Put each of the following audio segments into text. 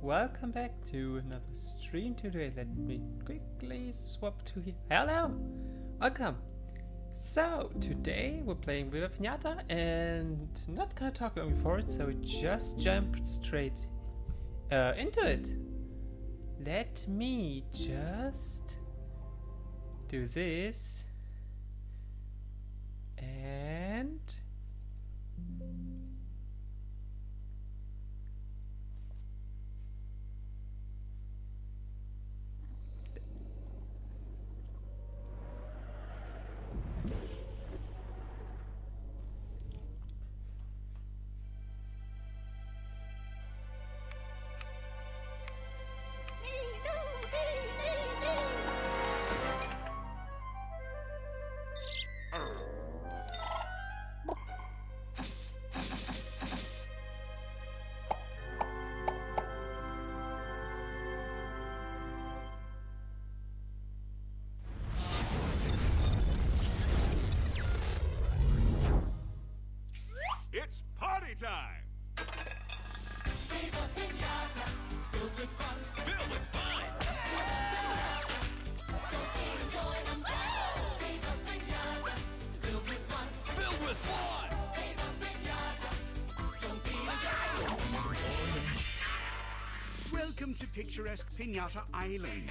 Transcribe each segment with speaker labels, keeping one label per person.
Speaker 1: welcome back to another stream today. Let me quickly swap to here. Hello, welcome. So today we're playing Viva Piñata and not gonna talk long before it, so we just jump straight into it. Let me just do this and
Speaker 2: It's party time!
Speaker 3: Viva Piñata, filled with fun.
Speaker 2: Filled with fun!
Speaker 3: Don't enjoy them. Viva Piñata, filled with fun.
Speaker 2: Filled with fun!
Speaker 3: Viva Piñata, don't be
Speaker 4: Welcome to picturesque Piñata Island.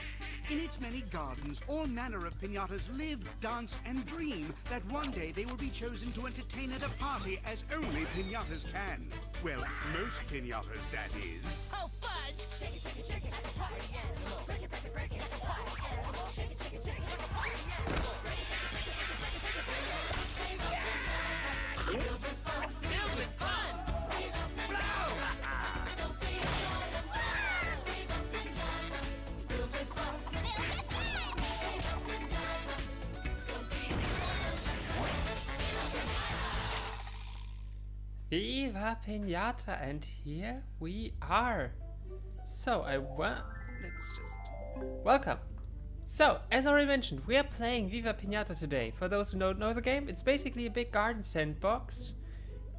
Speaker 4: In its many gardens, all manner of piñatas live, dance, and dream that one day they will be chosen to entertain at a party as only piñatas can. Well, most piñatas, that is.
Speaker 3: Oh, fudge! Shake it, shake it, shake it like a party animal. Break it, break it, break it like a party animal. Shake it, shake it, shake it like a party animal. Break it, break it, break it, break it, break it, break it, break it. Viva Piñata, filled with fun.
Speaker 2: Filled with fun!
Speaker 3: Viva Piñata, don't be enjoy them. Viva Piñata, filled with fun. Viva Piñata, don't be
Speaker 1: Viva Piñata, and here we are. So let's just welcome. So, as already mentioned, we are playing Viva Piñata today. For those who don't know the game, it's basically a big garden sandbox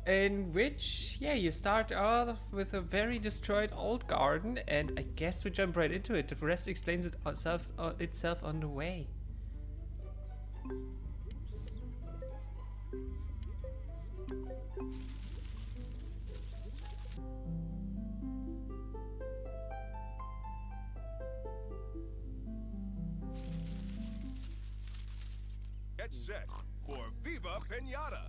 Speaker 1: in which, you start off with a very destroyed old garden, and I guess we jump right into it. The rest explains itself on the way.
Speaker 2: Get set for Viva Piñata!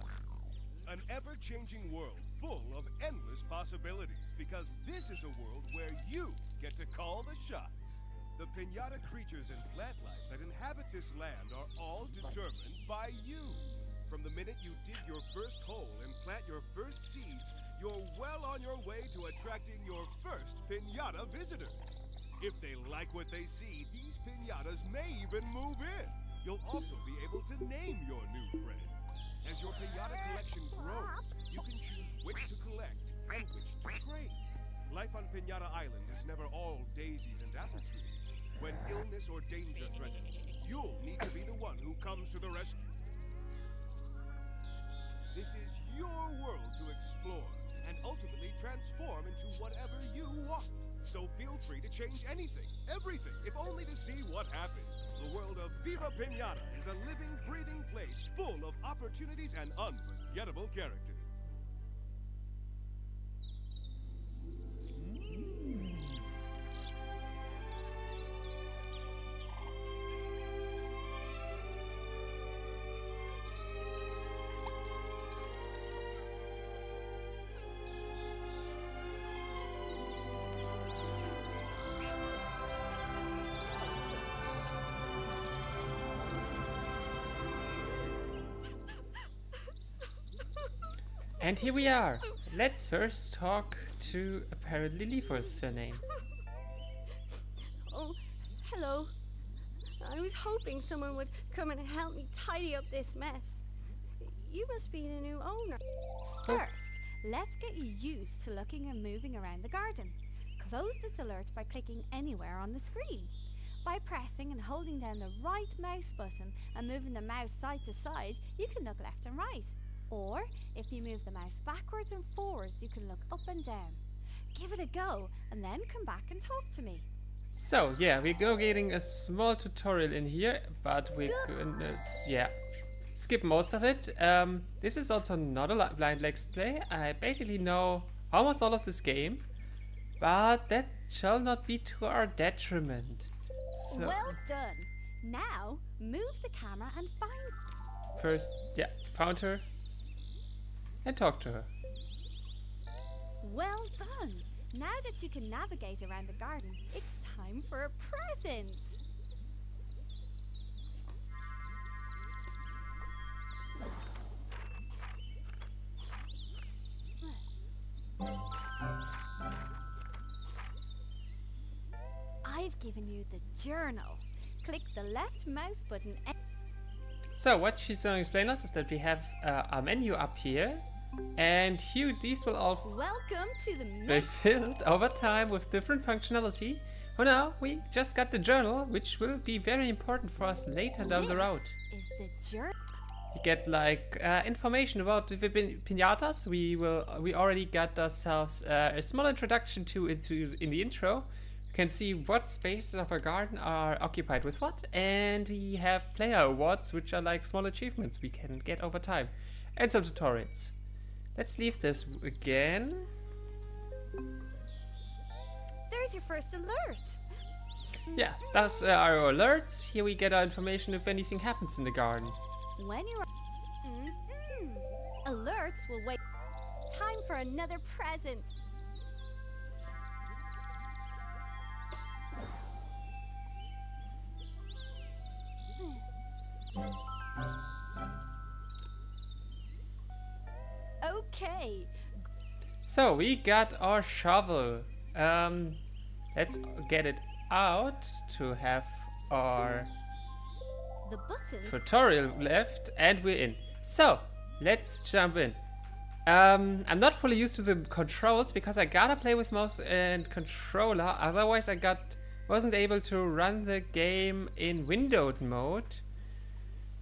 Speaker 2: An ever-changing world full of endless possibilities, because this is a world where you get to call the shots. The piñata creatures and plant life that inhabit this land are all determined by you. From the minute you dig your first hole and plant your first seeds, you're well on your way to attracting your first piñata visitor. If they like what they see, these piñatas may even move in. You'll also be able to name your new friend. As your piñata collection grows, you can choose which to collect and which to trade. Life on Piñata Island is never all daisies and apple trees. When illness or danger threatens, you'll need to be the one who comes to the rescue. This is your world to explore and ultimately transform into whatever you want. So feel free to change anything, everything, if only to see what happens. The world of Viva Piñata is a living, breathing place full of opportunities and unforgettable characters.
Speaker 1: And here we are. Let's first talk to apparently Lifor's surname.
Speaker 5: Oh, hello. I was hoping someone would come and help me tidy up this mess. You must be the new owner.
Speaker 6: First, let's get you used to looking and moving around the garden. Close this alert by clicking anywhere on the screen. By pressing and holding down the right mouse button and moving the mouse side to side, you can look left and right. Or, if you move the mouse backwards and forwards, you can look up and down. give it a go and then come back and talk to me.
Speaker 1: So, yeah, we're getting a small tutorial in here, but we're gonna, yeah, skip most of it. This is also not a blind let's play. I basically know almost all of this game, but that shall not be to our detriment. So,
Speaker 6: Well done. Now, move the camera and find...
Speaker 1: first, yeah, found her and talk to her.
Speaker 6: Well done. Now that you can navigate around the garden, it's time for a present. I've given you the journal. Click the left mouse button.
Speaker 1: So what she's going to explain us is that we have a menu up here, and here these will all
Speaker 6: Welcome to the
Speaker 1: be filled over time with different functionality. For now, we just got the journal, which will be very important for us later down the road.
Speaker 6: Is the journal.
Speaker 1: We get like information about the piñatas. We already got ourselves a small introduction to in the intro. You can see what spaces of our garden are occupied with what, and we have player awards, which are like small achievements we can get over time, and some tutorials. Let's leave this again.
Speaker 6: There's your first alert.
Speaker 1: Yeah, that's our alerts. Here we get our information if anything happens in the garden.
Speaker 6: When you're... Alerts will wait. Time for another present. Okay.
Speaker 1: So we got our shovel. Let's get it out to have our
Speaker 6: The button.
Speaker 1: tutorial left, and we're in. So let's jump in. I'm not fully used to the controls because I gotta play with mouse and controller. Otherwise, wasn't able to run the game in windowed mode.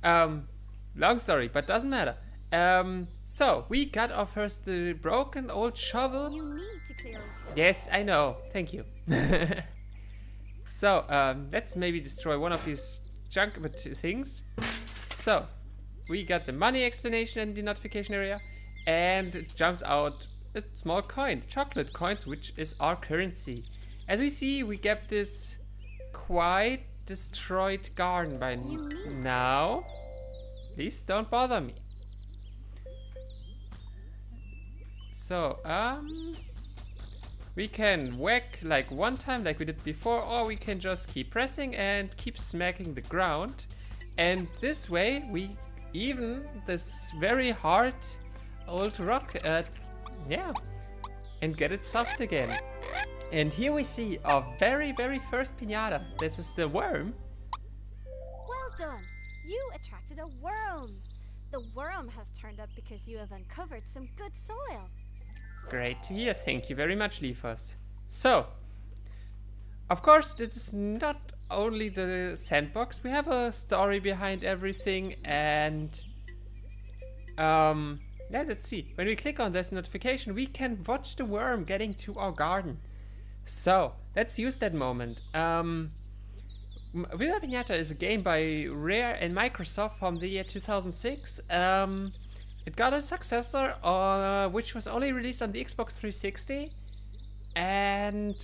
Speaker 1: Long story, but doesn't matter. So we got our first broken old shovel.
Speaker 6: You need to clear.
Speaker 1: Yes, I know. Thank you. So, let's maybe destroy one of these junk things. So, we got the money explanation in the notification area, and it jumps out a small coin, chocolate coins, which is our currency. As we see, we get this quite destroyed garden by now. Please don't bother me. So, we can whack like one time like we did before, or we can just keep pressing and keep smacking the ground. And this way we even this very hard old rock, yeah, and get it soft again. And here we see our very first piñata. This is the worm.
Speaker 6: Well done. You attracted a worm. The worm has turned up because you have uncovered some good soil.
Speaker 1: Great to hear. Thank you very much, Leafos. So, of course, this is not only the sandbox. We have a story behind everything, and yeah, let's see. When we click on this notification, we can watch the worm getting to our garden. So, let's use that moment. Viva Piñata is a game by Rare and Microsoft from the year 2006. It got a successor, which was only released on the Xbox 360, and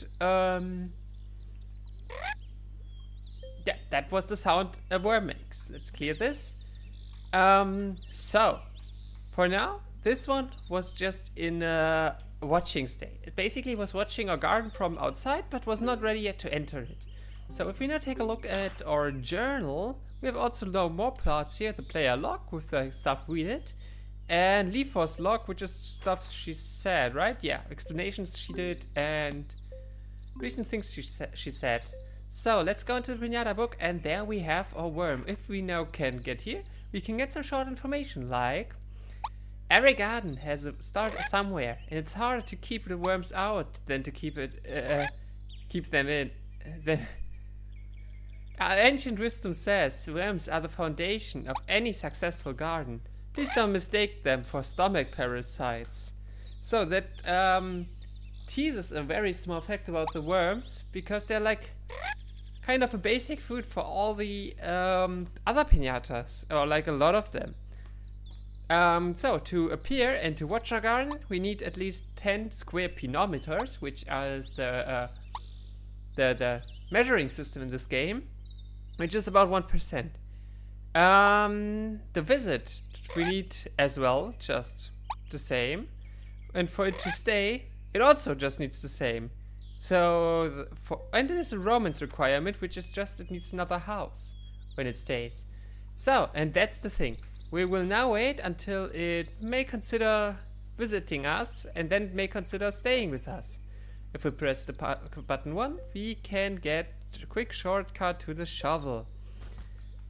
Speaker 1: yeah, that was the sound a worm makes. Let's clear this. So, for now, this one was just in a watching state. It basically was watching our garden from outside, but was not ready yet to enter it. So if we now take a look at our journal, we have also no more plots here. The player log with the stuff we did, and Leafos log, which is stuff she said, right? Yeah, explanations she did and recent things she said. So let's go into the Piñata book, and there we have our worm. If we now can get here, we can get some short information like every garden has a start somewhere, and it's harder to keep the worms out than to keep them in. Then ancient wisdom says worms are the foundation of any successful garden. Please don't mistake them for stomach parasites. So that teases a very small fact about the worms, because they're like kind of a basic food for all the other piñatas, or like a lot of them. So to appear and to watch our garden, we need at least 10 square pinometers, which is the measuring system in this game, which is about 1%. The visit we need as well, just the same, and for it to stay, it also just needs the same. So and there's a romance requirement, which is just it needs another house when it stays. So, and that's the thing. We will now wait until it may consider visiting us, and then it may consider staying with us. If we press the button 1, we can get a quick shortcut to the shovel.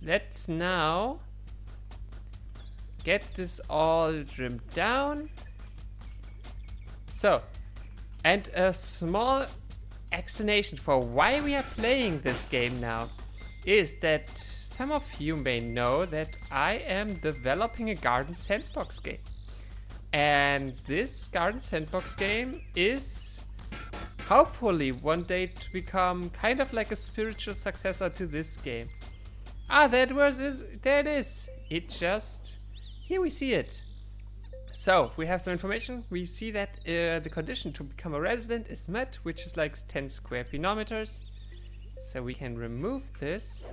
Speaker 1: Let's now get this all trimmed down. So, and a small explanation for why we are playing this game now is that some of you may know that I am developing a garden sandbox game. And this garden sandbox game is hopefully one day to become kind of like a spiritual successor to this game. There it is. It just, here we see it. So we have some information. We see that the condition to become a resident is met, which is like 10 square pinometers. So we can remove this.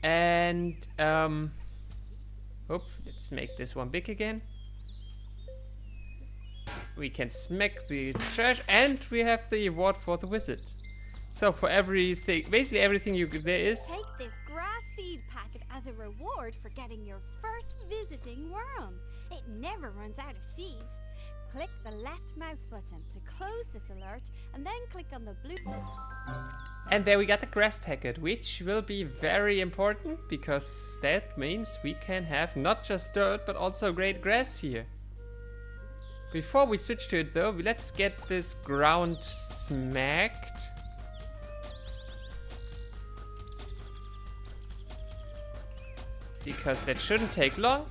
Speaker 1: And let's make this one big again. We can smack the trash, and we have the award for the visit. So for everything, basically everything there is.
Speaker 6: Take this grass seed packet as a reward for getting your first visiting worm. It never runs out of seeds. Click the left mouse button to close this alert, and then click on the blue.
Speaker 1: And there we got the grass packet, which will be very important, because that means we can have not just dirt, but also great grass here. Before we switch to it though, let's get this ground smacked. Because that shouldn't take long.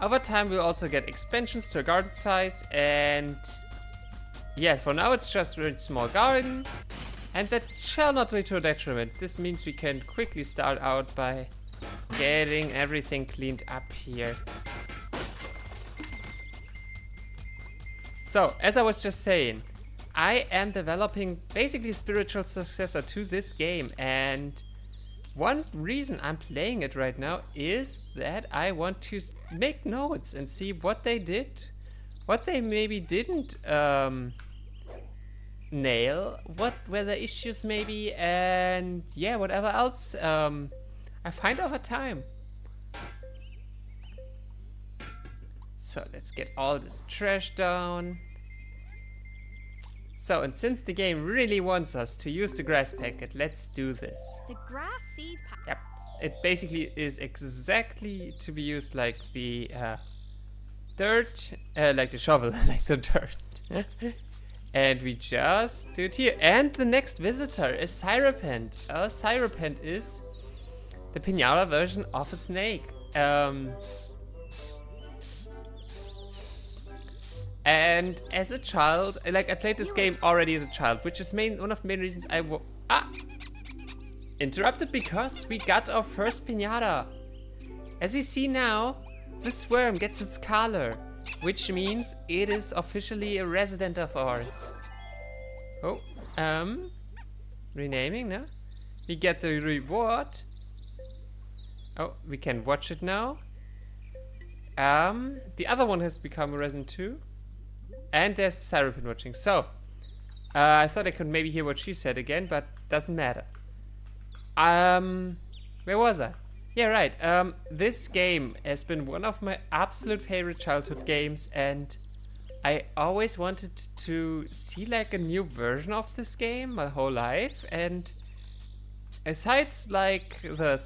Speaker 1: Over time we'll also get expansions to a garden size, and yeah, for now it's just a really small garden, and that shall not be to a detriment. This means we can quickly start out by getting everything cleaned up here. So, as I was just saying, I am developing basically a spiritual successor to this game, and one reason I'm playing it right now is that I want to make notes and see what they did, what they maybe didn't nail, what were the issues maybe, and yeah, whatever else I find over time. So let's get all this trash down. So, and since the game really wants us to use the grass packet, let's do this.
Speaker 6: The grass seed packet.
Speaker 1: Yep, it basically is exactly to be used like the dirt, like the shovel, like the dirt. And we just do it here. And the next visitor is Cyrapent. Cyrapent is the Piñata version of a snake. And as a child, like I played this game already as a child, which is one of the main reasons I interrupted, because we got our first piñata. As we see now, this worm gets its color, which means it is officially a resident of ours. Oh, renaming now. We get the reward. Oh, we can watch it now. The other one has become a resident too. And there's Cyrapent watching. So, I thought I could maybe hear what she said again, but doesn't matter. Where was I? Yeah, right. This game has been one of my absolute favorite childhood games, and I always wanted to see like a new version of this game my whole life. And besides like the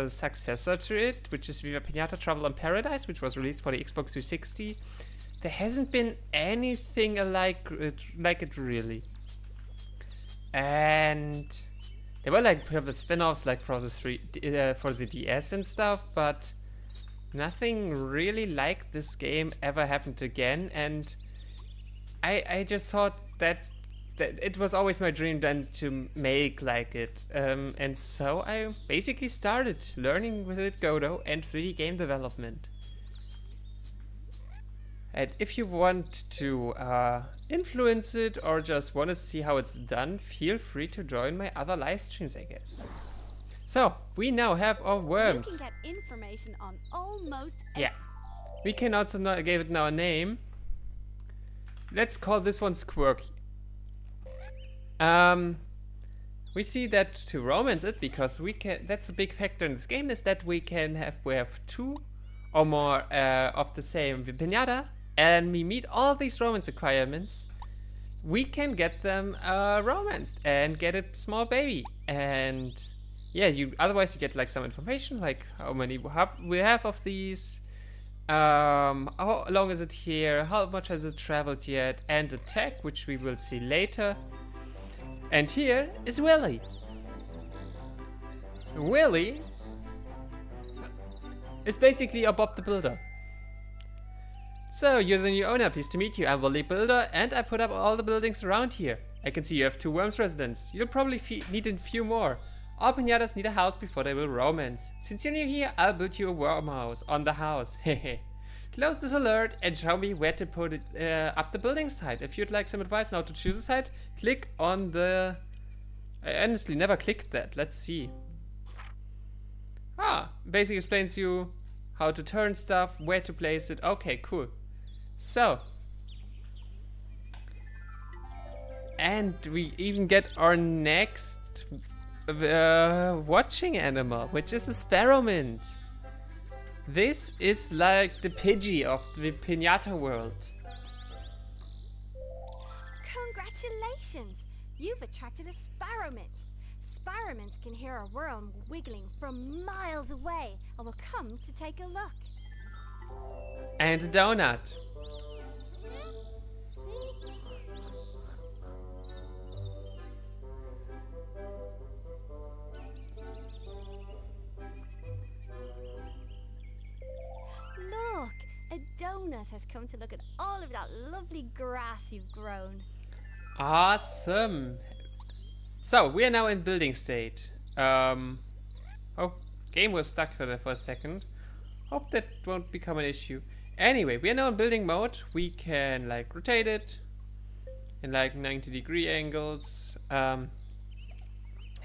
Speaker 1: successor to it, which is Viva Piñata Trouble in Paradise, which was released for the Xbox 360, there hasn't been anything like it really. And there were like the spin-offs like for the DS and stuff, but nothing really like this game ever happened again. And I just thought that it was always my dream then to make like it. And so I basically started learning with it Godot and 3D game development. And if you want to influence it or just want to see how it's done, feel free to join my other live streams, I guess. So, we now have our worms.
Speaker 6: You can get information on almost
Speaker 1: Yeah. We can also give it now a name. Let's call this one Squirky. We see that to romance it, because we can. That's a big factor in this game, is that we have 2 or more of the same Piñata, and we meet all these romance requirements. We can get them romanced and get a small baby. And yeah, otherwise you get like some information, like how many we have of these. How long is it here? How much has it traveled yet? And the tag, which we will see later. And here is Willy. Willy is basically a Bob the Builder. So, you're the new owner. Pleased to meet you. I'm Willy Builder, and I put up all the buildings around here. I can see you have 2 worms residents. You'll probably need a few more. All piñatas need a house before they will romance. Since you're new here, I'll build you a worm house on the house. Hehe. Close this alert and show me where to put it up the building site. If you'd like some advice on how to choose a site, click on the... I honestly never clicked that. Let's see. Basically explains you how to turn stuff, where to place it. Okay, cool. So. And we even get our next watching animal, which is a sparrowmint. This is like the Pidgey of the Piñata world.
Speaker 6: Congratulations! You've attracted a sparrowmint. Sparrowmint can hear a worm wiggling from miles away and will come to take a look.
Speaker 1: And a donut.
Speaker 6: Look, a donut has come to look at all of that lovely grass you've grown.
Speaker 1: Awesome. So, we are now in building state. Oh, game was stuck there for a second. Hope that won't become an issue. Anyway, we are now in building mode. We can like rotate it in like 90-degree angles. I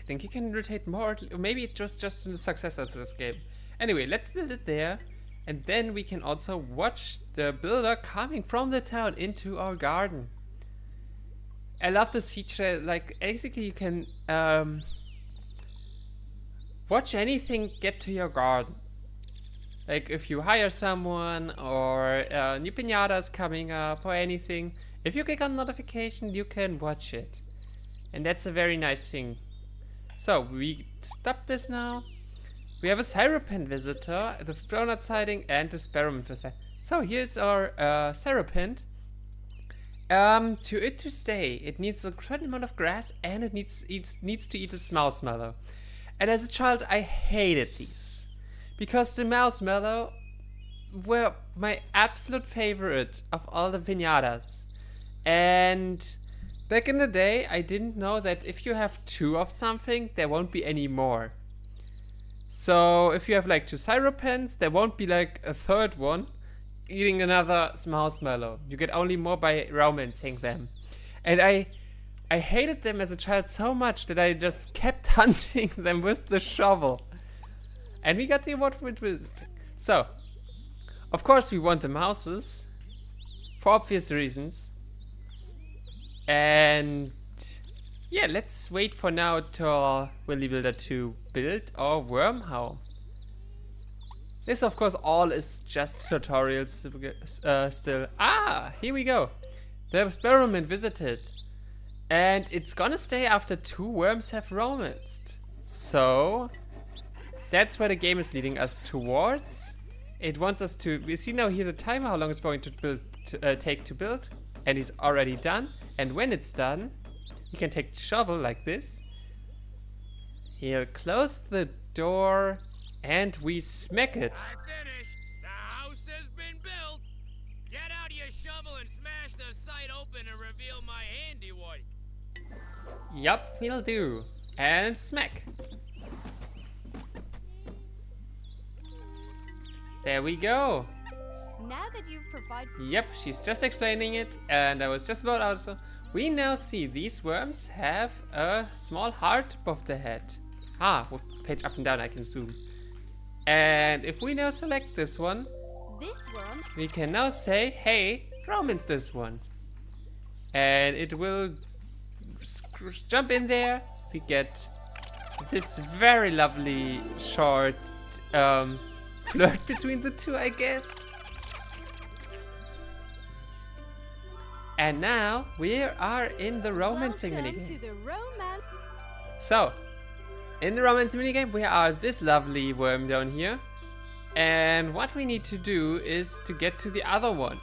Speaker 1: think you can rotate more. Maybe it was just a successor to this game. Anyway, let's build it there. And then we can also watch the builder coming from the town into our garden. I love this feature. Like, basically you can watch anything get to your garden. Like, if you hire someone or new piñatas coming up or anything, if you click on notification, you can watch it. And that's a very nice thing. So, we stop this now. We have a Syropin visitor, the donut sighting, and the sparrowmint visitor. So here's our Syropin. To stay, it needs a great amount of grass, and it needs to eat a marshmallow. And as a child, I hated these because the marshmallow were my absolute favorite of all the piñatas. And back in the day, I didn't know that if you have 2 of something, there won't be any more. So if you have like 2 Syropins, there won't be like a 3rd one eating another marshmallow. You get only more by romancing them. And I hated them as a child so much that I just kept hunting them with the shovel. And we got the award with visiting. So, of course we want the mouses, for obvious reasons. And yeah, let's wait for now till Willy Builder to build our worm house. This, of course, all is just tutorials still. Here we go. The experiment visited. And it's gonna stay after 2 worms have romanced. So, that's where the game is leading us towards. It wants us to... We see now here the timer, how long it's going to take to build. And it's already done. And when it's done, you can take the shovel like this. He'll close the door and we smack it.
Speaker 7: I finished. The house has been built. Get out your shovel and smash the site open open and reveal my handiwork.
Speaker 1: Yup, we'll do. And smack. There we go.
Speaker 6: Now that you've provided...
Speaker 1: Yep, she's just explaining it, and I was just about out. So we now see these worms have a small heart above the head. Ah, with page up and down I can zoom. And if we now select this one,
Speaker 6: This worm...
Speaker 1: we can now say, hey, romance this one. And it will jump in there. We get this very lovely short flirt between the two, I guess. And now we are in the romancing
Speaker 6: Welcome
Speaker 1: minigame.
Speaker 6: to the romance...
Speaker 1: So, in the romance minigame, we are this lovely worm down here. And what we need to do is to get to the other one.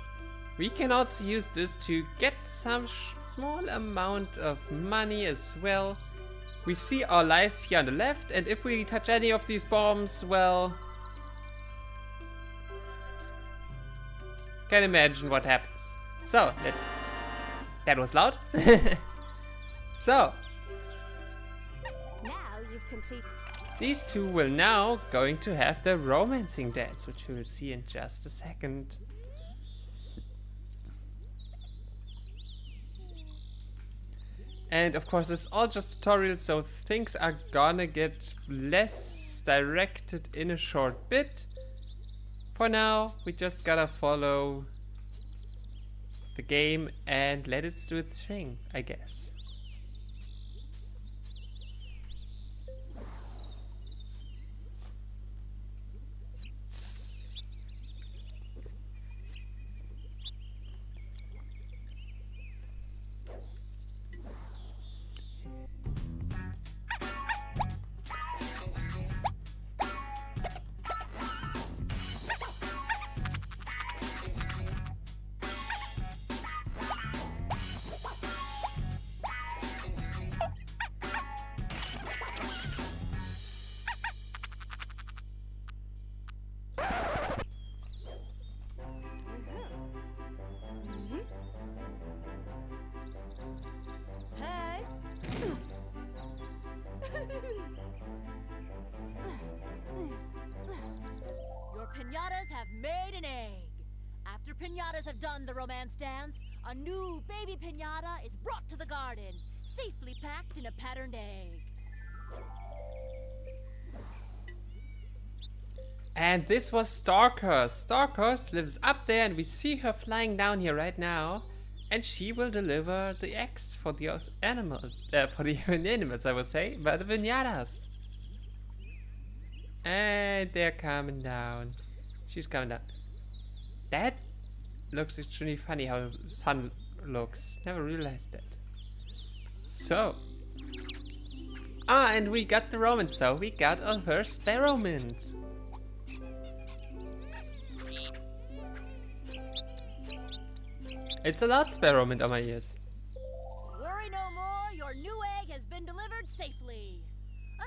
Speaker 1: We can also use this to get some small amount of money as well. We see our lives here on the left, and if we touch any of these bombs, well... can imagine what happens. So, that was loud. So,
Speaker 6: Now you've completed...
Speaker 1: these two will now going to have the romancing dance, which we will see in just a second. And of course, it's all just tutorial, so things are gonna get less directed in a short bit. For now, we just gotta follow the game and let it do its thing, I guess.
Speaker 6: Hey!
Speaker 3: Your piñatas have made an egg. After piñatas have done the romance dance, a new baby piñata is brought to the garden, safely packed in a patterned egg.
Speaker 1: And this was Starkers. Starkers lives up there, and we see her flying down here right now. And she will deliver the eggs for the animals, for the animals, I would say, but the piñatas. And they're coming down. She's coming down. That looks extremely funny how the sun looks. Never realized that. So. Ah, and we got the romance, so we got our first sparrow mint. It's a loud sparrow mint on my ears.
Speaker 3: Worry no more, your new egg has been delivered safely.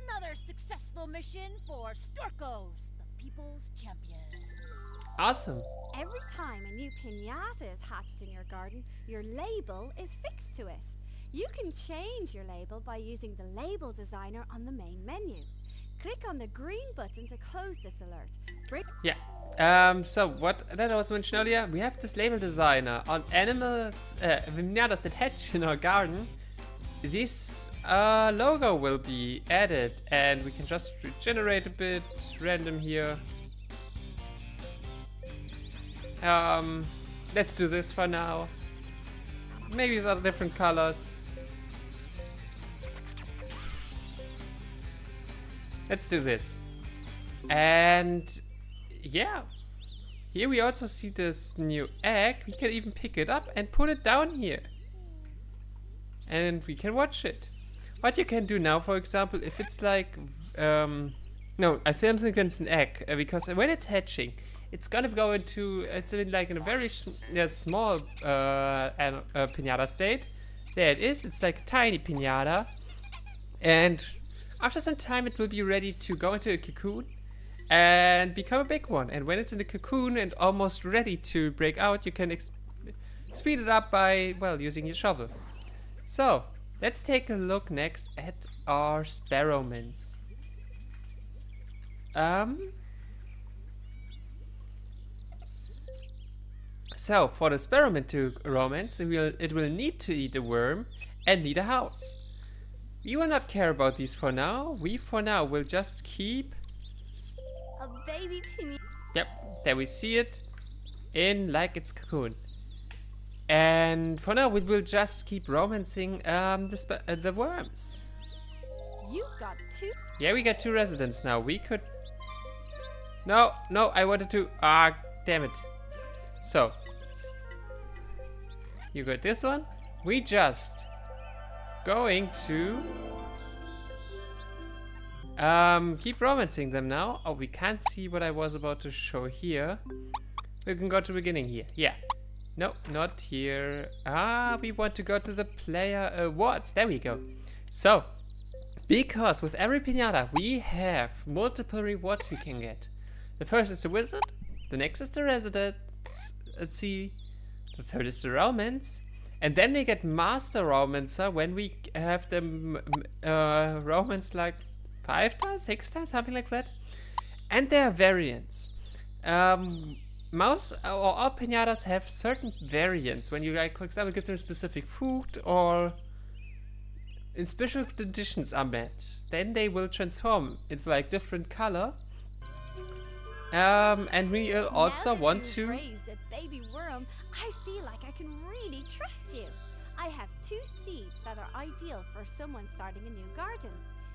Speaker 3: Another successful mission for Storkos, the people's champion.
Speaker 1: Awesome.
Speaker 6: Every time a new piñata is hatched in your garden, your label is fixed to it. You can change your label by using the label designer on the main menu. Click on the green button to close this alert.
Speaker 1: Yeah. So what that I was mentioned earlier, we have this label designer on animals, piñatas that hatch in our garden. This logo will be added, and we can just regenerate a bit random here. Let's do this for now. Maybe with other different colors. Let's do this. And yeah, here we also see this new egg. We can even pick it up and put it down here. And we can watch it. What you can do now, for example, if it's like, no, I think it's an egg, because when it's hatching, it's gonna go into, it's in like in a very small piñata state. There it is, it's like a tiny piñata. And after some time it will be ready to go into a cocoon and become a big one. And when it's in the cocoon and almost ready to break out, you can speed it up by, well, using your shovel. So, let's take a look next at our sparrowmans. So, for the sparrowman to romance, it will need to eat a worm and need a house. We will not care about these for now. We, for now, will just keep...
Speaker 5: A baby piñata.
Speaker 1: Yep, there we see it in like its cocoon. And for now, we will just keep romancing the worms.
Speaker 6: You've got 2.
Speaker 1: Yeah, we got 2 residents now. We could... No, I wanted to... Ah, damn it. So, you got this one. We just going to keep romancing them now. Oh, we can't see what I was about to show here. We can go to the beginning here. Yeah. No, not here. Ah, we want to go to the player awards. There we go. So, because with every piñata we have multiple rewards we can get. The first is the wizard. The next is the resident. See, the third is the romance, and then we get master romancer when we have them romance like 5 times, 6 times, something like that. And there are variants. Most or all piñatas have certain variants when you, like, for example, give them specific food or in special conditions are met. Then they will transform into like different color. And we also
Speaker 6: now that
Speaker 1: want
Speaker 6: you've
Speaker 1: to...
Speaker 6: raised a baby worm, I feel like I can really trust you. I have 2 seeds that are ideal for someone starting a new garden.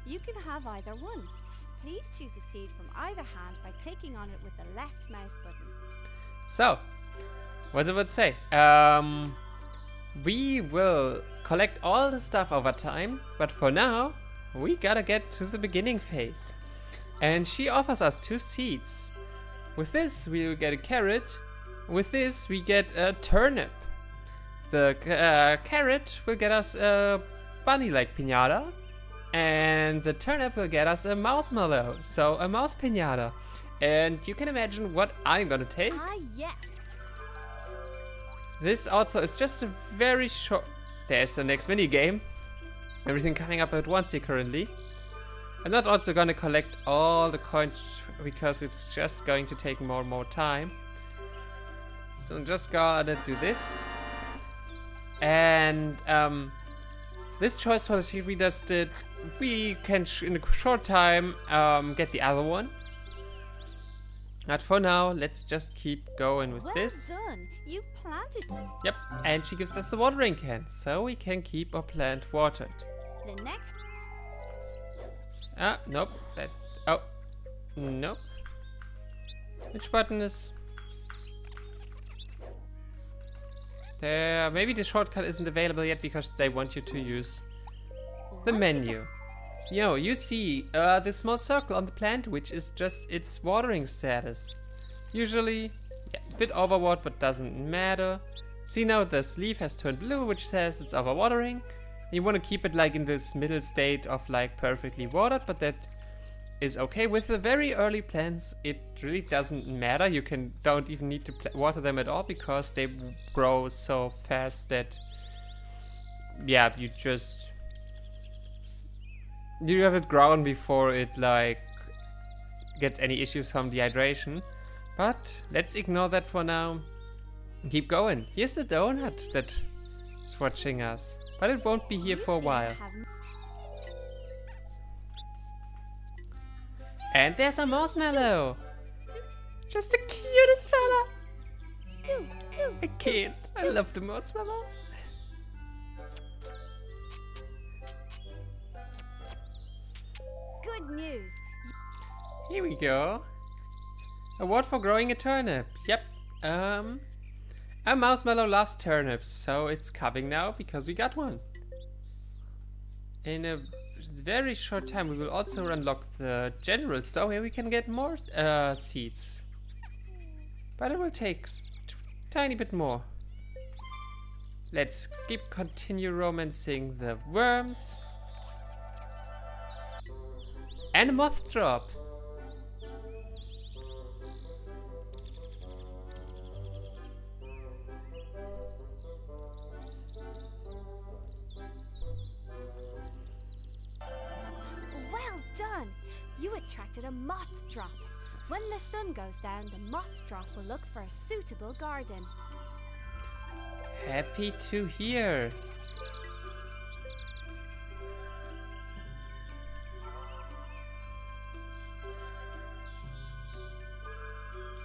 Speaker 6: You can have either one. Please choose a seed from either hand by clicking on it with the left mouse button.
Speaker 1: So, what was I about to say? We will collect all the stuff over time, but for now, we gotta get to the beginning phase. And she offers us 2 seeds. With this, we will get a carrot. With this, we get a turnip. The carrot will get us a bunny-like piñata. And the turnip will get us a marshmallow. So, a mouse piñata. And you can imagine what I'm gonna take.
Speaker 6: Ah, yes.
Speaker 1: This also is just a very short... There's the next mini game. Everything coming up at once here currently. I'm not also gonna collect all the coins because it's just going to take more and more time. So I'm just gonna do this. And this choice for the seed we just did, we can in a short time get the other one. But for now, let's just keep going with
Speaker 6: Well
Speaker 1: this.
Speaker 6: done. You planted.
Speaker 1: Yep, and she gives us the watering can, so we can keep our plant watered.
Speaker 6: The next.
Speaker 1: Ah, nope. That. Oh, nope. Which button is? There. Maybe the shortcut isn't available yet because they want you to use the menu. You see this small circle on the plant, which is just its watering status. Usually, yeah, a bit overwatered, but doesn't matter. See now this leaf has turned blue, which says it's overwatering. You want to keep it like in this middle state of like perfectly watered, but that is okay. With the very early plants, it really doesn't matter. You don't even need to water them at all because they grow so fast that, yeah, you have it grown before it like gets any issues from dehydration. But let's ignore that for now. Keep going. Here's the donut that is watching us. But it won't be here for a while. And there's a marshmallow. Just the cutest fella. I can't. I love the marshmallows.
Speaker 6: Good news.
Speaker 1: Here we go. Award for growing a turnip. Yep. A marshmallow loves turnips, so it's coming now because we got one. In a very short time, we will also unlock the general store where we can get more seeds. But it will take a tiny bit more. Let's continue romancing the worms. And a moth drop.
Speaker 6: You attracted a moth drop. When the sun goes down, the moth drop will look for a suitable garden.
Speaker 1: Happy to hear.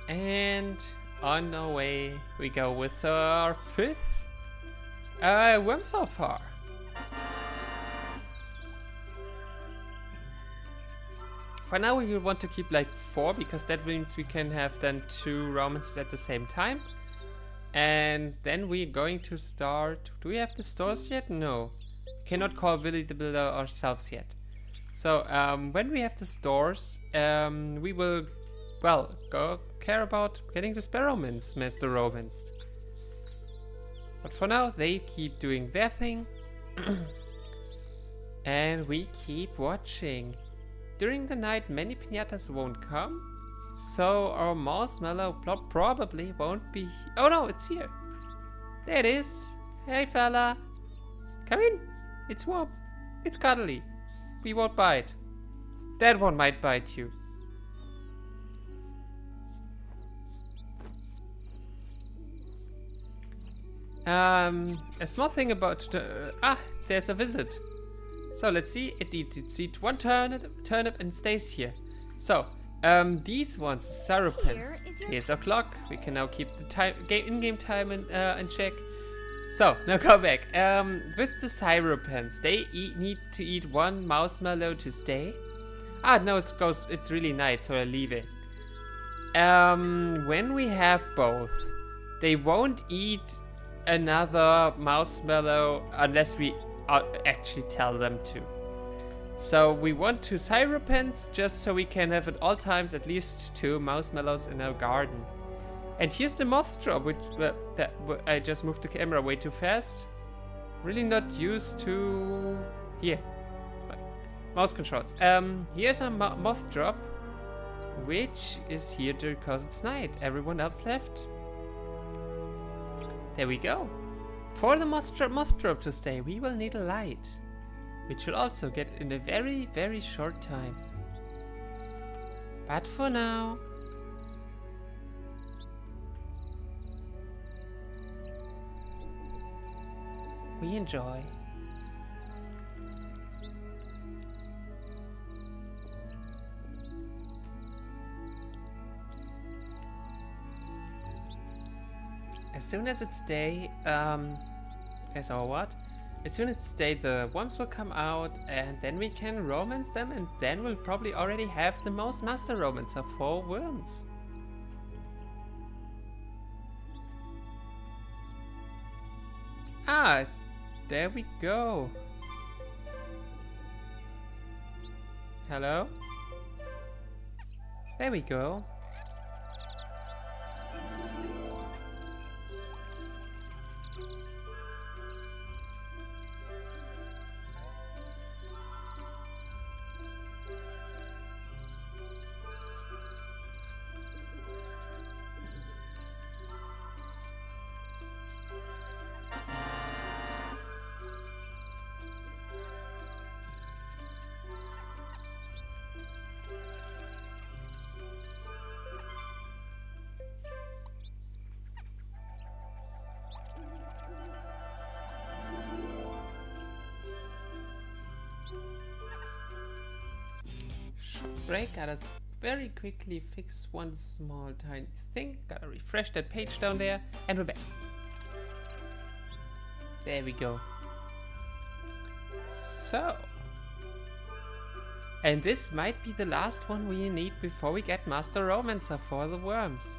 Speaker 1: And on our way we go with our 5th worm so far. For now we will want to keep like 4 because that means we can have then 2 romances at the same time. And then we're going to start... Do we have the stores yet? No. We cannot call Willy the Builder ourselves yet. So when we have the stores, we will, well, go care about getting the spare Romans, Master Romans. But for now, they keep doing their thing. And we keep watching. During the night, many piñatas won't come. So our marshmallow plot probably won't be... Oh no, it's here. There it is. Hey fella. Come in. It's warm. It's cuddly. We won't bite. That one might bite you. A small thing about the... there's a visit. So let's see. It eats 1 turnip and stays here. So, these ones, Sarupens. Here's our clock. We can now keep the time, in-game time in check. So, now go back. With the Sarupens, they need to eat 1 marshmallow to stay. No, it's really night, so I'm leaving. When we have both, they won't eat another marshmallow unless we actually tell them to. So we want 2 Sarupens just so we can have at all times at least 2 marshmallows in our garden. And here's the moth drop, which I just moved the camera way too fast. Really not used to... Here. Mouse controls. Here's a moth drop, which is here because it's night. Everyone else left. There we go. For the moth drop to stay, we will need a light, which will also get in a very, very short time. But for now, we enjoy. As soon as it's day, as our what? As soon as it's day, the worms will come out, and then we can romance them, and then we'll probably already have the most master romance of 4 worms. There we go. Hello? There we go. Break, gotta very quickly fix one small tiny thing. Gotta refresh that page down there, and we're back. There we go. So, and this might be the last one we need before we get Master Romancer for the worms.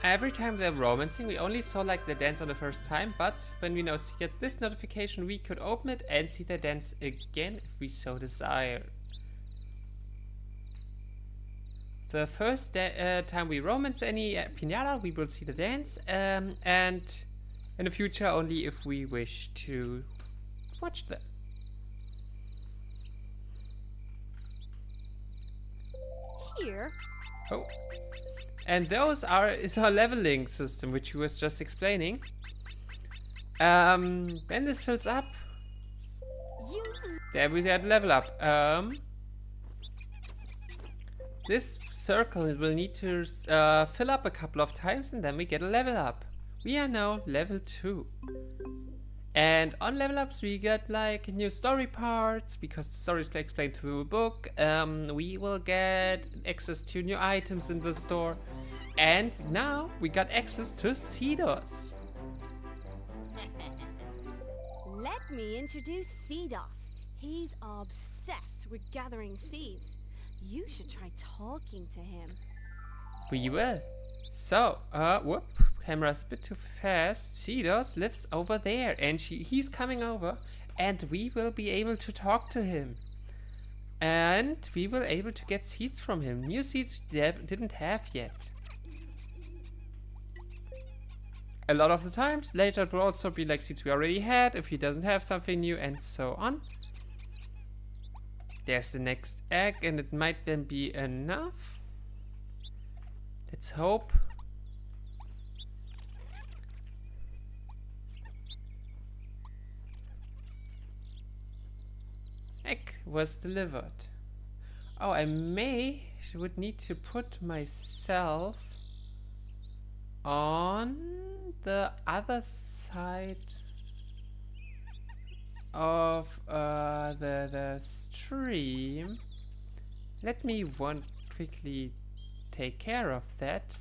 Speaker 1: Every time they're romancing, we only saw like the dance on the first time, but when we now get this notification, we could open it and see the dance again if we so desire. The first time we romance any piñata, we will see the dance, and in the future only if we wish to watch them.
Speaker 6: Here?
Speaker 1: Oh. And those is our leveling system, which he was just explaining. When this fills up, there we had level up. This circle will need to fill up a couple of times, and then we get a level up. We are now level 2. And on level ups we get like new story parts, because the story is explained through a book. We will get access to new items in the store. And now we got access to Cedos.
Speaker 5: Let me introduce Cedos. He's obsessed with gathering seeds. You should try talking to him.
Speaker 1: We will. So, whoop, camera's a bit too fast. Cedos lives over there, and he's coming over, and we will be able to talk to him. And we will able to get seeds from him. New seeds we didn't have yet. A lot of the times, later it will also be like seeds we already had, if he doesn't have something new, and so on. There's the next egg, and it might then be enough. Let's hope. Egg was delivered. Oh, I would need to put myself on the other side of the stream. Let me quickly take care of that.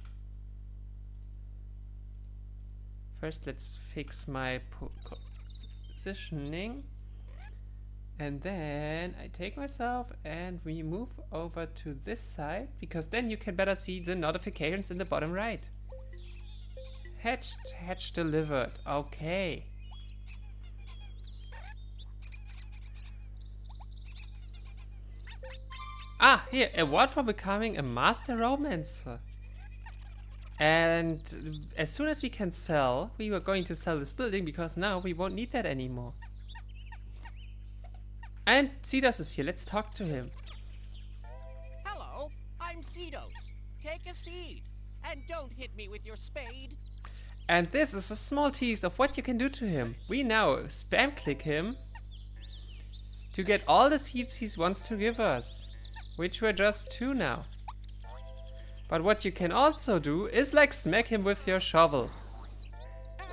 Speaker 1: First, let's fix my positioning. And then I take myself and we move over to this side, because then you can better see the notifications in the bottom right. Hatch delivered. Okay. Ah, here, award for becoming a master romancer. And as soon as we can sell, we were going to sell this building, because now we won't need that anymore. And Cedos is here. Let's talk to him.
Speaker 7: Hello, I'm Cedos. Take a seat. And don't hit me with your spade.
Speaker 1: And this is a small tease of what you can do to him. We now spam click him to get all the seeds he wants to give us, which were just 2 now. But what you can also do is like smack him with your shovel.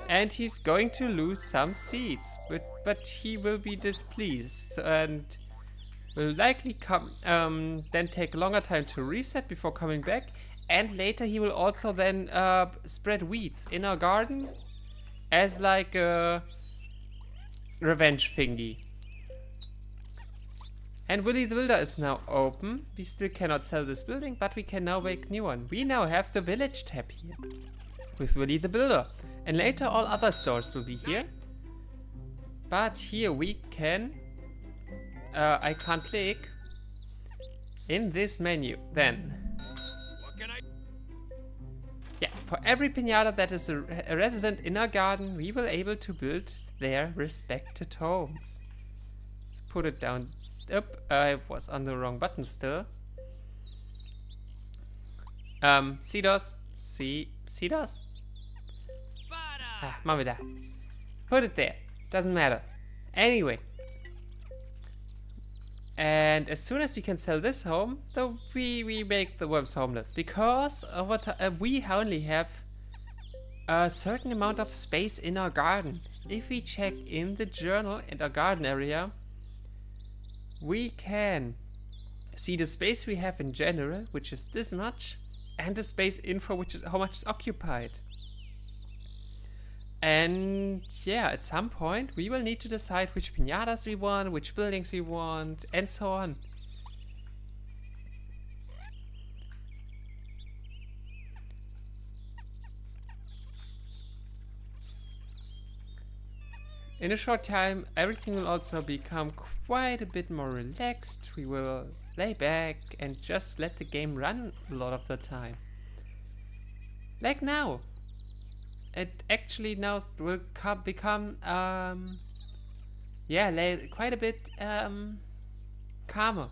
Speaker 1: And he's going to lose some seeds, but he will be displeased and will likely then take a longer time to reset before coming back. And later he will also then spread weeds in our garden as like a revenge thingy. And Willy the Builder is now open. We still cannot sell this building, but we can now make new one. We now have the village tab here with Willy the Builder. And later all other stores will be here. But here we can... I can't click in this menu then.
Speaker 7: What can I...
Speaker 1: Yeah, for every piñata that is a resident in our garden, we will able to build their respected homes. Let's put it down. I was on the wrong button still. Cedos. Cedos? Ah, machen wir da. Put it there. Doesn't matter. Anyway. And as soon as we can sell this home, we make the worms homeless. Because over we only have a certain amount of space in our garden. If we check in the journal and our garden area, we can see the space we have in general, which is this much, and the space info, which is how much is occupied. And yeah, at some point we will need to decide which piñatas we want, which buildings we want, and so on. In a short time, everything will also become quite a bit more relaxed. We will lay back and just let the game run a lot of the time. Like now. It actually now will become, yeah, quite a bit calmer.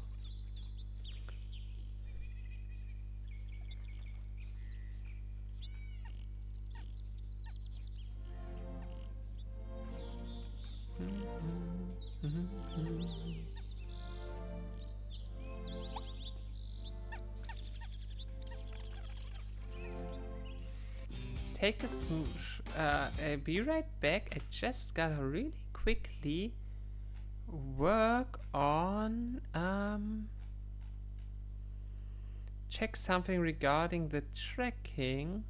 Speaker 1: take a smoosh. I'll be right back. I just gotta really quickly work on check something regarding the tracking.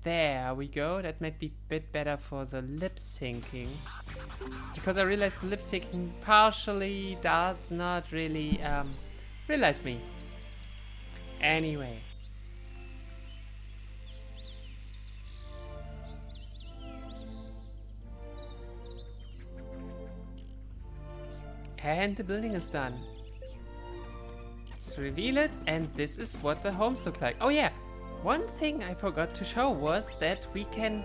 Speaker 1: There we go. That might be a bit better for the lip syncing. Because I realized the lip syncing partially does not really realize me. Anyway. And the building is done. Let's reveal it, and this is what the homes look like. Oh yeah! One thing I forgot to show was that we can...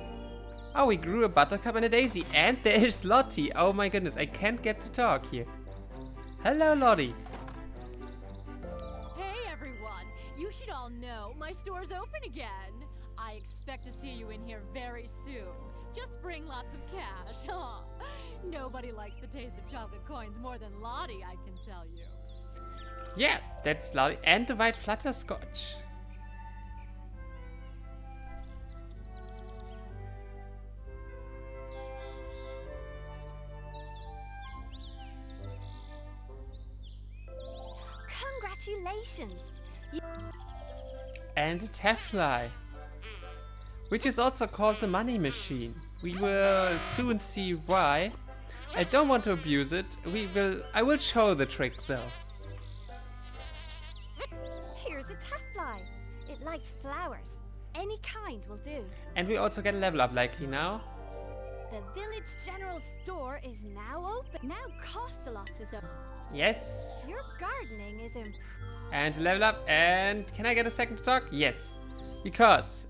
Speaker 1: Oh, we grew a buttercup and a daisy. And there's Lottie. Oh my goodness, I can't get to talk here. Hello, Lottie.
Speaker 8: Hey, everyone. You should all know my store's open again. I expect to see you in here very soon. Just bring lots of cash. Nobody likes the taste of chocolate coins more than Lottie, I can tell you.
Speaker 1: Yeah, that's Lottie. And the white flutterscotch.
Speaker 5: Congratulations!
Speaker 1: And a Tefly, which is also called the money machine. We will soon see why. I don't want to abuse it. I will show the trick though.
Speaker 5: Here's a taffly. It likes flowers. Any kind will do.
Speaker 1: And we also get a level up likely now.
Speaker 5: The village general store is now open. Now costs a lot to open.
Speaker 1: Yes.
Speaker 5: Your gardening is improved.
Speaker 1: And level up. And can I get a second to talk? Yes. Because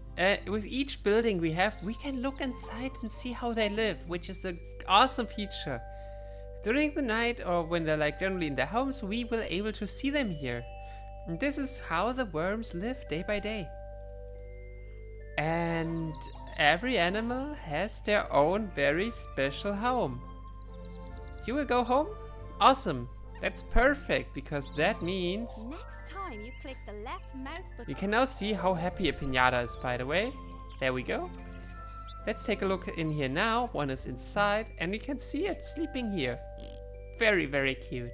Speaker 1: with each building we have, we can look inside and see how they live, which is an awesome feature. During the night, or when they're like generally in their homes, we will able to see them here. And this is how the worms live day by day. And every animal has their own very special home. You will go home? Awesome. That's perfect, because that means
Speaker 5: Next time you click the left mouse button.
Speaker 1: you can now see how happy a piñata is, by the way. There we go. Let's take a look in here now. One is inside, and we can see it sleeping here. Very, very cute.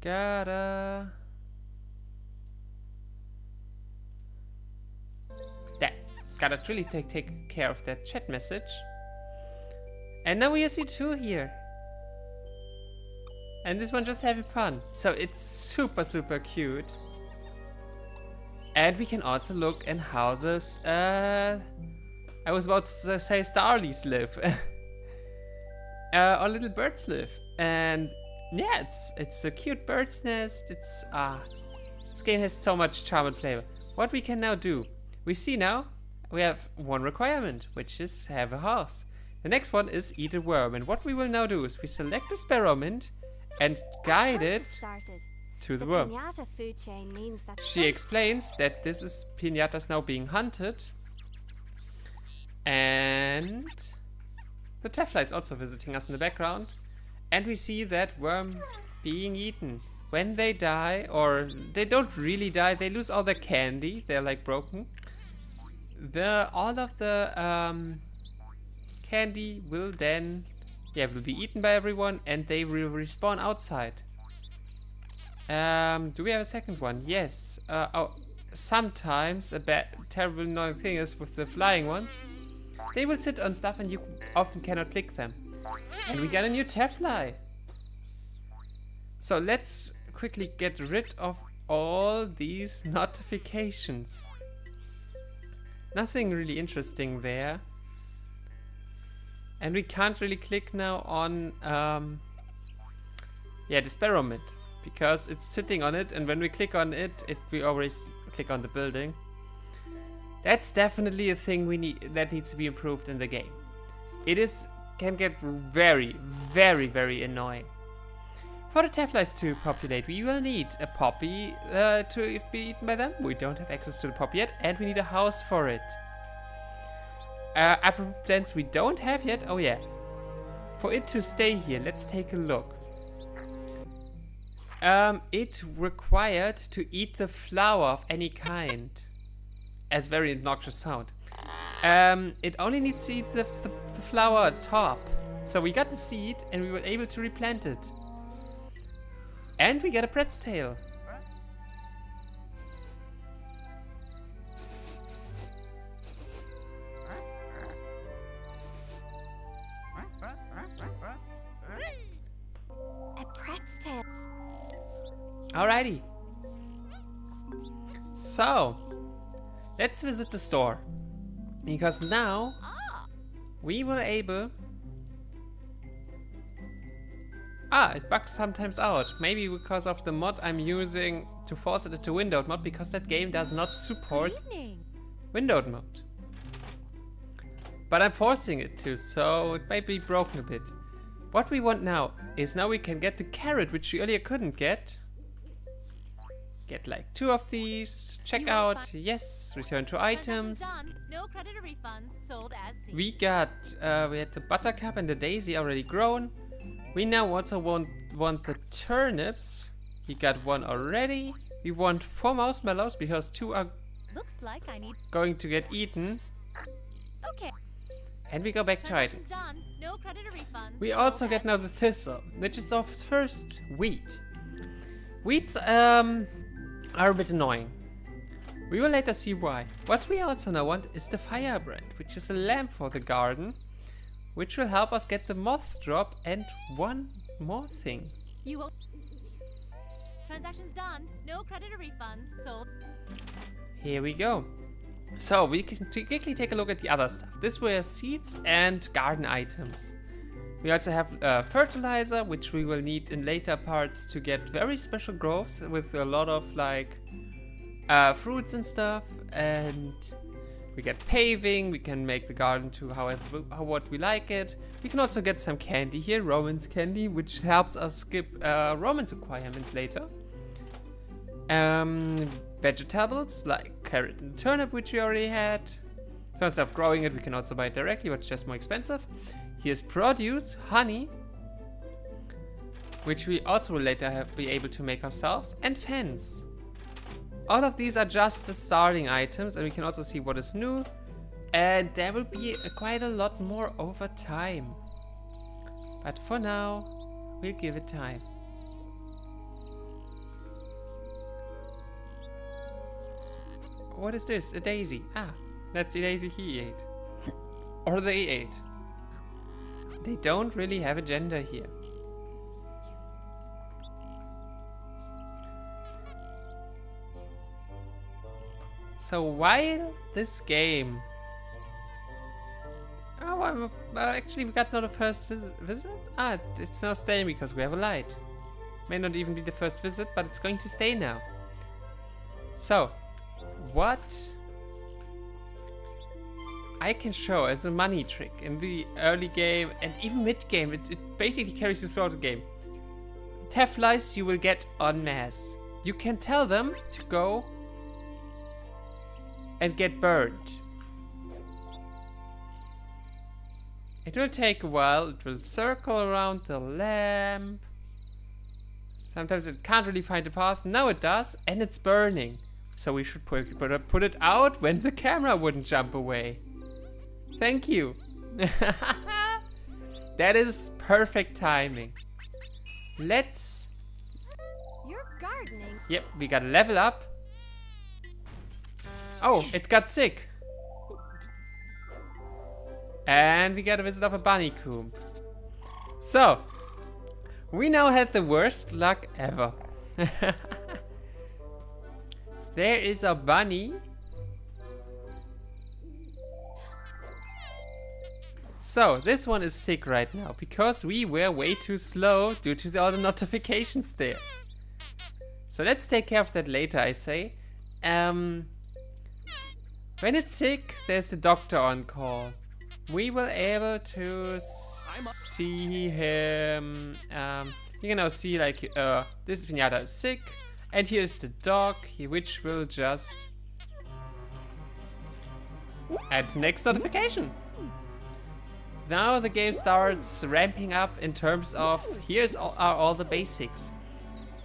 Speaker 1: Gotta... Gotta really take care of that chat message. And now we see two here. And this one just having fun. So it's super, super cute. And we can also look at how this, I was about to say starlies live. Or little birds live. And yeah, it's a cute bird's nest. It's, this game has so much charm and flavor. What we can now do, we see now, we have one requirement, which is have a house. The next one is eat a worm. And what we will now do is we select the spearmint and guide it to the worm.
Speaker 5: Piñata food chain means that
Speaker 1: She explains that this is piñatas now being hunted. And the Tefla is also visiting us in the background. And we see that worm being eaten. When they die, or they don't really die, they lose all their candy. They're like broken. All of the candy will then will be eaten by everyone, and they will respawn outside. Do we have a second one? Yes. Sometimes a terrible annoying thing is with the flying ones. They will sit on stuff and you often cannot click them. And we got a new Tefly. So let's quickly get rid of all these notifications. Nothing really interesting there. And we can't really click now on the spearmint, because it's sitting on it, and when we click on it, we always click on the building. That's definitely a thing that needs to be improved in the game. It can get very, very, very annoying. For the Teflies to populate, we will need a poppy to be eaten by them. We don't have access to the poppy yet, and we need a house for it. Apple plants we don't have yet. Oh yeah. For it to stay here, let's take a look. It required to eat the flower of any kind. As very obnoxious sound. It only needs to eat the flower top. So we got the seed and we were able to replant it. And we get a Brett's tail.
Speaker 6: A pret's tail.
Speaker 1: Alrighty. So, let's visit the store. Because now we will able... it bugs sometimes out. Maybe because of the mod I'm using to force it into windowed mode, because that game does not support windowed mode. But I'm forcing it to, so it might be broken a bit. What we want now is now we can get the carrot, which we earlier couldn't get. Get like 2 of these, check out, yes, return to items.
Speaker 8: No credit or refunds, sold as seed.
Speaker 1: We got, we had the buttercup and the daisy already grown. We now also want the turnips. We got 1 already. We want 4 marshmallows because 2 are
Speaker 8: Looks like I need.
Speaker 1: going to get eaten.
Speaker 8: Okay.
Speaker 1: And we go back to items.
Speaker 8: Done. No credit or refunds.
Speaker 1: We also get now the thistle, which is our first wheat. Wheats are a bit annoying. We will later see why. What we also now want is the firebrand, which is a lamp for the garden, which will help us get the moth drop and 1 more thing.
Speaker 8: You will. Transactions done. No credit or refunds, sold.
Speaker 1: Here we go. So we can quickly take a look at the other stuff. This were seeds and garden items. We also have fertilizer, which we will need in later parts to get very special growths with a lot of like fruits and stuff. And we get paving. We can make the garden to what we like it. We can also get some candy here, Romance candy, which helps us skip Romance requirements later. Vegetables like carrot and turnip, which we already had. So instead of growing it, we can also buy it directly, but it's just more expensive. Here's produce, honey, which we also will later be able to make ourselves, and fence. All of these are just the starting items, and we can also see what is new. And there will be quite a lot more over time. But for now, we'll give it time. What is this? A daisy. Ah, that's the daisy he ate. Or they ate. They don't really have a gender here. So while this game... Oh, actually we got not a first visit? Ah, it's now staying because we have a light. May not even be the first visit, but it's going to stay now. So, what I can show as a money trick in the early game and even mid game, it basically carries you throughout the game. Teflies you will get en masse. You can tell them to go and get burned. It will take a while, it will circle around the lamp. Sometimes it can't really find a path, now it does, and it's burning. So we should put it out when the camera wouldn't jump away. Thank you. That is perfect timing. Let's...
Speaker 6: You're gardening.
Speaker 1: Yep, we gotta level up. Oh, it got sick. And we got a visit of a bunny coop. So, we now had the worst luck ever. There is a bunny. So, this one is sick right now because we were way too slow due to all the notifications there. So let's take care of that later, I say. When it's sick, there's the doctor on call. We will able to see him You can now see like this Piñata is sick, and here is the dog, which will just add next notification. Now the game starts ramping up in terms of are all the basics.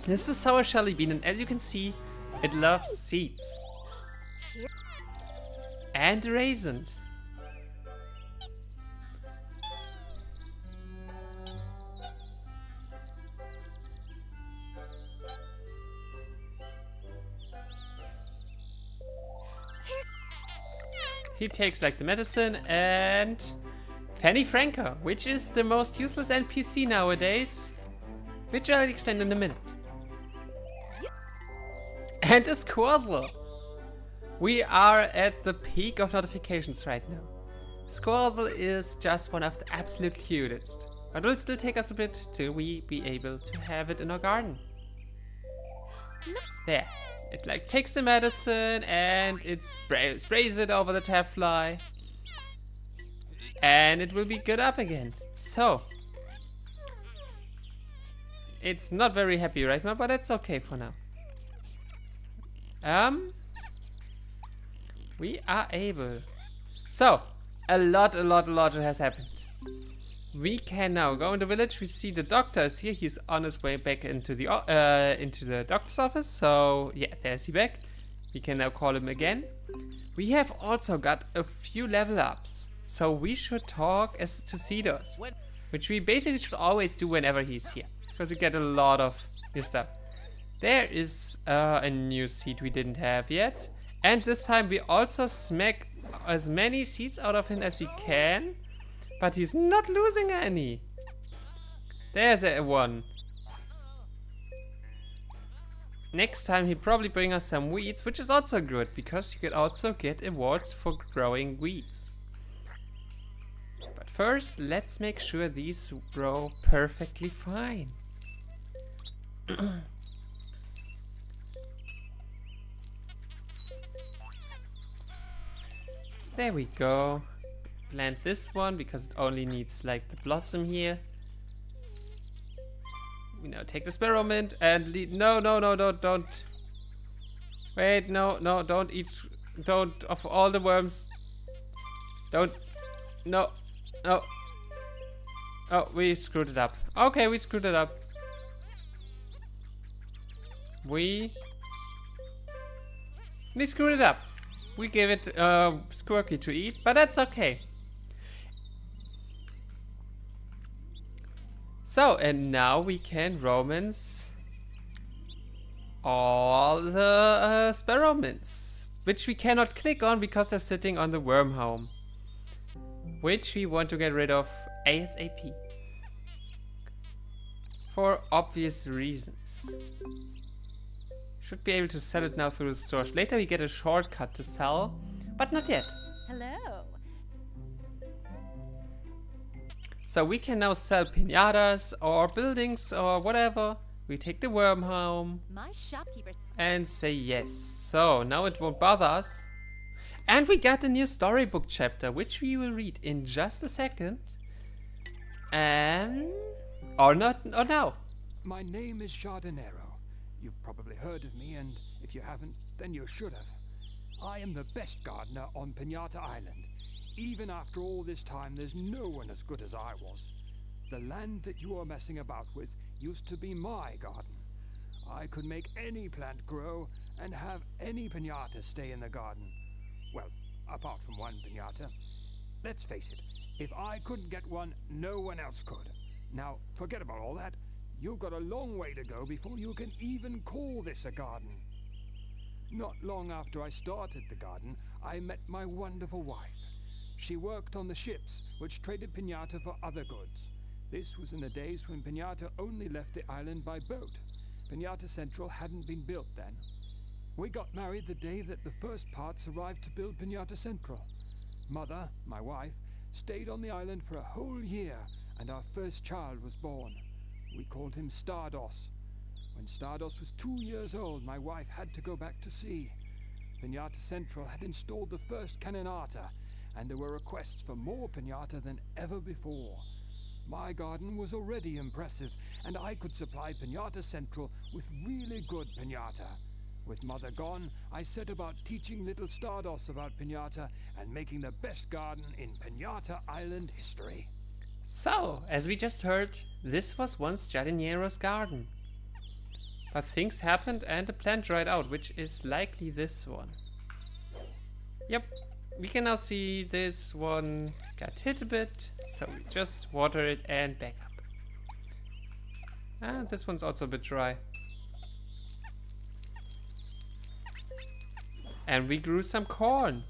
Speaker 1: This is sour jelly bean, and as you can see, it loves seeds and raisin. He takes like the medicine and Fanny Franco, which is the most useless NPC nowadays, which I'll explain in a minute. And a Squirzel. We are at the peak of notifications right now. Squirzel is just one of the absolute cutest, but will still take us a bit till we be able to have it in our garden. There. It like takes the medicine and it sprays it over the taffly. And it will be good up again. So. It's not very happy right now, but it's okay for now. We are able. So, a lot has happened. We can now go in the village. We see the doctor is here. He's on his way back into the doctor's office. So yeah, there's he back. We can now call him again. We have also got a few level ups. So we should talk to Cedos, which we basically should always do whenever he's here, because we get a lot of new stuff. There is a new seed we didn't have yet. And this time we also smack as many seeds out of him as we can. But he's not losing any. There's a one. Next time he'll probably bring us some weeds, which is also good, because you can also get awards for growing weeds. But first, let's make sure these grow perfectly fine. There we go. Plant this one because it only needs like the blossom here. We now take the sparrow mint and no, don't. Wait, no, don't eat. Don't, of all the worms. Don't. No. Oh, we screwed it up. Okay, we screwed it up. We screwed it up. We gave it Squirky to eat, but that's okay. So, and now we can romance all the sparrow mints, which we cannot click on because they're sitting on the worm home, which we want to get rid of ASAP for obvious reasons. Should be able to sell it now through the store. Later we get a shortcut to sell, but not yet.
Speaker 8: Hello.
Speaker 1: So we can now sell piñatas or buildings or whatever. We take the worm home
Speaker 8: My shopkeeper.
Speaker 1: and say yes. So now it won't bother us. And we got a new storybook chapter, which we will read in just a second. Or now.
Speaker 9: My name is Jardinero. You've probably heard of me, and if you haven't, then you should have. I am the best gardener on Piñata Island. Even after all this time, there's no one as good as I was. The land that you are messing about with used to be my garden. I could make any plant grow and have any piñata stay in the garden. Well, apart from one piñata. Let's face it, if I couldn't get one, no one else could. Now, forget about all that. You've got a long way to go before you can even call this a garden. Not long after I started the garden, I met my wonderful wife. She worked on the ships which traded piñata for other goods. This was in the days when piñata only left the island by boat. Piñata Central hadn't been built then. We got married the day that the first parts arrived to build Piñata Central. Mother, my wife, stayed on the island for a whole year, and our first child was born. We called him Stardos. When Stardos was 2 years old, my wife had to go back to sea. Piñata Central had installed the first canonata, and there were requests for more piñata than ever before. My garden was already impressive, and I could supply Piñata Central with really good piñata. With Mother gone, I set about teaching little Stardust about piñata and making the best garden in Piñata Island history.
Speaker 1: So, as we just heard, this was once Jardiniero's garden. But things happened and the plant dried out, which is likely this one. Yep, we can now see this one got hit a bit, so we just water it and back up. And this one's also a bit dry. And we grew some corn,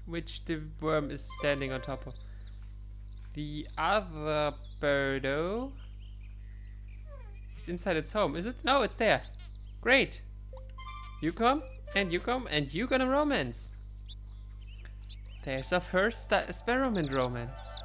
Speaker 1: which the worm is standing on top of. The other birdo is inside its home, is it? No, it's there. Great. You come, and you come, and you gonna romance. There's our first experiment romance.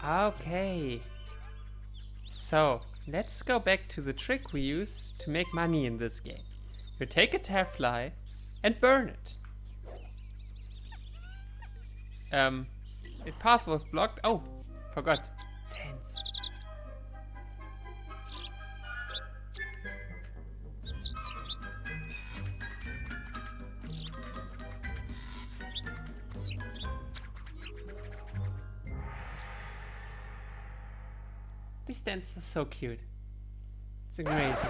Speaker 1: Okay, so let's go back to the trick we use to make money in this game. You take a Tefly and burn it. The path was blocked. Oh, forgot. Tense. These dances are so cute. It's amazing.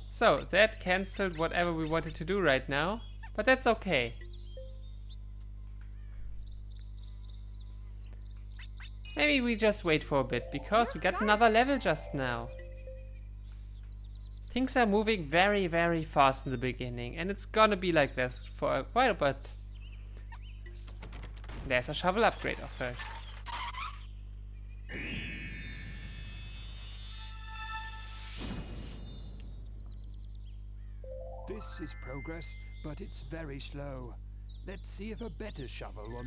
Speaker 1: So, that cancelled whatever we wanted to do right now, but that's okay. Maybe we just wait for a bit, because we got another level just now. Things are moving very, very fast in the beginning, and it's gonna be like this for quite a bit. There's a shovel upgrade of first.
Speaker 9: This is progress, but it's very slow. Let's see if a better shovel will...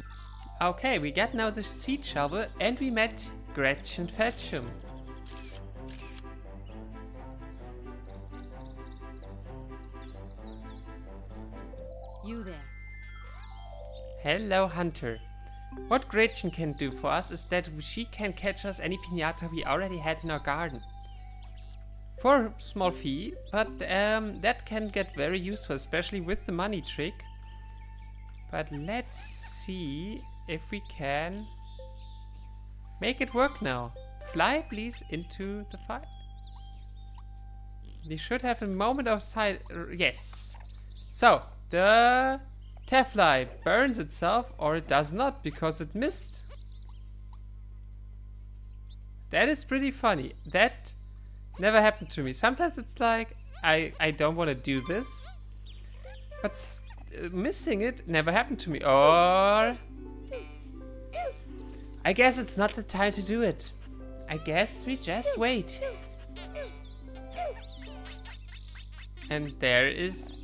Speaker 1: Okay, we got now the seed shovel and we met Gretchen Fetchum.
Speaker 8: You there.
Speaker 1: Hello, Hunter. What Gretchen can do for us is that she can catch us any piñata we already had in our garden. For a small fee, but that can get very useful, especially with the money trick. But let's see if we can make it work now. Fly, please, into the fire. We should have a moment of silence. Yes. So, the Tefly burns itself, or it does not, because it missed. That is pretty funny. That never happened to me. Sometimes it's like, I don't want to do this, but missing it never happened to me. Or I guess it's not the time to do it. I guess we just wait. And there is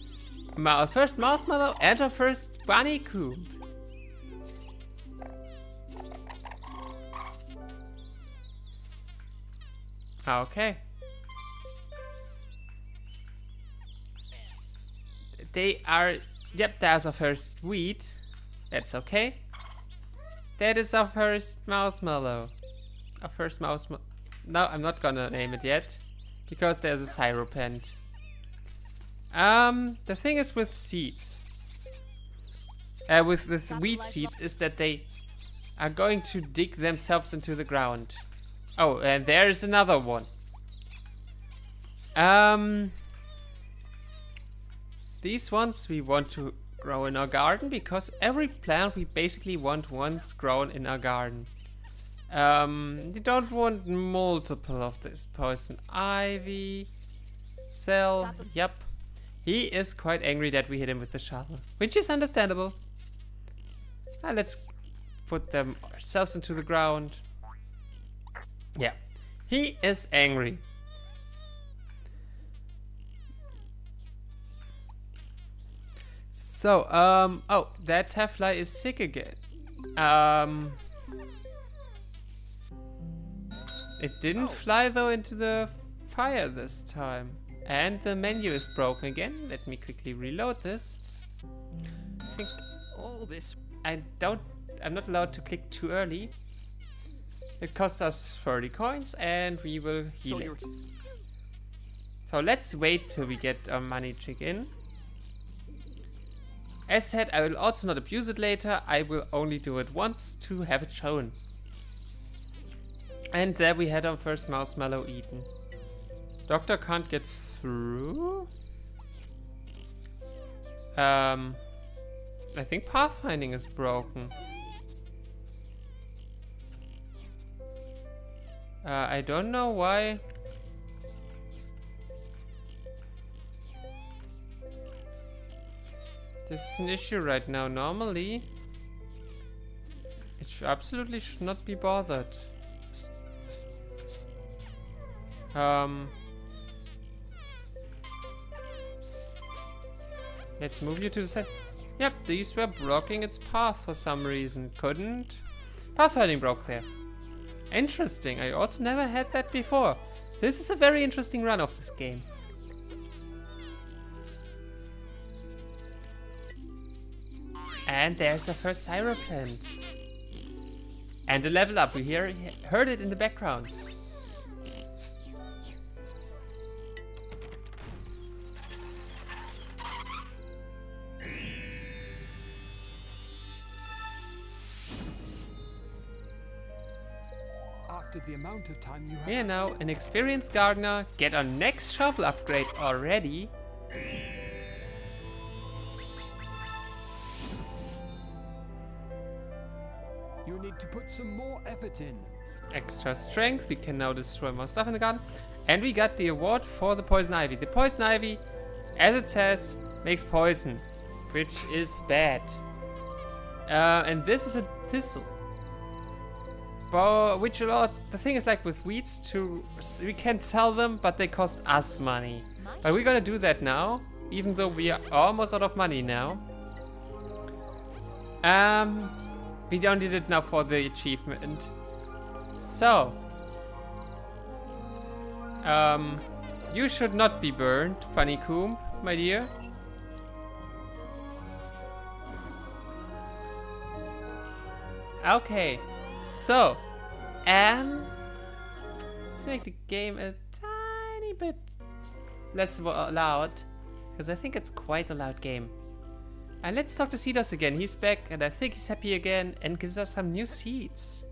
Speaker 1: our first marshmallow and our first bunny coop. Okay. They are... Yep, there's our first wheat. That's okay. That is our first marshmallow. Our first marshmallow. No, I'm not gonna name it yet, because there's a syropant. The thing is with seeds, with wheat seeds, is that they are going to dig themselves into the ground. Oh, and there is another one. These ones we want to grow in our garden, because every plant we basically want once grown in our garden. You don't want multiple of this. Poison ivy, cell, yep. He is quite angry that we hit him with the shovel, which is understandable. Let's put them ourselves into the ground. Yeah, He is angry. So, oh, that Taffly is sick again. It didn't fly though into the fire this time. And the menu is broken again. Let me quickly reload this. I think
Speaker 7: All this.
Speaker 1: I'm not allowed to click too early. It costs us 30 coins and we will heal
Speaker 7: So
Speaker 1: it. So let's wait till we get our money trick in. As said, I will also not abuse it later. I will only do it once to have it shown. And there we had our first marshmallow eaten. Doctor can't get through. I think pathfinding is broken. I don't know why. This is an issue right now. Normally, it absolutely should not be bothered. Let's move you to the side. Yep, these were blocking its path for some reason. Couldn't. Pathfinding broke there. Interesting. I also never had that before. This is a very interesting run of this game. And there's the first Syrup plant. And a level up. We heard it in the background.
Speaker 9: After the amount of time you have...
Speaker 1: We are now an experienced gardener. Get our next shovel upgrade already.
Speaker 9: You need to put some more effort in.
Speaker 1: Extra strength. We can now destroy more stuff in the garden. And we got the award for the poison ivy. The poison ivy, as it says, makes poison, which is bad. And this is a thistle. But which a lot. The thing is, like with weeds, we can sell them, but they cost us money. But we're gonna do that now, even though we are almost out of money now. We don't need it now for the achievement. So, you should not be burned, Honeycomb, my dear. Okay, so, let's make the game a tiny bit less loud, because I think it's quite a loud game. And let's talk to Cedos again. He's back, and I think he's happy again, and gives us some new seeds.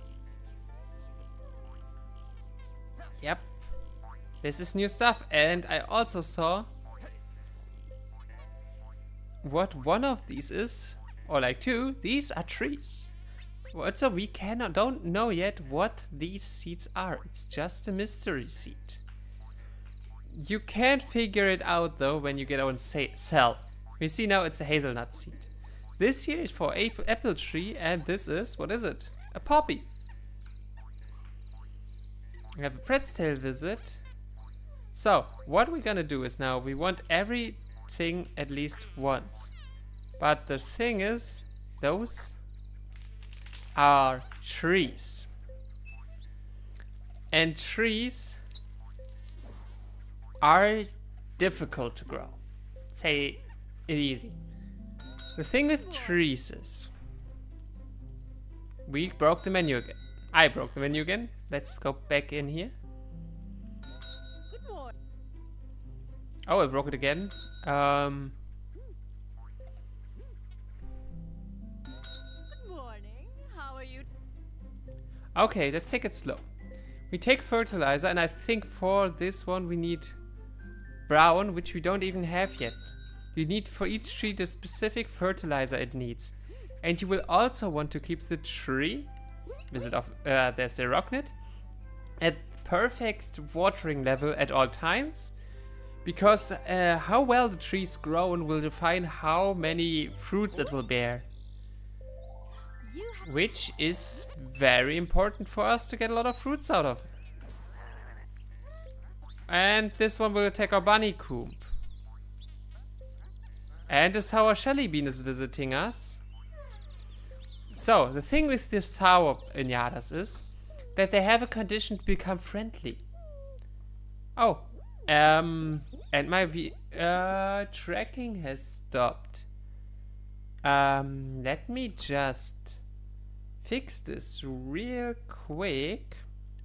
Speaker 1: Yep, this is new stuff, and I also saw what one of these is, or like two. These are trees. So we don't know yet what these seeds are. It's just a mystery seed. You can't figure it out though when you get on sell. We see now it's a hazelnut seed. This here is for apple tree, and this is, what is it? A poppy. We have a Pret's Tail visit. So, what we're gonna do is now, we want everything at least once. But the thing is, those are trees. And trees are difficult to grow. Say it easy. The thing with trees is, we broke the menu again. I broke the menu again. Let's go back in here. Oh, I broke it again.
Speaker 8: Good morning. How are you?
Speaker 1: Okay, let's take it slow. We take fertilizer, and I think for this one we need brown, which we don't even have yet. You need for each tree the specific fertilizer it needs. And you will also want to keep the tree, there's the rocknet, at perfect watering level at all times. Because how well the tree's grown will define how many fruits it will bear. Which is very important for us to get a lot of fruits out of. And this one will attack our bunny coop. And the sour jelly bean is visiting us. So, the thing with the sour piñatas is that they have a condition to become friendly. Oh, and my tracking has stopped. Let me just fix this real quick.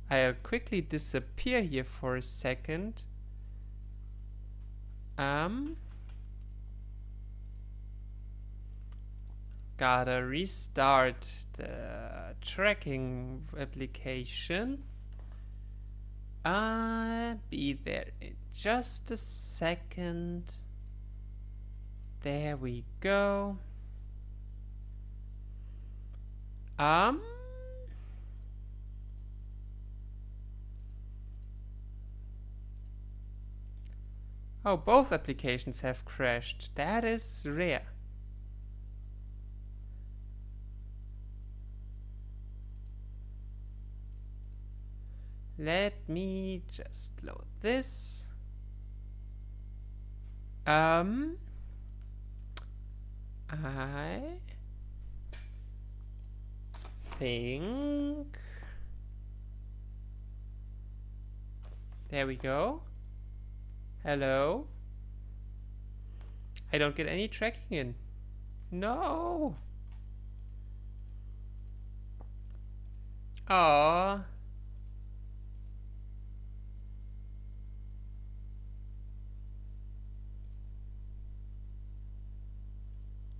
Speaker 1: I'll quickly disappear here for a second. Gotta restart the tracking application. Be there in just a second. There we go. Oh, both applications have crashed. That is rare. Let me just load this. I think there we go. Hello. I don't get any tracking in. No. Aww.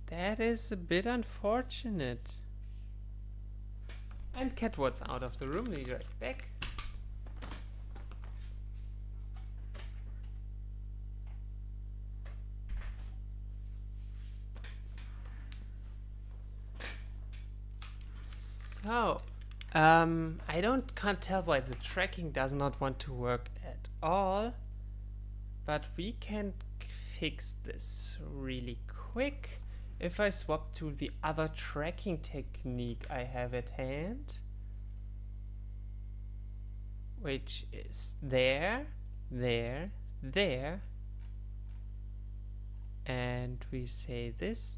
Speaker 1: That is a bit unfortunate. And Catwat's out of the room. Be right back. So, can't tell why the tracking does not want to work at all, but we can fix this really quick if I swap to the other tracking technique I have at hand, which is there, and we say this,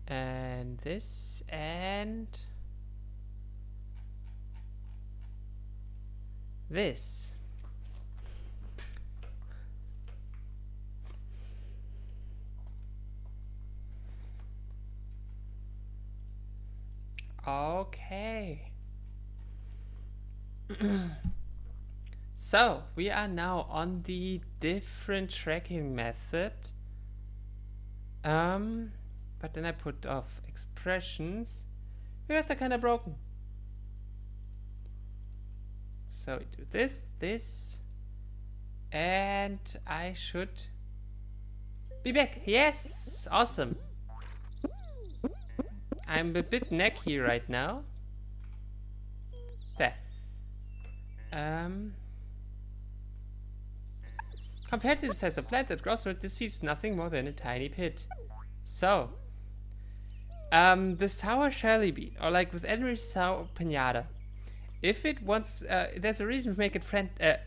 Speaker 1: and this, and this. Okay. So, we are now on the different tracking method. But then I put off expressions because they're kind of broken. So we do this, and I should be back. Yes, awesome. I'm a bit necky right now. There. Compared to the size of plant that grows with disease, nothing more than a tiny pit. So, the sour jelly bean, or like with every sour piñata, if it wants, there's a reason to make it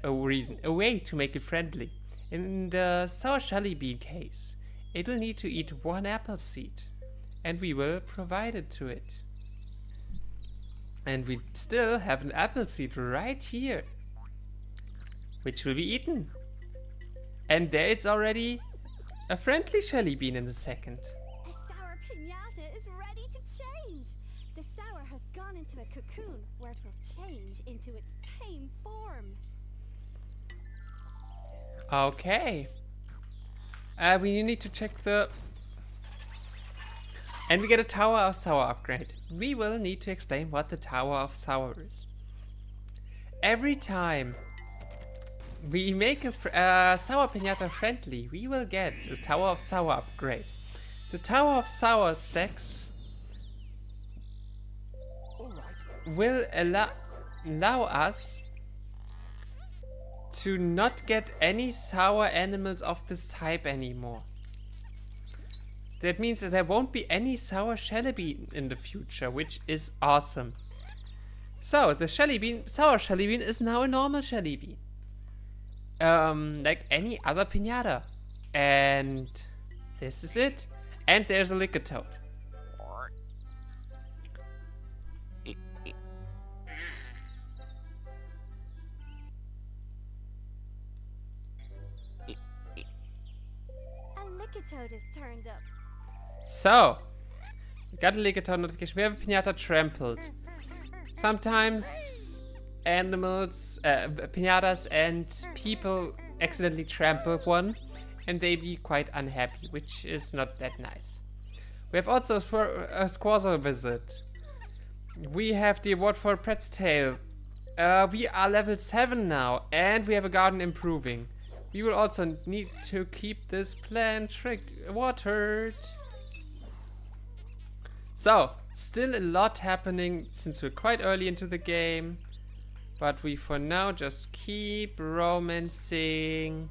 Speaker 1: a way to make it friendly. In the sour jelly bean case, it'll need to eat one apple seed, and we will provide it to it. And we still have an apple seed right here, which will be eaten. And there it's already a friendly jelly bean in a second.
Speaker 6: The sour piñata is ready to change. The sour has gone into a cocoon where it will change into its tame form.
Speaker 1: Okay. We need to check the... And we get a Tower of Sour upgrade. We will need to explain what the Tower of Sour is. Every time we make a Sour Piñata friendly, we will get a Tower of Sour upgrade. The Tower of Sour stacks will allow us to not get any sour animals of this type anymore. That means that there won't be any sour jelly bean in the future, which is awesome. So, the Shelly Bean, sour Shelly Bean is now a normal Shelly Bean. Like any other piñata. And this is it. And there's a Liquor Toad.
Speaker 6: A Liquor Toad has turned up.
Speaker 1: So, we got a Liquor Toad notification. We have a piñata trampled. Sometimes animals, piñatas and people accidentally trample one and they be quite unhappy, which is not that nice. We have also a Squazzle visit. We have the award for Pret's Tail. We are level 7 now and we have a garden improving. We will also need to keep this plant watered. So, still a lot happening since we're quite early into the game. But we for now just keep romancing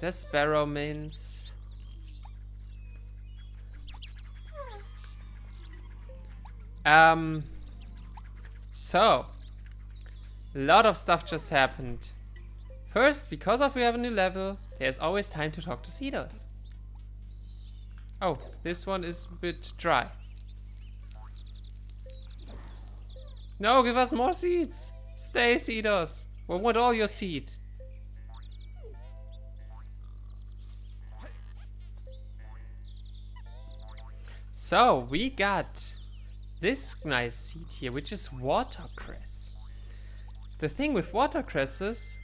Speaker 1: the sparrow mints. So, a lot of stuff just happened. First, because we have a new level, there's always time to talk to Cedos. Oh, this one is a bit dry. No, give us more seeds. Stay, Cedos. We want all your seed. So, we got this nice seed here, which is watercress. The thing with watercresses,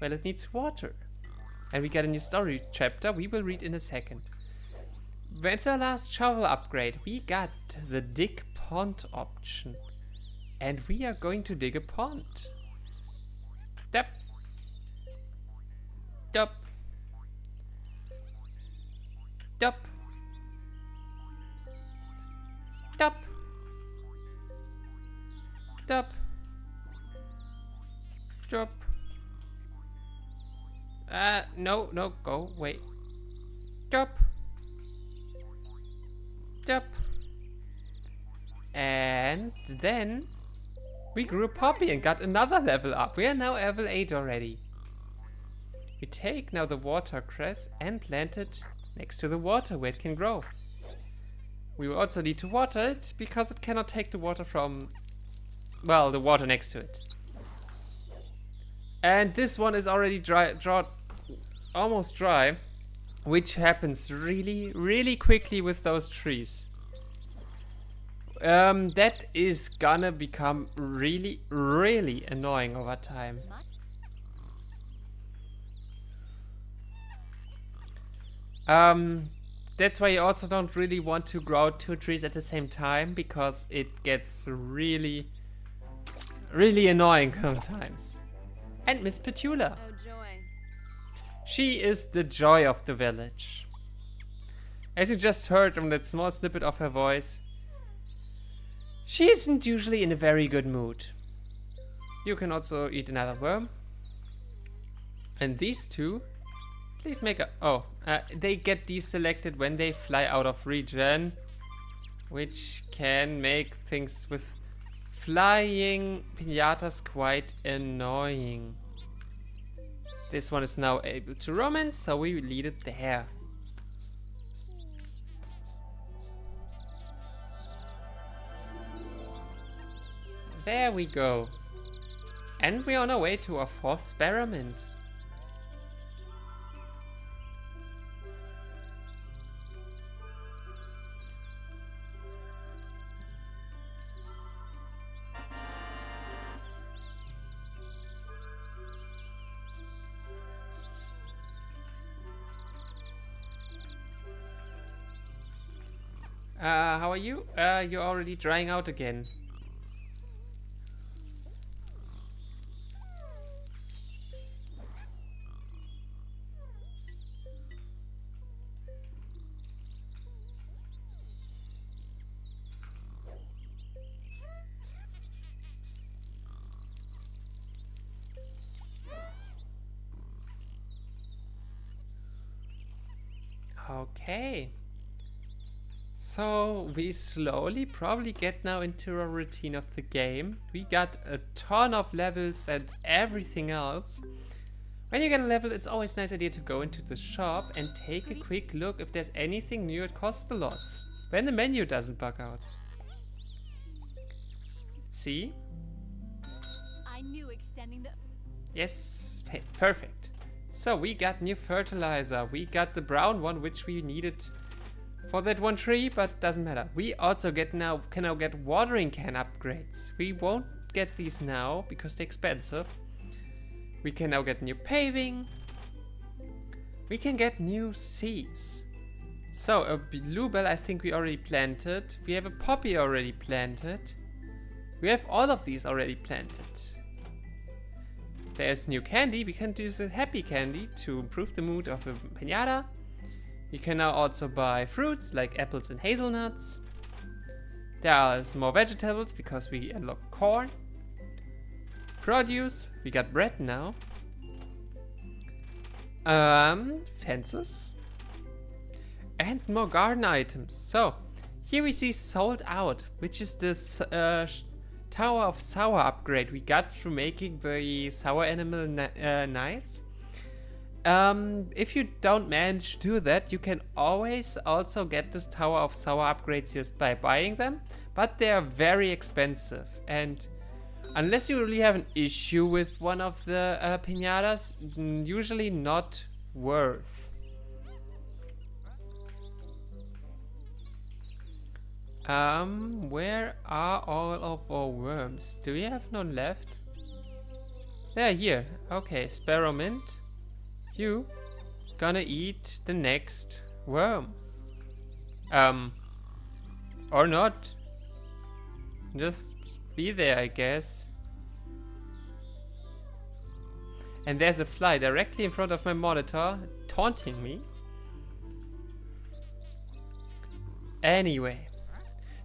Speaker 1: well, it needs water. And we got a new story chapter we will read in a second. With the last shovel upgrade, we got the dig pond option. And we are going to dig a pond. Dup. Dup. Dup. Dup. Dup. Dup. No, go, wait. Dup. Dup. And then we grew a poppy and got another level up. We are now level 8 already. We take now the watercress and plant it next to the water where it can grow. We will also need to water it because it cannot take the water from, well, the water next to it. And this one is already almost dry, which happens really quickly with those trees. That is gonna become really annoying over time. That's why you also don't really want to grow 2 trees at the same time, because it gets really annoying sometimes. And Miss Petula.
Speaker 5: Oh, joy.
Speaker 1: She is the joy of the village. As you just heard from that small snippet of her voice, she isn't usually in a very good mood. You can also eat another worm. And these two, please make a... they get deselected when they fly out of region, which can make things with flying piñatas quite annoying. This one is now able to romance, so we lead it there. There we go. And we're on our way to our 4th experiment. How are you? You're already drying out again. Okay. So we slowly probably get now into a routine of the game. We got a ton of levels and everything else. When you get a level, it's always a nice idea to go into the shop and take a quick look if there's anything new it costs a lot. When the menu doesn't bug out. See?
Speaker 8: I knew extending the...
Speaker 1: Yes, perfect. So we got new fertilizer. We got the brown one, which we needed for that one tree, but doesn't matter. We also can now get watering can upgrades. We won't get these now because they're expensive. We can now get new paving. We can get new seeds. So a bluebell I think we already planted. We have a poppy already planted. We have all of these already planted. There's new candy. We can use a happy candy to improve the mood of a piñata. You can now also buy fruits like apples and hazelnuts. There are some more vegetables because we unlocked corn. Produce, we got bread now. Fences. And more garden items. So, here we see sold out, which is this Tower of Sour upgrade we got through making the sour animal nice. If you don't manage to do that, you can always also get this Tower of Sour upgrades just by buying them, but they are very expensive, and unless you really have an issue with one of the piñatas, usually not worth. Where are all of our worms? Do we have none left? They're here. Okay, Sparrow Mint. You gonna eat the next worm. Or not. Just be there, I guess. And there's a fly directly in front of my monitor, taunting me. Anyway.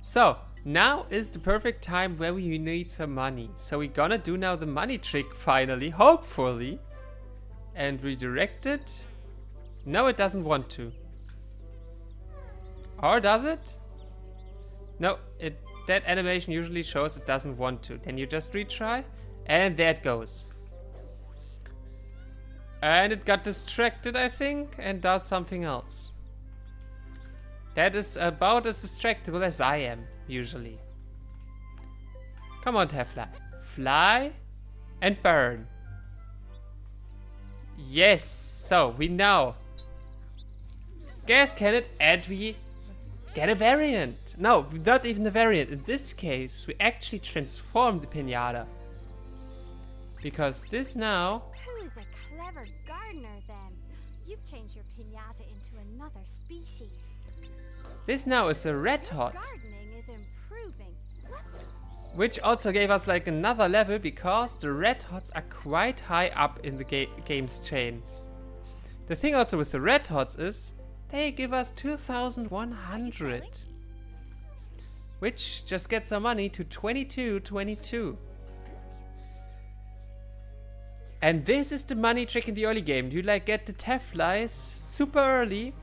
Speaker 1: So, now is the perfect time where we need some money. So we're gonna do now the money trick finally, hopefully. And redirect it. No, it doesn't want to. Or does it? No, that animation usually shows it doesn't want to. Then you just retry. And there it goes. And it got distracted, I think, and does something else. That is about as distractible as I am, usually. Come on, Tefla. Fly and burn. Yes, so we now gas can it and we get a variant. No, not even a variant. In this case, we actually transform the piñata. Because this now...
Speaker 6: Who is a clever gardener then? You've changed your piñata into another species.
Speaker 1: This now is a red hot.
Speaker 6: Gardening is improving.
Speaker 1: Which also gave us like another level because the red hots are quite high up in the game's chain. The thing also with the red hots is they give us 2,100. Which just gets our money to 2222. And this is the money trick in the early game. You like get the Teflies super early.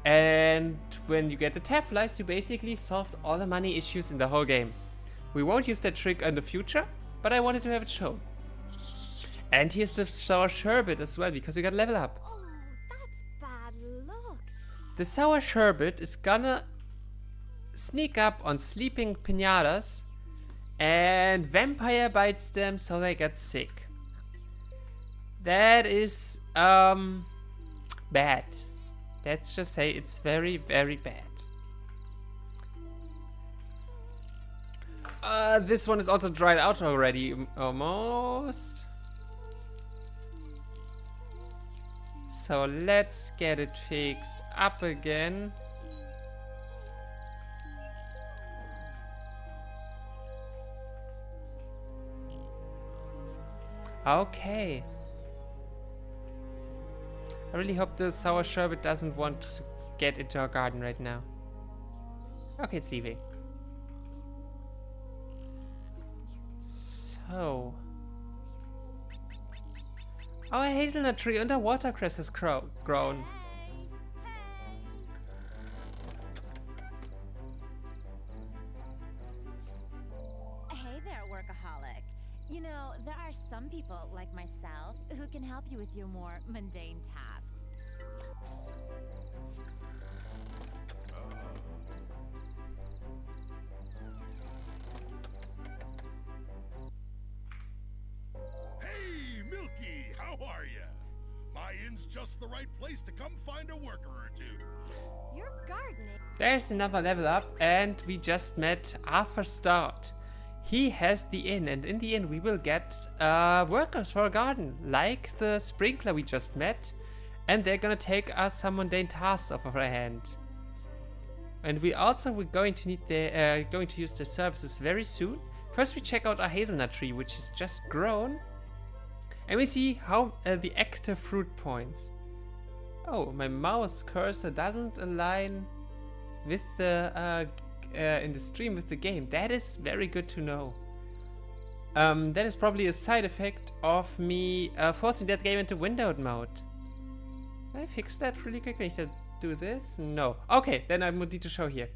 Speaker 1: And when you get the Teflies, you basically solved all the money issues in the whole game. We won't use that trick in the future, but I wanted to have it shown. And here's the sour sherbet as well, because we got level up.
Speaker 6: Oh, that's bad luck.
Speaker 1: The sour sherbet is gonna sneak up on sleeping piñatas and vampire bites them so they get sick. That is bad. Let's just say it's very, very bad. This one is also dried out already, almost. So let's get it fixed up again. Okay. I really hope the sour sherbet doesn't want to get into our garden right now. Okay, it's leaving. So... our hazelnut tree under watercress has grown.
Speaker 8: people like myself who can help you with your more mundane tasks.
Speaker 2: Hey, Milky, how are ya? My inn's just the right place to come find a worker or two.
Speaker 6: Your gardening.
Speaker 1: There's another level up, and we just met Arthur Stout. He has the inn, and in the inn we will get workers for a garden, like the sprinkler we just met, and they're gonna take us some mundane tasks off of our hand. And we're going to need going to use their services very soon. First, we check out our hazelnut tree, which is just grown, and we see how the active fruit points. Oh, my mouse cursor doesn't align with the in the stream with the game. That is very good to know. That is probably a side effect of me forcing that game into windowed mode. Can I fix that really quickly? To do this? No. Okay, then I would need to show here.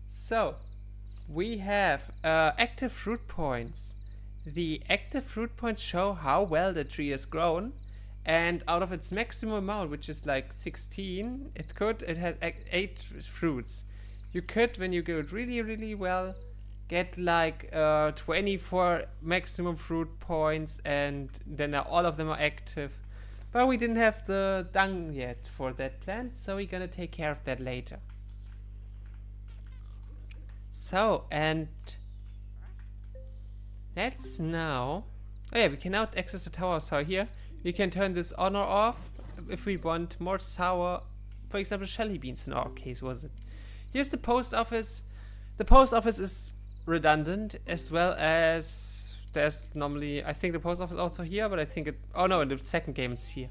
Speaker 1: So we have active fruit points. The active fruit points show how well the tree has grown, and out of its maximum amount, which is like 16, it has 8 fruits. You could, when you go really, really well, get like 24 maximum fruit points, and then all of them are active. But we didn't have the dung yet for that plant, so we're gonna take care of that later. So, and let's now... Oh yeah, we can now access the tower sour here. We can turn this on or off if we want more sour, for example, shelly beans in our case, was it? Here's the post office. The post office is redundant, as well as there's normally, I think the post office also here, but I think it, oh no, in the second game it's here.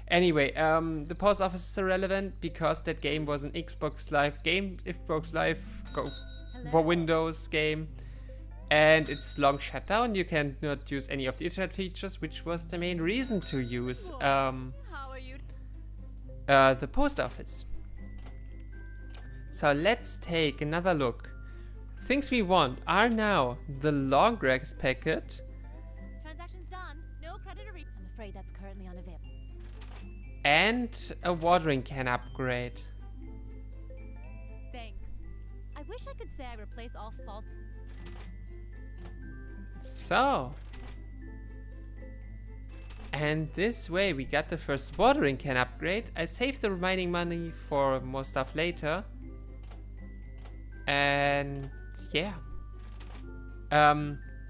Speaker 1: Anyway, the post office is irrelevant because that game was an Xbox Live game, Xbox Live for Windows game, and it's long shut down. You cannot use any of the internet features, which was the main reason to use
Speaker 8: How are you?
Speaker 1: the post office. So let's take another look. Things we want are now the long grass packet.
Speaker 8: Transaction's done. No credit or I'm afraid that's currently unavailable.
Speaker 1: And a watering can upgrade.
Speaker 8: Thanks. I wish I could say I replace all fault.
Speaker 1: So. And this way we got the first watering can upgrade. I saved the remaining money for more stuff later. And yeah.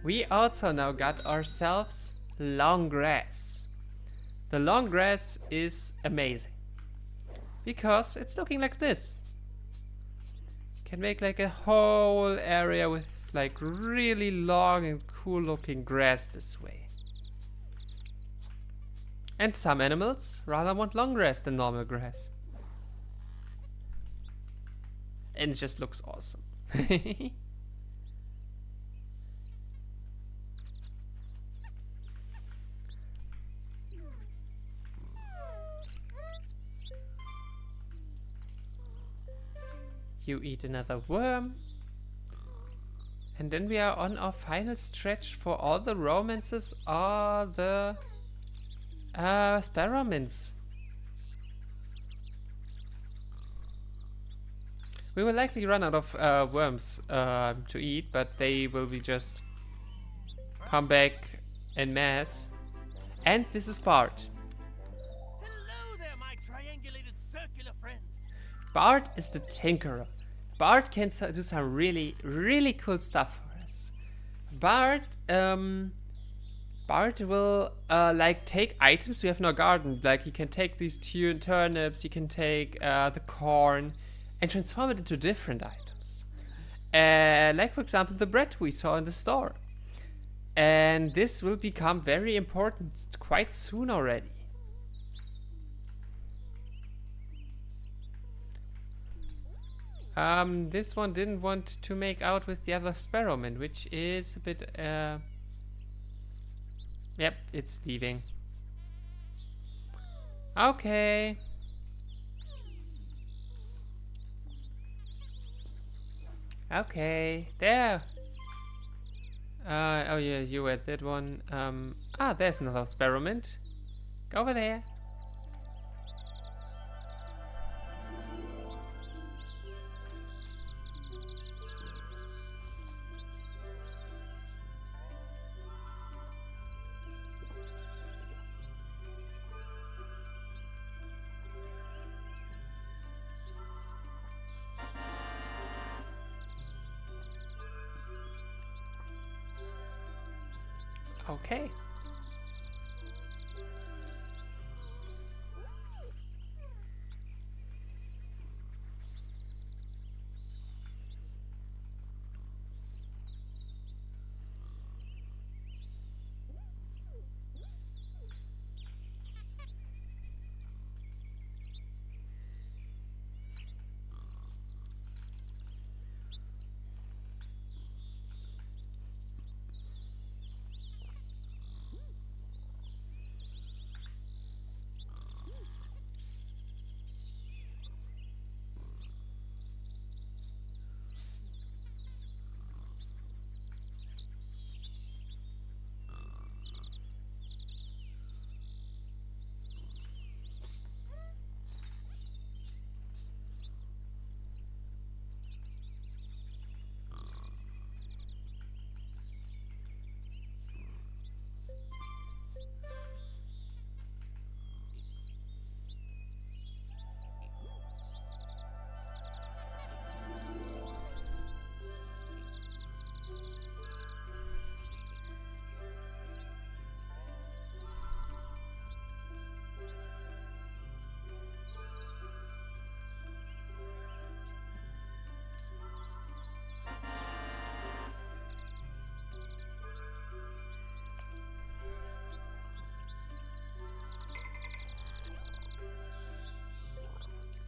Speaker 1: We also now got ourselves long grass. The long grass is amazing because it's looking like this. Can make like a whole area with like really long and cool looking grass this way. And some animals rather want long grass than normal grass. And it just looks awesome. You eat another worm. And then we are on our final stretch for all the romances or the sparrowmins. We will likely run out of worms to eat, but they will be just come back en masse. And this is Bart.
Speaker 7: Hello there, my triangulated circular friend.
Speaker 1: Bart is the tinkerer. Bart can do some really, really cool stuff for us. Bart will like take items we have in our garden. Like he can take these turnips, he can take the corn, and transform it into different items. Like for example the bread we saw in the store. And this will become very important quite soon already. This one didn't want to make out with the other sparrowman, which is a bit yep, it's leaving. Okay. Okay, there. Oh yeah, you at that one. There's another experiment. Go over there. Okay.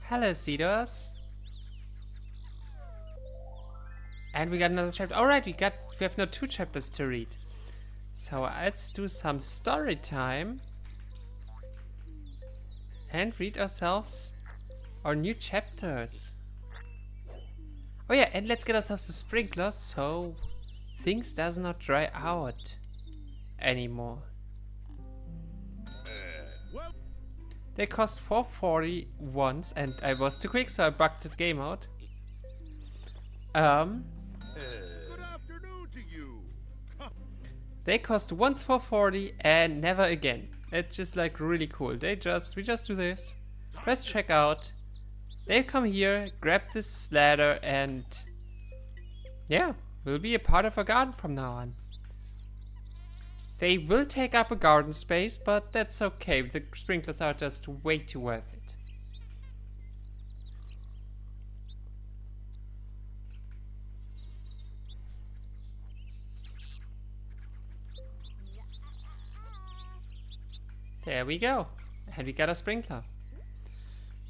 Speaker 1: Hello, Cedos. And we got another chapter. Alright, we have now 2 chapters to read. So let's do some story time. And read ourselves our new chapters. Oh yeah, and let's get ourselves the sprinklers so things does not dry out anymore. They cost 440 once, and I was too quick, so I bugged the game out.
Speaker 2: Good afternoon to you.
Speaker 1: They cost once 440 and never again. It's just like really cool. We just do this. Press checkout. They come here, grab this ladder, and yeah, we'll be a part of a garden from now on. They will take up a garden space, but that's okay. The sprinklers are just way too worth it. There we go. And we got a sprinkler.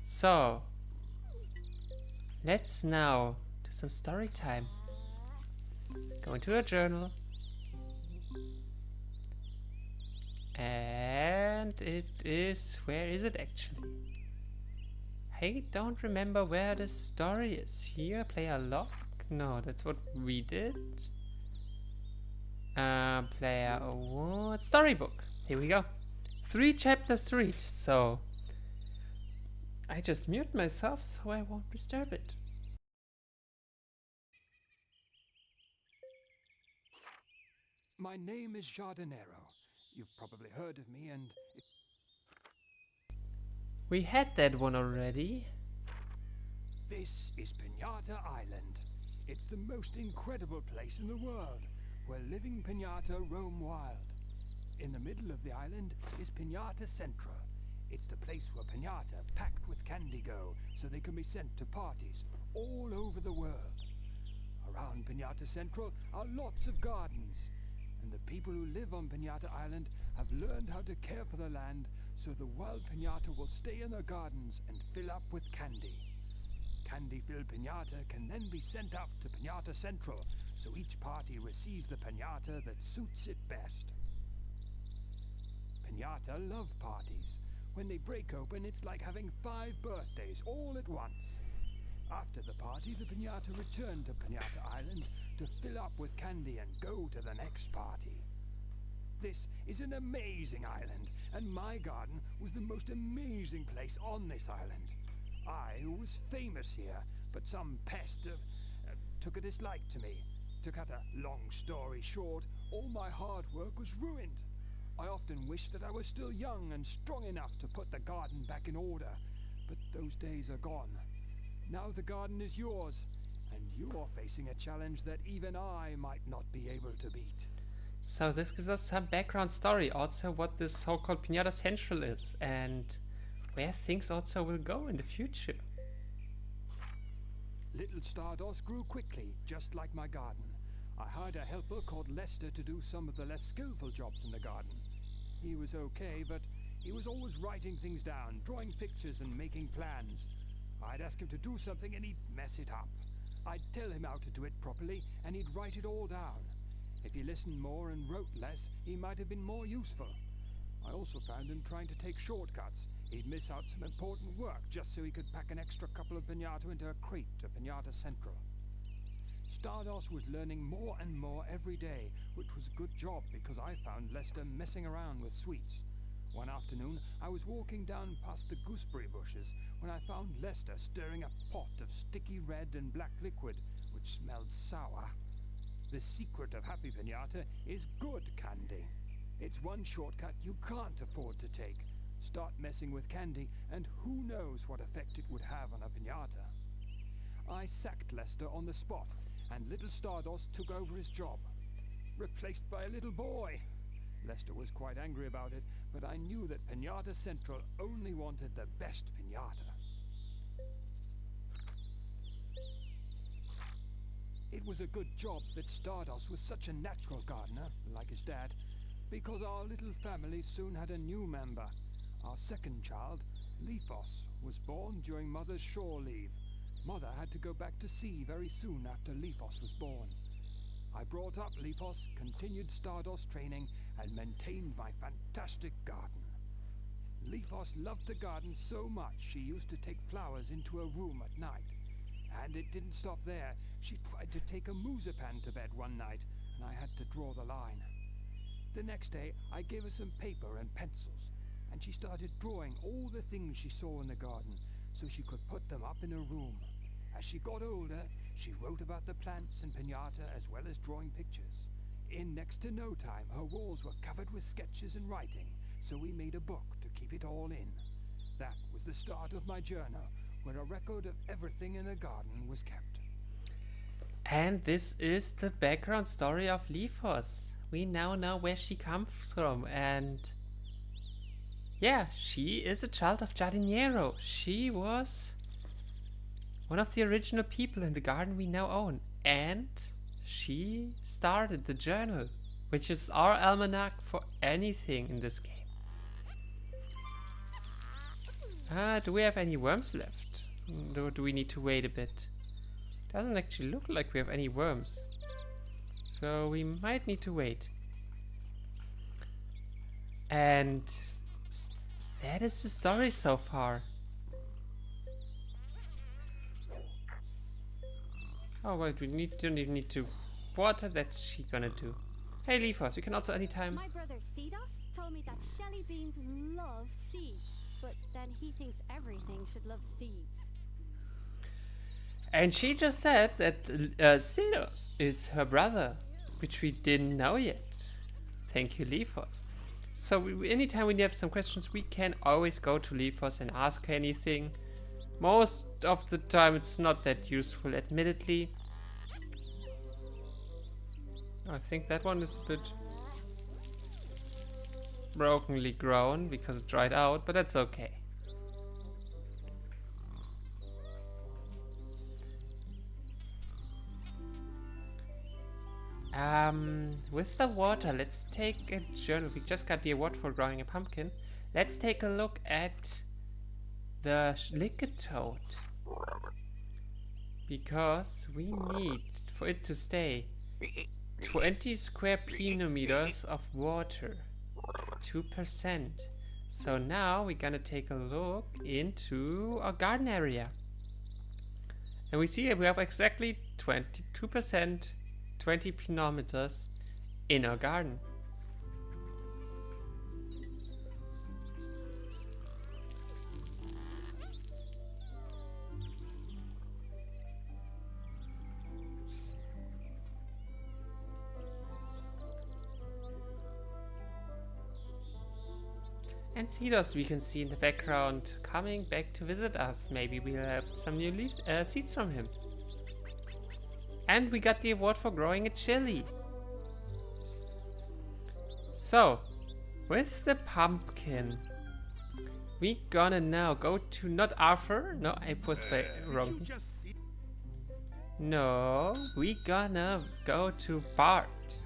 Speaker 1: So, let's now do some story time. Go into a journal. And it is, where is it actually? I don't remember where the story is. Here, player log? No, that's what we did. Player award, storybook. Here we go. 3 chapters to read, so I just mute myself so I won't disturb it.
Speaker 9: My name is Jardinero. You've probably heard of me, and
Speaker 1: We had that one already.
Speaker 9: this is Piñata Island. It's the most incredible place in the world, where living piñata roam wild. In the middle of the island is Piñata Central. It's the place where piñata packed with candy go, so they can be sent to parties all over the world. Around Piñata Central are lots of gardens, and the people who live on Piñata Island have learned how to care for the land, so the wild piñata will stay in their gardens and fill up with candy. Candy-filled piñata can then be sent up to Piñata Central, so each party receives the piñata that suits it best. Piñata love parties. When they break open, it's like having 5 birthdays all at once. After the party, the piñata return to Piñata Island to fill up with candy and go to the next party. This is an amazing island, and my garden was the most amazing place on this island. I was famous here, but some pest took a dislike to me. To cut a long story short, all my hard work was ruined. I often wish that I was still young and strong enough to put the garden back in order, but those days are gone. Now the garden is yours, and you're facing a challenge that even I might not be able to beat.
Speaker 1: So this gives us some background story, also what this so-called Piñata Central is, and where things also will go in the future.
Speaker 9: Little Stardust grew quickly, just like my garden. I hired a helper called Lester to do some of the less skillful jobs in the garden. He was okay, but he was always writing things down, drawing pictures and making plans. I'd ask him to do something and he'd mess it up. I'd tell him how to do it properly and he'd write it all down. If he listened more and wrote less, he might have been more useful. I also found him trying to take shortcuts. He'd miss out some important work just so he could pack an extra couple of piñata into a crate to Piñata Central. Stardust was learning more and more every day, which was a good job because I found Lester messing around with sweets. One afternoon, I was walking down past the gooseberry bushes when I found Lester stirring a pot of sticky red and black liquid, which smelled sour. The secret of Happy Piñata is good candy. It's one shortcut you can't afford to take. Start messing with candy, and who knows what effect it would have on a piñata. I sacked Lester on the spot, and Little Stardust took over his job. Replaced by a little boy. Lester was quite angry about it, but I knew that Piñata Central only wanted the best piñata. It was a good job that Stardust was such a natural gardener, like his dad, because our little family soon had a new member. Our second child, Leafos, was born during Mother's shore leave. Mother had to go back to sea very soon after Leafos was born. I brought up Leafos, continued Stardust training, and maintained my fantastic garden. Leafos loved the garden so much she used to take flowers into her room at night. And it didn't stop there. She tried to take a marzipan to bed one night, and I had to draw the line. The next day, I gave her some paper and pencils, and she started drawing all the things she saw in the garden, so she could put them up in her room. As she got older, she wrote about the plants and piñata as well as drawing pictures. In next to no time, her walls were covered with sketches and writing, so we made a book to keep it all in. That was the start of my journal, where a record of everything in the garden was kept.
Speaker 1: And this is the background story of Leafos. We now know where she comes from, and yeah, she is a child of Jardinero. She was one of the original people in the garden we now own, and she started the journal, which is our almanac for anything in this game. Do we have any worms left? Do we need to wait a bit? Doesn't actually look like we have any worms, so we might need to wait. And that is the story so far. Oh wait, don't even need to water. That's she gonna do. Hey Leafos, we can also anytime.
Speaker 5: My brother Cedos told me that Shelly beans love seeds, but then he thinks everything should love seeds.
Speaker 1: And she just said that Cedos is her brother, which we didn't know yet. Thank you, Leafos. So anytime we have some questions, we can always go to Leafos and ask her anything. Most of the time it's not that useful, admittedly. I think that one is a bit brokenly grown because it dried out, but that's okay. With the water, let's take a journal. We just got the award for growing a pumpkin. Let's take a look at the liquid toad, because we need, for it to stay, 20 square penometers of water, 2%. So now we're gonna take a look into our garden area, and we see we have exactly 22% 20 kilometers in our garden. And Cedos we can see in the background coming back to visit us. Maybe we'll have some new leaves, seeds from him. And we got the award for growing a chili. So, with the pumpkin, we gonna now go to not Arthur. No, I was wrong. No, we gonna go to Bart.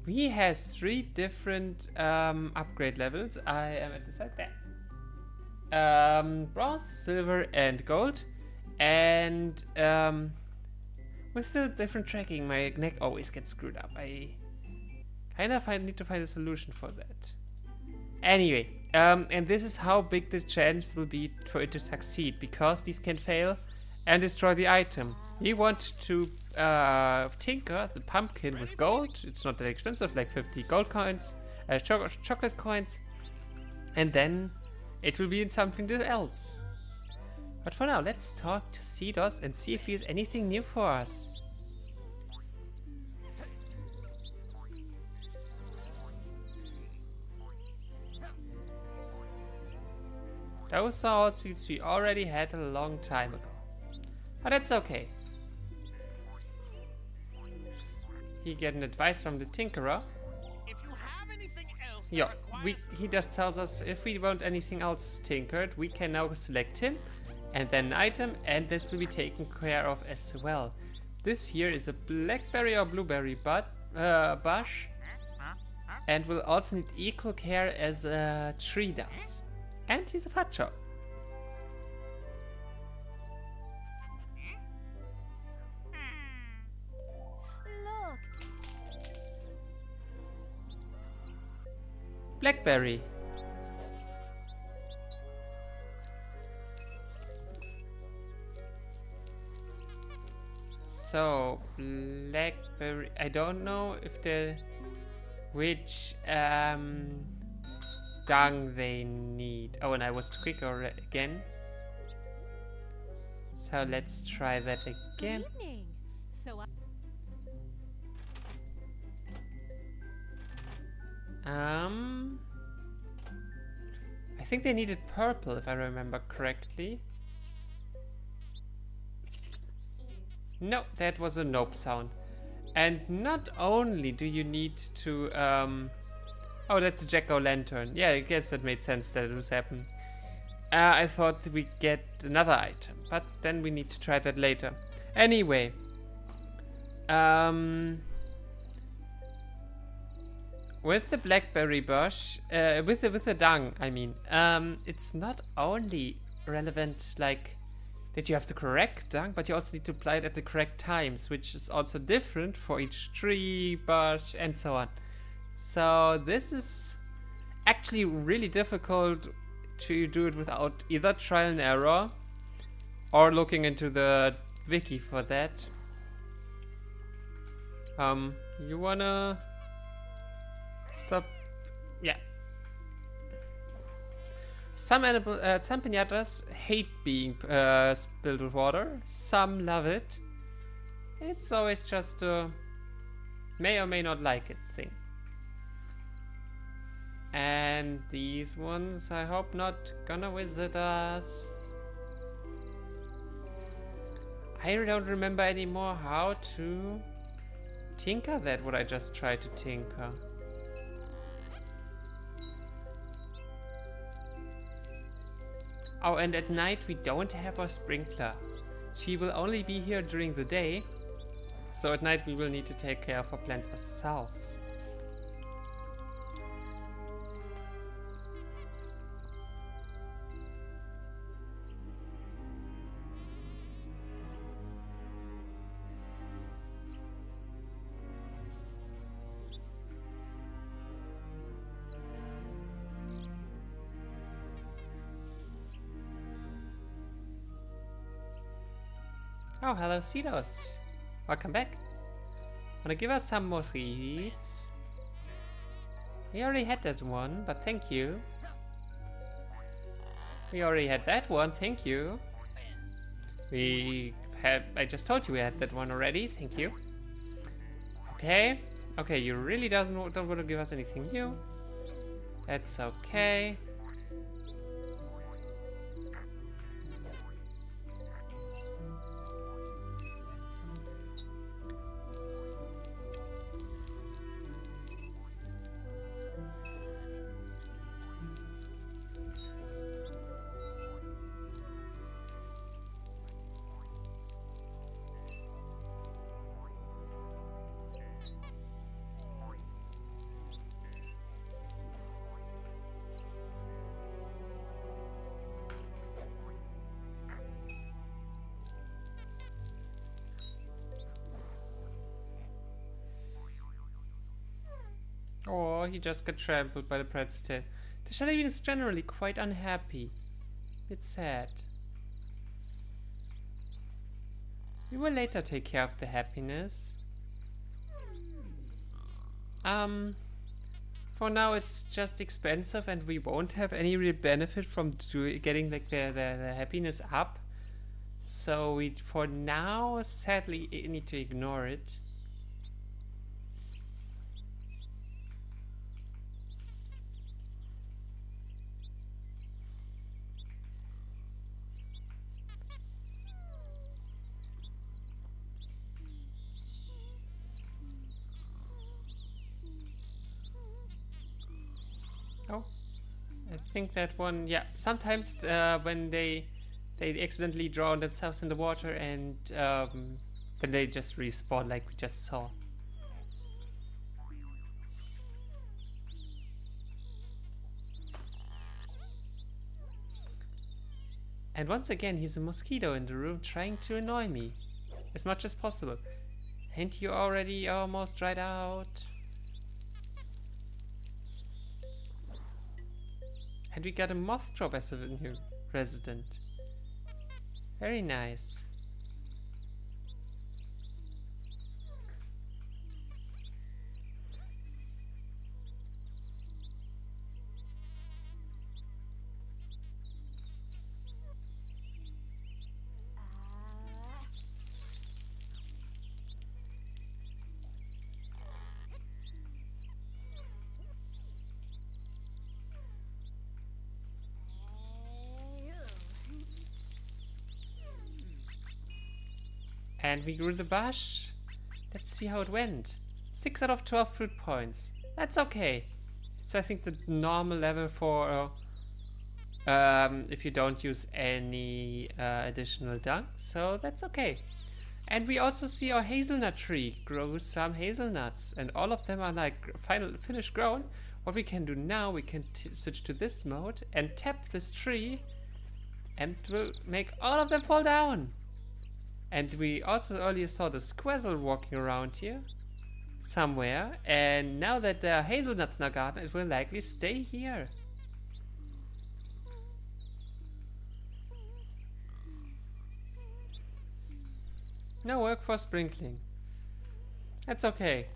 Speaker 1: He has 3 different upgrade levels. I am at the side there. Bronze, silver, and gold. And with the different tracking, my neck always gets screwed up. I kind of need to find a solution for that. Anyway, and this is how big the chance will be for it to succeed, because these can fail and destroy the item. We want to tinker the pumpkin with gold. It's not that expensive, like 50 gold coins, chocolate coins, and then it will be in something else. But for now, let's talk to Cedos and see if he has anything new for us. Those are all seeds we already had a long time ago. But that's okay. He get an advice from the Tinkerer.
Speaker 7: If you have anything else that
Speaker 1: Yeah,
Speaker 7: requires
Speaker 1: he just tells us if we want anything else tinkered, we can now select him and then an item, and this will be taken care of as well. This here is a blackberry or blueberry bush, and will also need equal care as a tree does. And he's a fat chop.
Speaker 6: Look,
Speaker 1: Blackberry. So, blackberry. I don't know if which dung they need. Oh, and I was quick again. So let's try that again.
Speaker 8: Evening. So
Speaker 1: I think they needed purple, if I remember correctly. No, that was a nope sound. And not only do you need to oh, that's a jack-o'-lantern. Yeah, I guess that made sense that it was happening. I thought we'd get another item, but then we need to try that later. Anyway, with the blackberry bush, with the dung, I mean, it's not only relevant like that you have the correct dung, but you also need to apply it at the correct times, which is also different for each tree, bush, and so on. So this is actually really difficult to do it without either trial and error or looking into the wiki for that. You wanna stop? Yeah. Some piñatas hate being spilled with water. Some love it. It's always just a may or may not like it thing. And these ones, I hope not gonna visit us. I don't remember anymore how to tinker that, what I just tried to tinker. Oh, and at night we don't have our sprinkler. She will only be here during the day, so at night we will need to take care of our plants ourselves. Oh, hello, Cedos. Welcome back. Wanna give us some more seeds? We already had that one, but thank you. We already had that one, thank you. I just told you we had that one already, thank you. Okay. Okay, you really don't want to give us anything new. That's okay. Oh, he just got trampled by the Pratt's tail. The Shadowbean is generally quite unhappy. It's sad. We will later take care of the happiness. For now it's just expensive and we won't have any real benefit from getting like the happiness up. So we, for now, sadly need to ignore it. Oh, I think that one, yeah, sometimes when they accidentally drown themselves in the water and then they just respawn like we just saw. And once again, he's a mosquito in the room trying to annoy me as much as possible. Ain't you already almost dried out? And we got a moth drop as a new resident. Very nice. And we grew the bush. Let's see how it went. 6 out of 12 fruit points. That's okay. So I think the normal level for if you don't use any additional dung. So that's okay. And we also see our hazelnut tree grow some hazelnuts, and all of them are like finished grown. What we can do now, we can switch to this mode and tap this tree, and we'll make all of them fall down. And we also earlier saw the squirrel walking around here somewhere, and now that there are hazelnuts in our garden, it will likely stay here. No work for sprinkling. That's okay.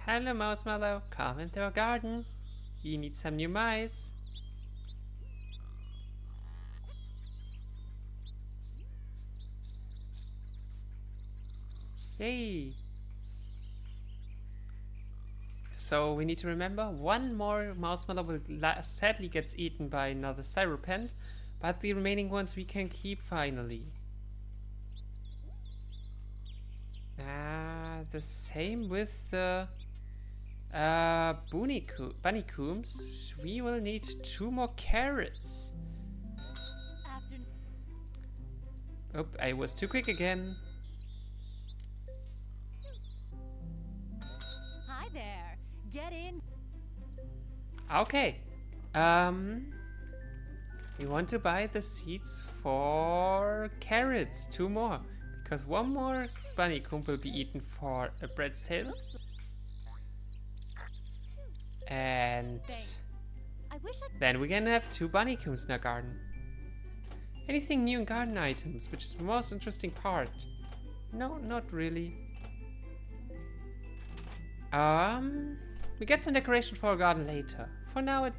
Speaker 1: Hello, Marshmallow. Come into our garden. We need some new mice. Yay! So we need to remember one more Marshmallow will sadly gets eaten by another Cyropent, But the remaining ones we can keep finally. The same with the bunnycombs. We will need 2 more carrots.
Speaker 8: After
Speaker 1: Oh, I was too quick again.
Speaker 8: Hi there. Get in.
Speaker 1: Okay. We want to buy the seeds for carrots. 2 more. Because 1 more bunnycomb will be eaten for a bread's table. And
Speaker 8: Thanks. I wish I
Speaker 1: then we can have 2 bunnycombs in our garden. Anything new in garden items, which is the most interesting part? No, not really. We get some decoration for our garden later. For now,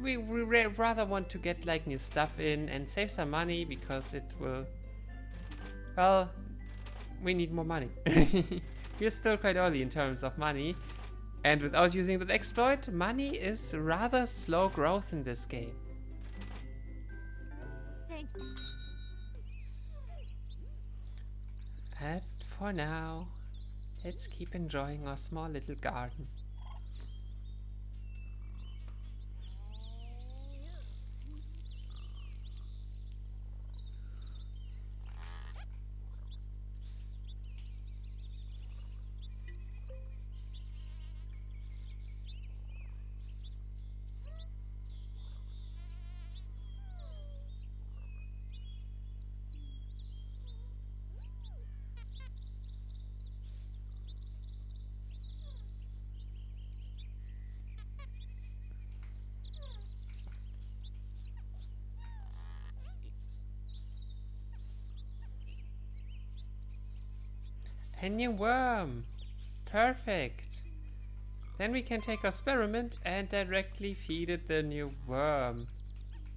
Speaker 1: we rather want to get like new stuff in and save some money because it will. Well, we need more money. We're still quite early in terms of money, and without using that exploit, money is rather slow growth in this game.
Speaker 8: thank
Speaker 1: And for now, let's keep enjoying our small little garden. A new worm! Perfect! Then we can take our experiment and directly feed it the new worm.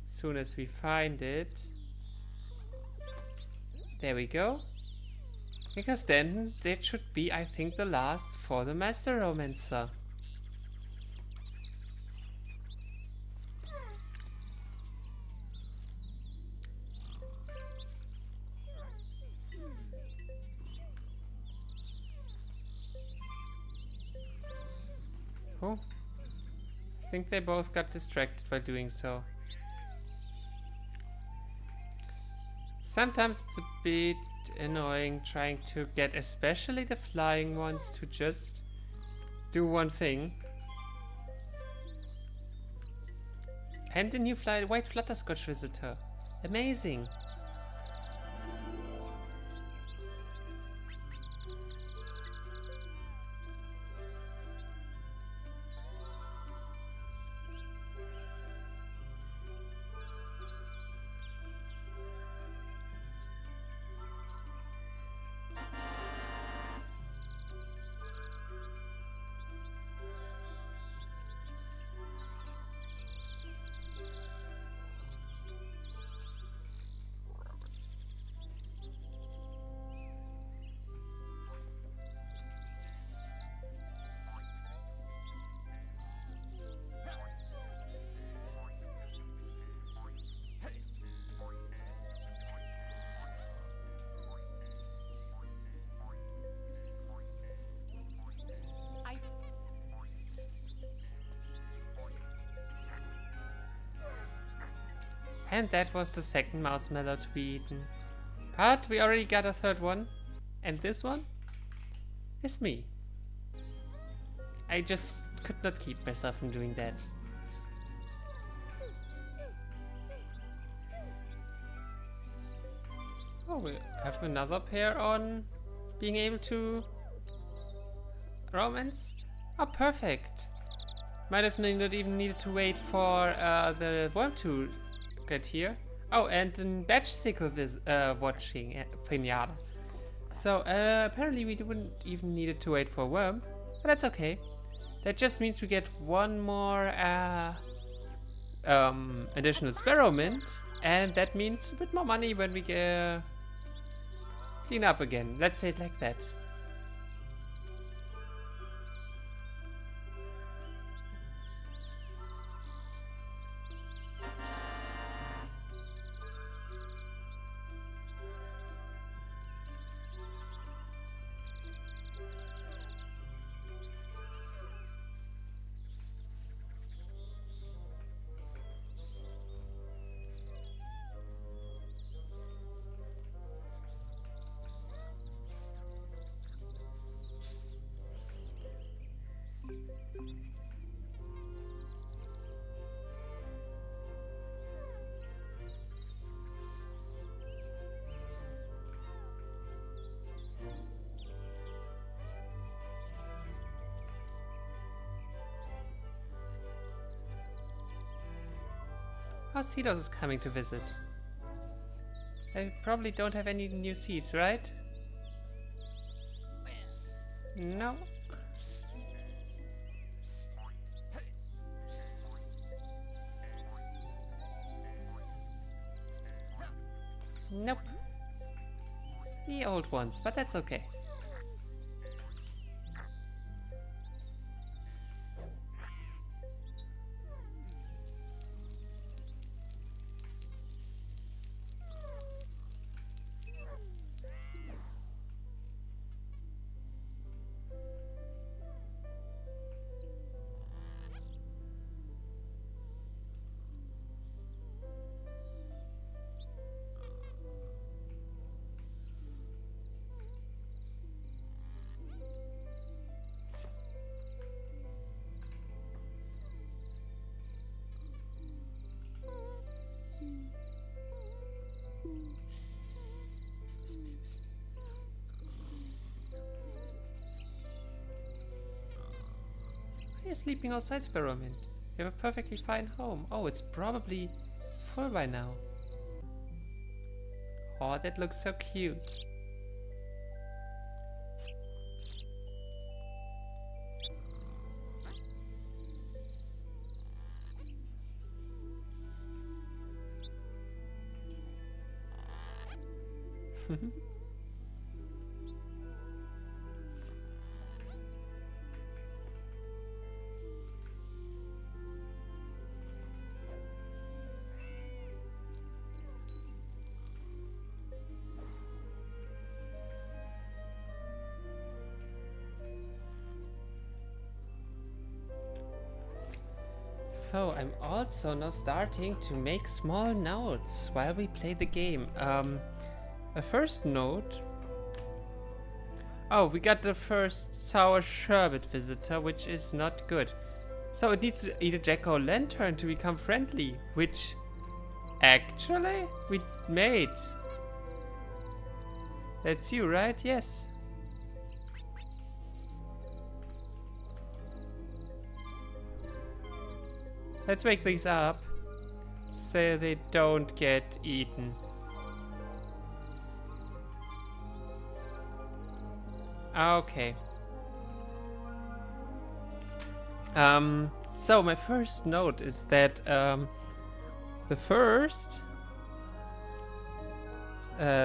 Speaker 1: Soon as we find it. There we go. Because then that should be, I think, the last for the Master Romancer. Oh, I think they both got distracted by doing so. Sometimes it's a bit annoying trying to get especially the flying ones to just do one thing. And a new white flutterscotch visitor. Amazing. And that was the second marshmallow to be eaten. But we already got a third one. And this one is me. I just could not keep myself from doing that. Oh, we have another pair on being able to romance. Oh, perfect. Might have not even needed to wait for the worm to get here. Oh, and an bicycle watching Piñata. So apparently we wouldn't even needed to wait for a worm, but that's okay. That just means we get one more additional sparrow mint, and that means a bit more money when we clean up again. Let's say it like that. Oh, Cedos is coming to visit. They probably don't have any new seeds, right? No. Nope. The old ones, but that's okay. You're sleeping outside, Sparrowmint. You have a perfectly fine home. Oh, it's probably full by now. Oh, that looks so cute. So I'm also now starting to make small notes while we play the game. A first note. Oh, we got the first sour sherbet visitor, which is not good. So it needs to eat a jack-o'-lantern to become friendly, which actually we made. That's you, right? Yes. Let's wake these up so they don't get eaten. Okay. So my first note is that the first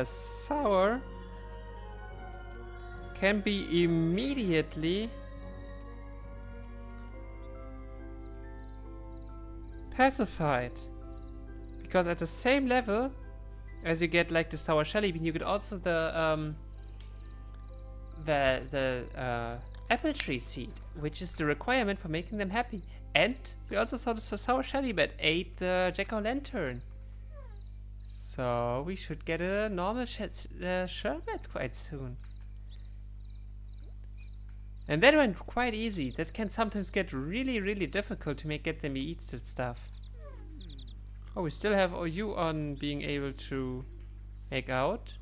Speaker 1: sour can be immediately pacified, because at the same level as you get like the sour shelly bean, you get also the apple tree seed, which is the requirement for making them happy. And we also saw the sour shelly bat ate the jack-o'-lantern, so we should get a normal sherbet quite soon. And that went quite easy. That can sometimes get really difficult to get them eat the stuff. Oh, we still have you on being able to make out.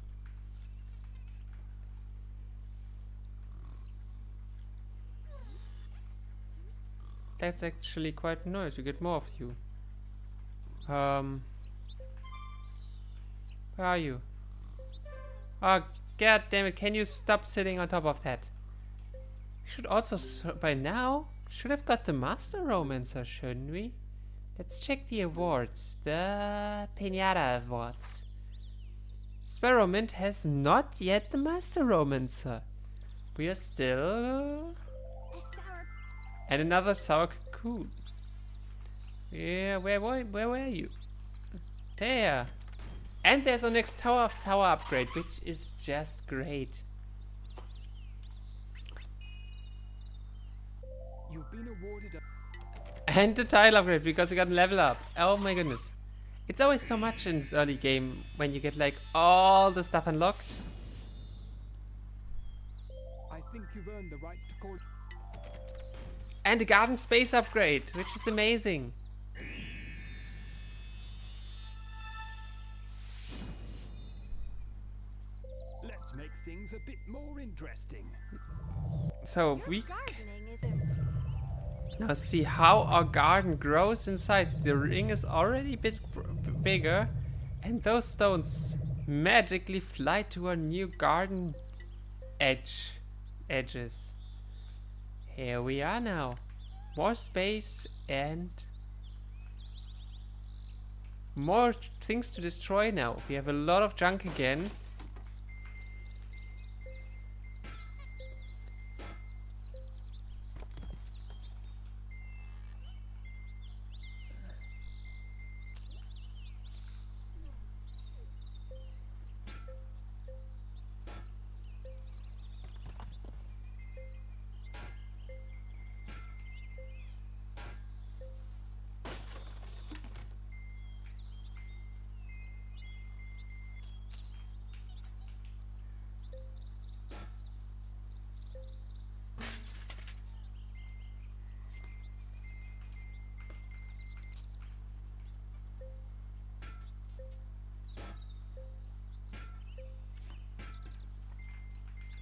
Speaker 1: That's actually quite nice. We get more of you. Where are you? Oh, god damn it. Can you stop sitting on top of that? Should also, by now, should have got the Master Romancer, shouldn't we? Let's check the awards. The Piñata Awards. Sparrowmint has not yet the Master Romancer. We are still... And another sour cocoon. Yeah, where were you? There. And there's our next Tower of Sour upgrade, which is just great.
Speaker 9: You've been awarded a...
Speaker 1: And the tile upgrade, because you got a level up. Oh my goodness. It's always so much in this early game when you get like all the stuff unlocked.
Speaker 9: I think you've earned the right to call...
Speaker 1: And the garden space upgrade, which is amazing.
Speaker 9: Let's make things a bit more interesting.
Speaker 1: So we...
Speaker 6: Gardening is a
Speaker 1: Now see how our garden grows in size. The ring is already a bit bigger, and those stones magically fly to our new garden edges. Here we are now. More space and more things to destroy now. We have a lot of junk again.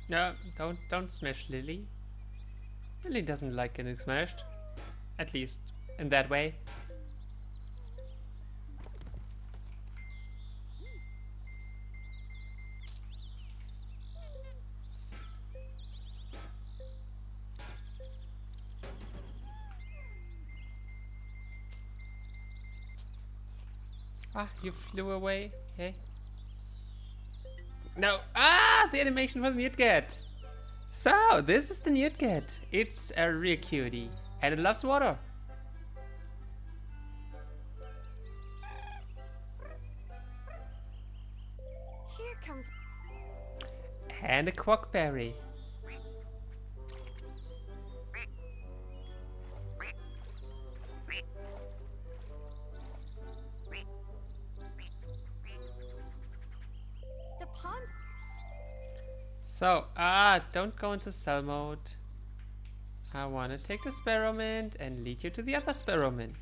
Speaker 1: No, don't smash Lily. Lily doesn't like getting smashed. At least in that way. Ah, you flew away. Hey. No. Ah, the animation for the Newtcat. So, this is the Newtcat. It's a real cutie. And it loves water.
Speaker 5: Here comes.
Speaker 1: And a quackberry.
Speaker 5: The pond.
Speaker 1: So, don't go into cell mode. I want to take the Sparrow Mint and lead you to the other Sparrow Mint.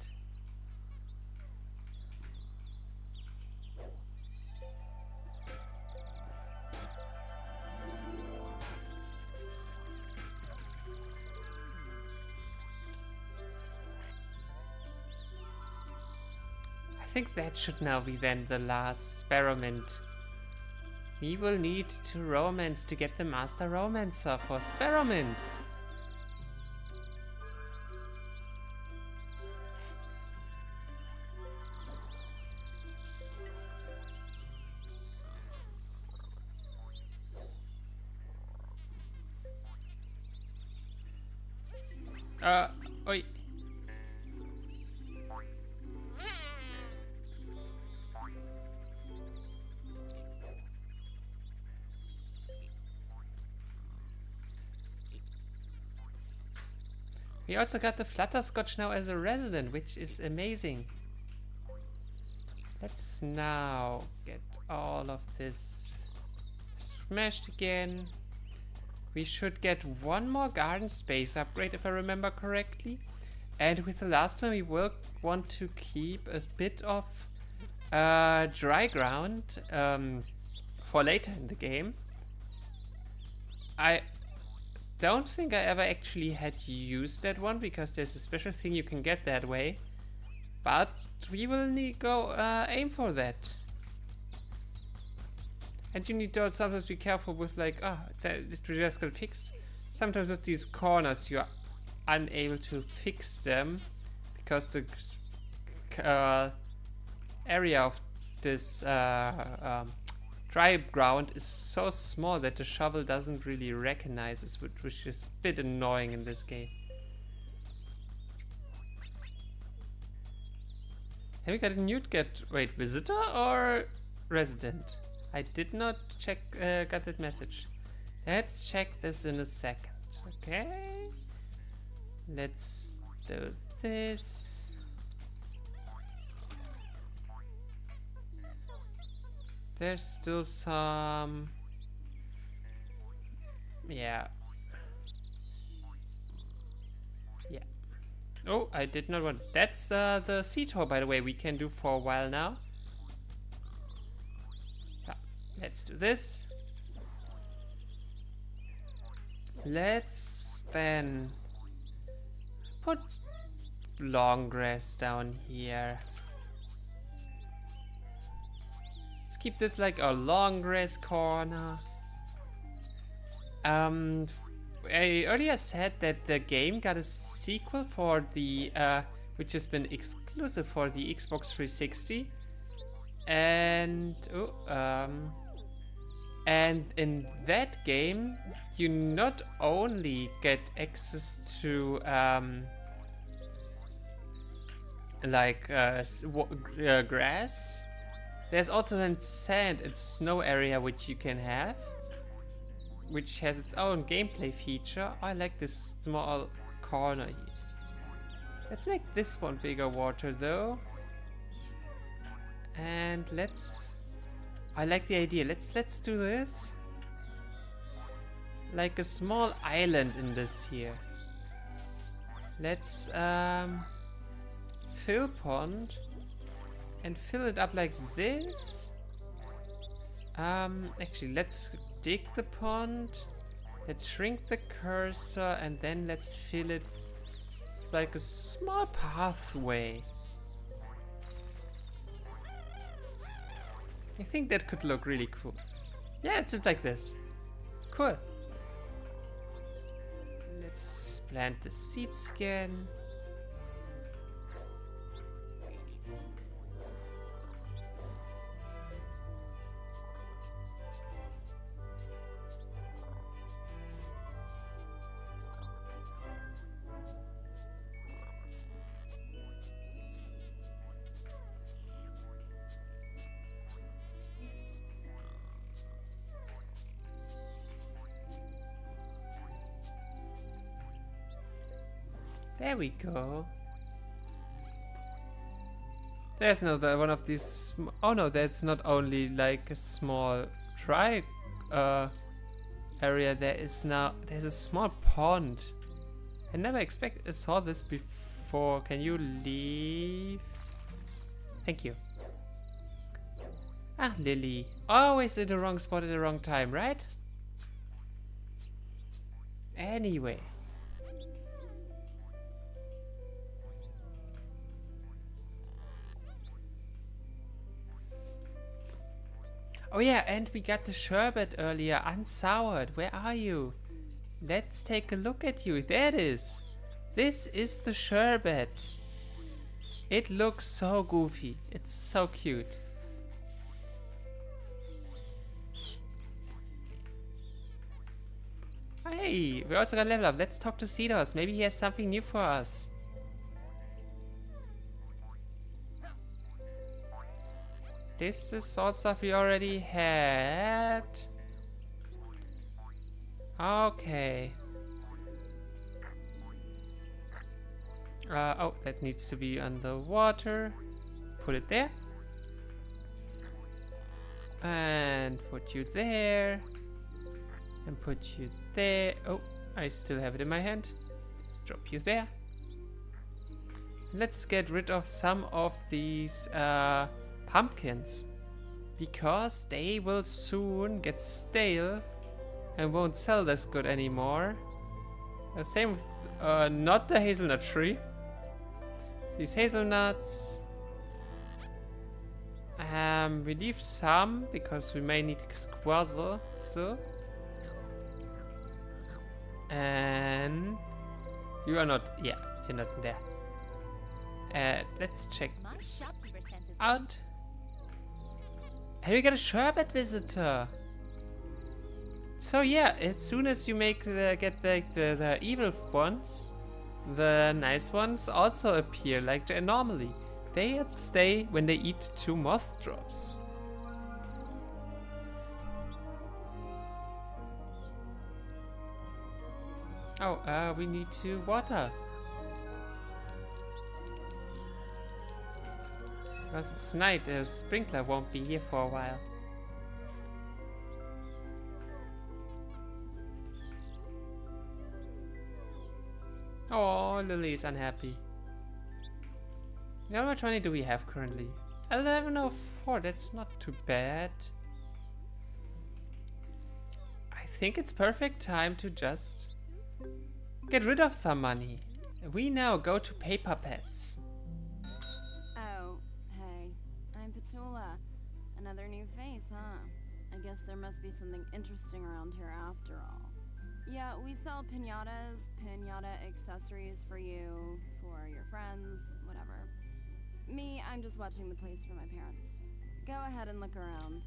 Speaker 1: I think that should now be then the last Sparrow Mint. We will need to romance to get the Master Romancer for Sparrow Mints. Oi. We also got the Flutterscotch now as a resident, which is amazing. Let's now get all of this smashed again. We should get one more garden space upgrade if I remember correctly. And with the last one we will want to keep a bit of dry ground for later in the game. I don't think I ever actually had used that one because there's a special thing you can get that way. But we will need go aim for that. And you need to sometimes be careful with like, that it just got fixed. Sometimes with these corners you're unable to fix them because the area of this dry ground is so small that the shovel doesn't really recognize it, which is a bit annoying in this game. Have we got a Newtcat? Wait, visitor or resident? I did not check, got that message. Let's check this in a second, okay? Let's do this. There's still some... Yeah. Yeah. Oh, I did not want... That's the sea tour, by the way, we can do for a while now. Let's do this. Let's then put long grass down here. Let's keep this like a long grass corner. I earlier said that the game got a sequel for the which has been exclusive for the Xbox 360, and and in that game you not only get access to grass, there's also then sand and snow area which you can have, which has its own gameplay feature. I like this small corner here. Let's make this one bigger water though. And I like the idea. Let's do this. Like a small island in this here. Let's fill pond and fill it up like this. Actually, let's dig the pond. Let's shrink the cursor and then let's fill it with like a small pathway. I think that could look really cool. Yeah, it's like this. Cool. Let's plant the seeds again. There we go. There's another one of these. Oh no, that's not only like a small dry area. There's a small pond. I never saw this before. Can you leave? Thank you. Ah, Lily. Always in the wrong spot at the wrong time, right? Anyway. Oh yeah, and we got the sherbet earlier, unsoured. Where are you? Let's take a look at you. There it is. This is the sherbet. It looks so goofy. It's so cute. Hey, we also got level up. Let's talk to Cedos. Maybe he has something new for us. This is all stuff we already had. Okay. Oh, that needs to be underwater. Put it there. And put you there. And put you there. Oh, I still have it in my hand. Let's drop you there. Let's get rid of some of these pumpkins, because they will soon get stale and won't sell this good anymore. Same with not the hazelnut tree. These hazelnuts, we leave some because we may need squazzle still. And you are not, yeah, you're not in there. Let's check this out. And we got a sherbet visitor. So yeah, as soon as you get the evil ones, the nice ones also appear like normally. They stay when they eat 2 moth drops. Oh, we need to water. Because it's night, a sprinkler won't be here for a while. Oh, Lily is unhappy. How much money do we have currently? 1104, that's not too bad. I think it's perfect time to just get rid of some money. We now go to Paper Pets.
Speaker 10: Oh, hey. I'm Petula. Another new face, huh? I guess there must be something interesting around here after all. Yeah, we sell piñatas, piñata accessories for you, for your friends, whatever. Me, I'm just watching the place for my parents. Go ahead and look around.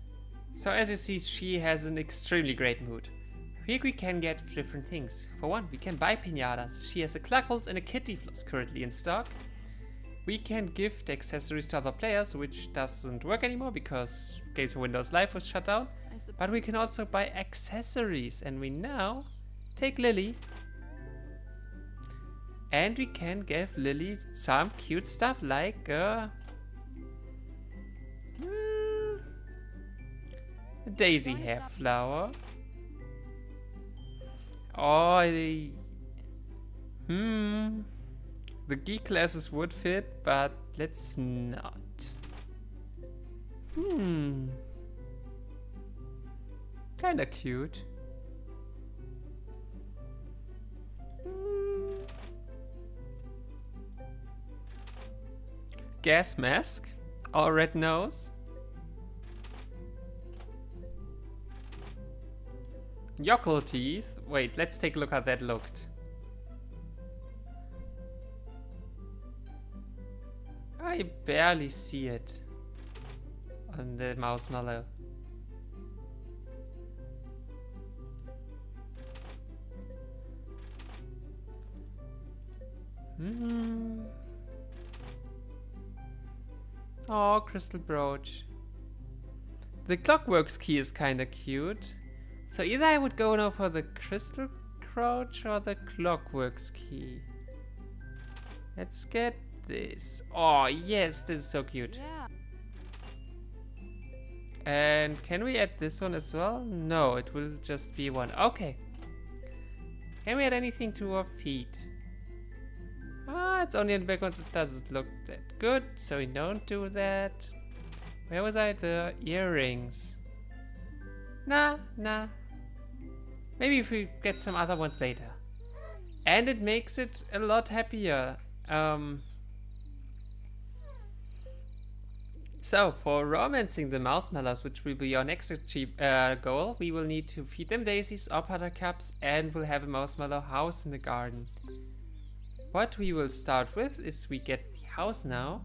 Speaker 1: So as you see, she has an extremely great mood. Here we can get different things. For one, we can buy piñatas. She has a Cluckles and a Kitty Floss currently in stock. We can gift accessories to other players, which doesn't work anymore because Games for Windows Live was shut down. But we can also buy accessories, and we now take Lily. And we can give Lily some cute stuff like a daisy hair flower. Or the geek glasses would fit, but let's not. Kinda cute. Gas mask or red nose. Yokel teeth. Wait, let's take a look how that looked. I barely see it on the marshmallow. Oh, crystal brooch. The Clockworks key is kinda cute. So either I would go now for the crystal brooch or the Clockworks key. Let's get this. Oh yes, this is so cute.
Speaker 10: Yeah.
Speaker 1: And can we add this one as well? No, it will just be one. Okay. Can we add anything to our feet? Ah, it's only in the background, so it doesn't look that good, so we don't do that. Where was I? The earrings. Nah. Maybe if we get some other ones later. And it makes it a lot happier. So, for romancing the marshmallows, which will be our next goal, we will need to feed them daisies or buttercups, and we'll have a marshmallow house in the garden. What we will start with is we get the house now.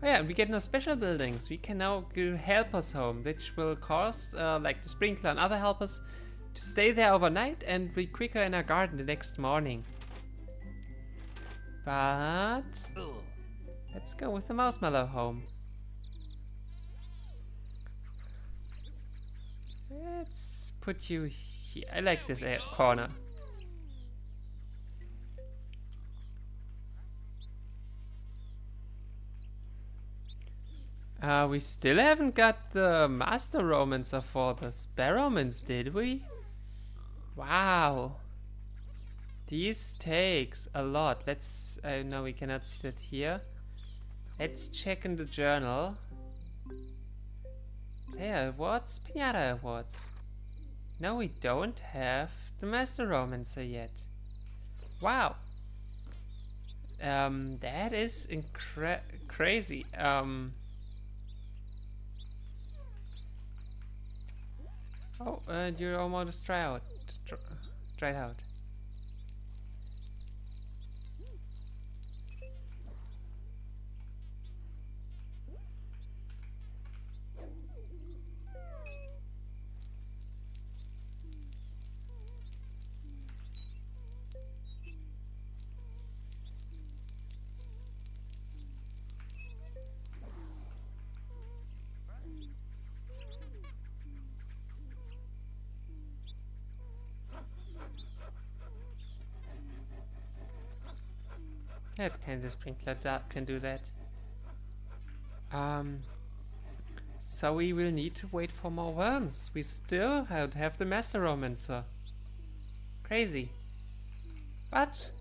Speaker 1: Oh yeah, we get no special buildings. We can now go helpers home, which will cost, like the sprinkler and other helpers, to stay there overnight and be quicker in our garden the next morning. But let's go with the marshmallow home. Let's put you here. I like this corner. We still haven't got the Master Romancer for the Sparrowmans, did we? Wow. These takes a lot. Let's... no, we cannot see that here. Let's check in the journal. Player awards, Piñata awards. No, we don't have the Master Romancer yet. Wow. That is crazy. Oh, you're almost dried out. That kind of sprinkler can do that. So we will need to wait for more worms. We still don't have the Master Romancer. Crazy. But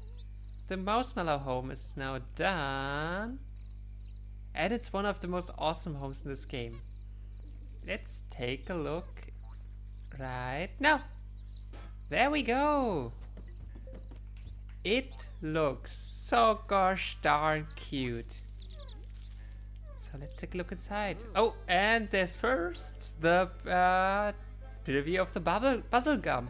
Speaker 1: the marshmallow home is now done. And it's one of the most awesome homes in this game. Let's take a look right now. There we go. it looks so gosh darn cute. So let's take a look inside. Oh, and there's first the preview of the puzzle gum,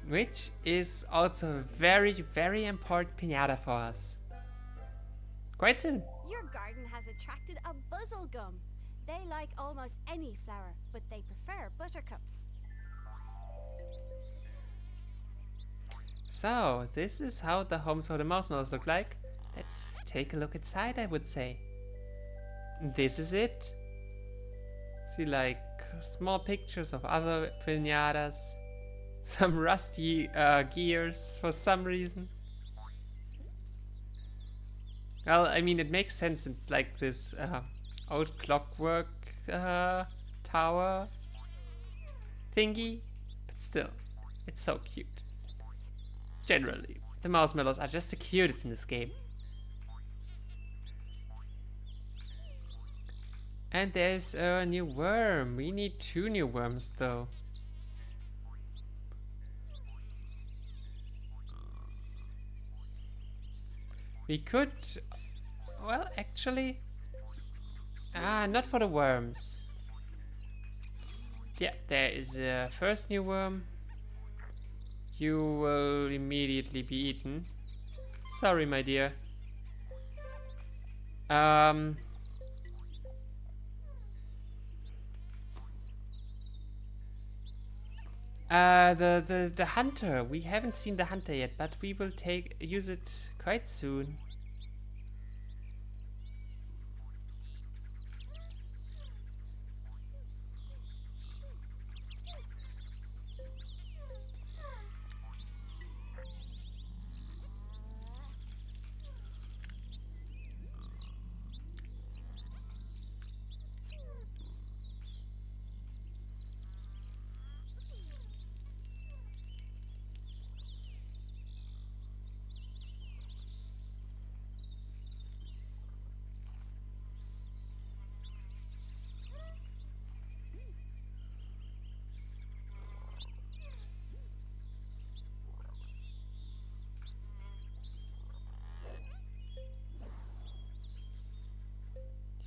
Speaker 1: which is also a very, very important pinata for us. Quite soon.
Speaker 6: Your garden has attracted a buzzlegum. They like almost any flower, but they prefer buttercups.
Speaker 1: So, this is how the homes for the marshmallows look like. Let's take a look inside, I would say. This is it. See, like, small pictures of other piñatas. Some rusty gears for some reason. Well, I mean, it makes sense. It's like this old clockwork tower thingy. But still, it's so cute. Generally, the marshmallows are just the cutest in this game. And there's a new worm. We need 2 new worms though. We could... Well, actually... not for the worms. Yeah, there is a first new worm. You will immediately be eaten. Sorry, my dear. The hunter. We haven't seen the hunter yet, but we will use it quite soon.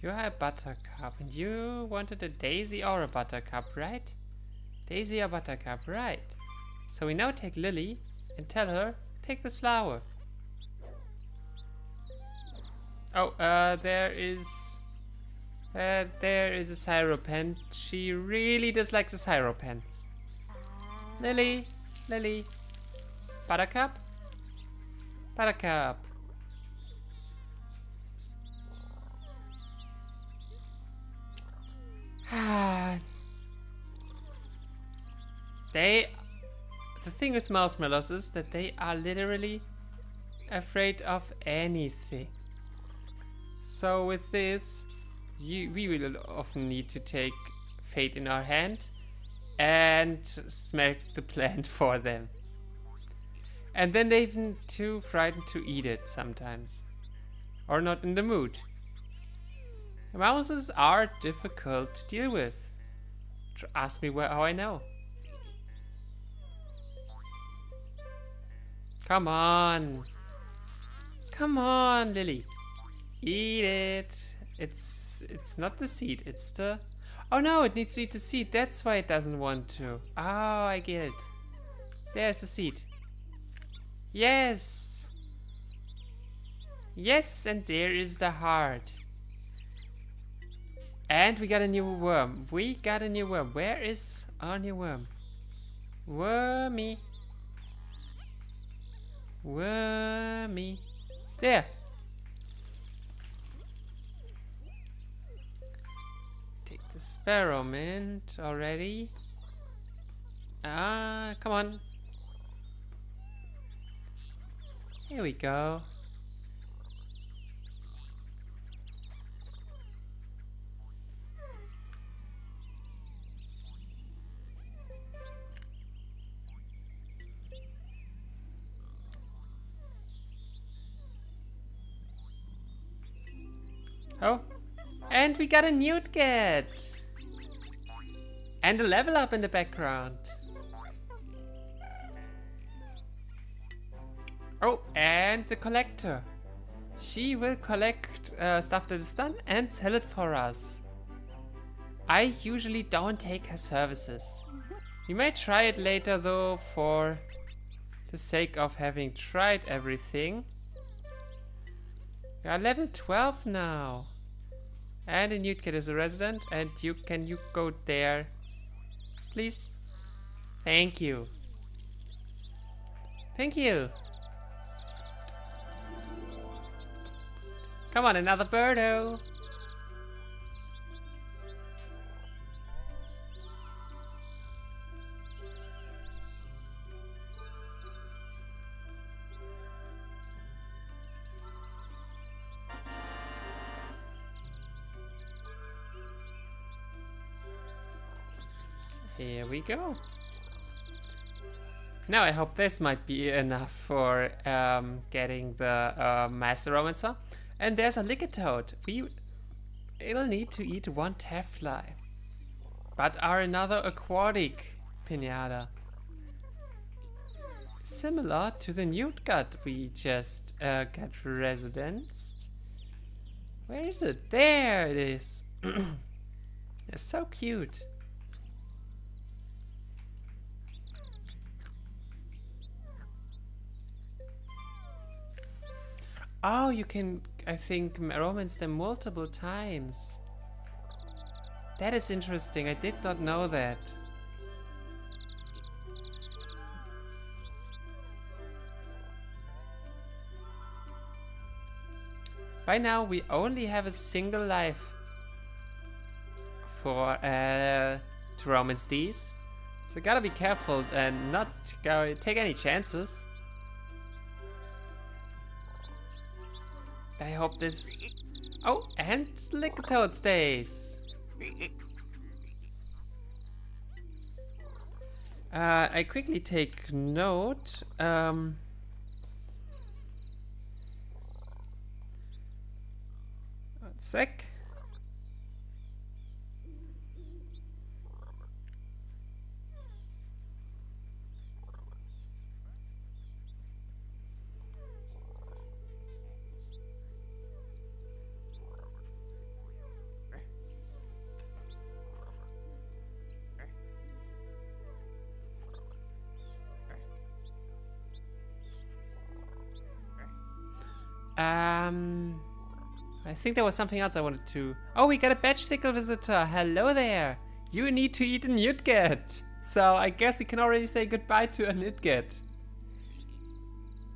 Speaker 1: You are a buttercup, and you wanted a daisy or a buttercup, right? Daisy or buttercup, right. So we now take Lily and tell her, take this flower. Oh, there is a Syropant. She really dislikes the Syropants. Lily, Lily. Buttercup? Buttercup. The thing with marshmallows is that they are literally afraid of anything. So with this, we will often need to take fate in our hand and smack the plant for them. And then they're even too frightened to eat it sometimes. Or not in the mood. Mouses are difficult to deal with. Ask me how I know. Come on. Come on, Lily. Eat it. It's not the seed, it's the... Oh no, it needs to eat the seed. That's why it doesn't want to. Oh, I get it. There's the seed. Yes. Yes, and there is the heart. And we got a new worm. We got a new worm. Where is our new worm? Wormy. Wormy. There. Take the sparrow mint already. Come on. Here we go. Oh, and we got a newt cat. And a level up in the background. Oh, and the collector. She will collect stuff that is done and sell it for us. I usually don't take her services. We might try it later though, for the sake of having tried everything. We are level 12 now. And a Newtcat is a resident, and you go there? Please? Thank you. Thank you. Come on, another birdo. Here we go. Now I hope this might be enough for getting the Master Romancer. And there's a Licketoad. It'll need to eat one Tefly. But are another aquatic Piñata. Similar to the Newtcat we just got residenced. Where is it? There it is. It's so cute. Oh, you can, I think, romance them multiple times. That is interesting. I did not know that. By now, we only have a single life for to romance these. So gotta be careful and not go take any chances. I hope this... Oh, and Licketoad stays. I quickly take note. One sec. I think there was something else I wanted to... Oh, we got a Badgesicle visitor. Hello there. You need to eat a Newtcat. So I guess we can already say goodbye to a Newtcat.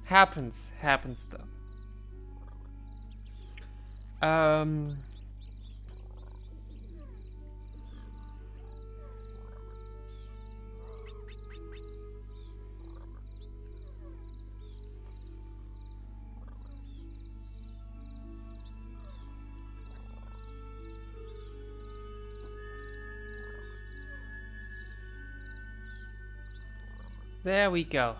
Speaker 1: Happens though. There we go.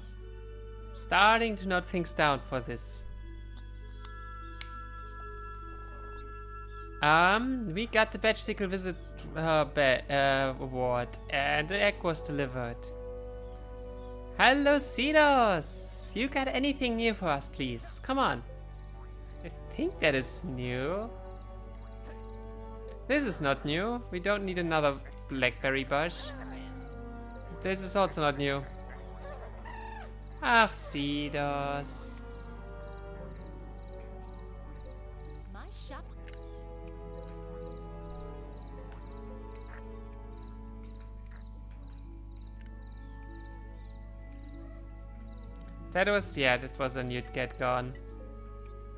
Speaker 1: Starting to note things down for this. We got the Badgesicle visit award, and the egg was delivered. Hello, Cedos! You got anything new for us, please? Come on. I think that is new. This is not new. We don't need another blackberry bush. This is also not new. Ach, Cedos.
Speaker 8: My shop.
Speaker 1: That was a Newtcat gone.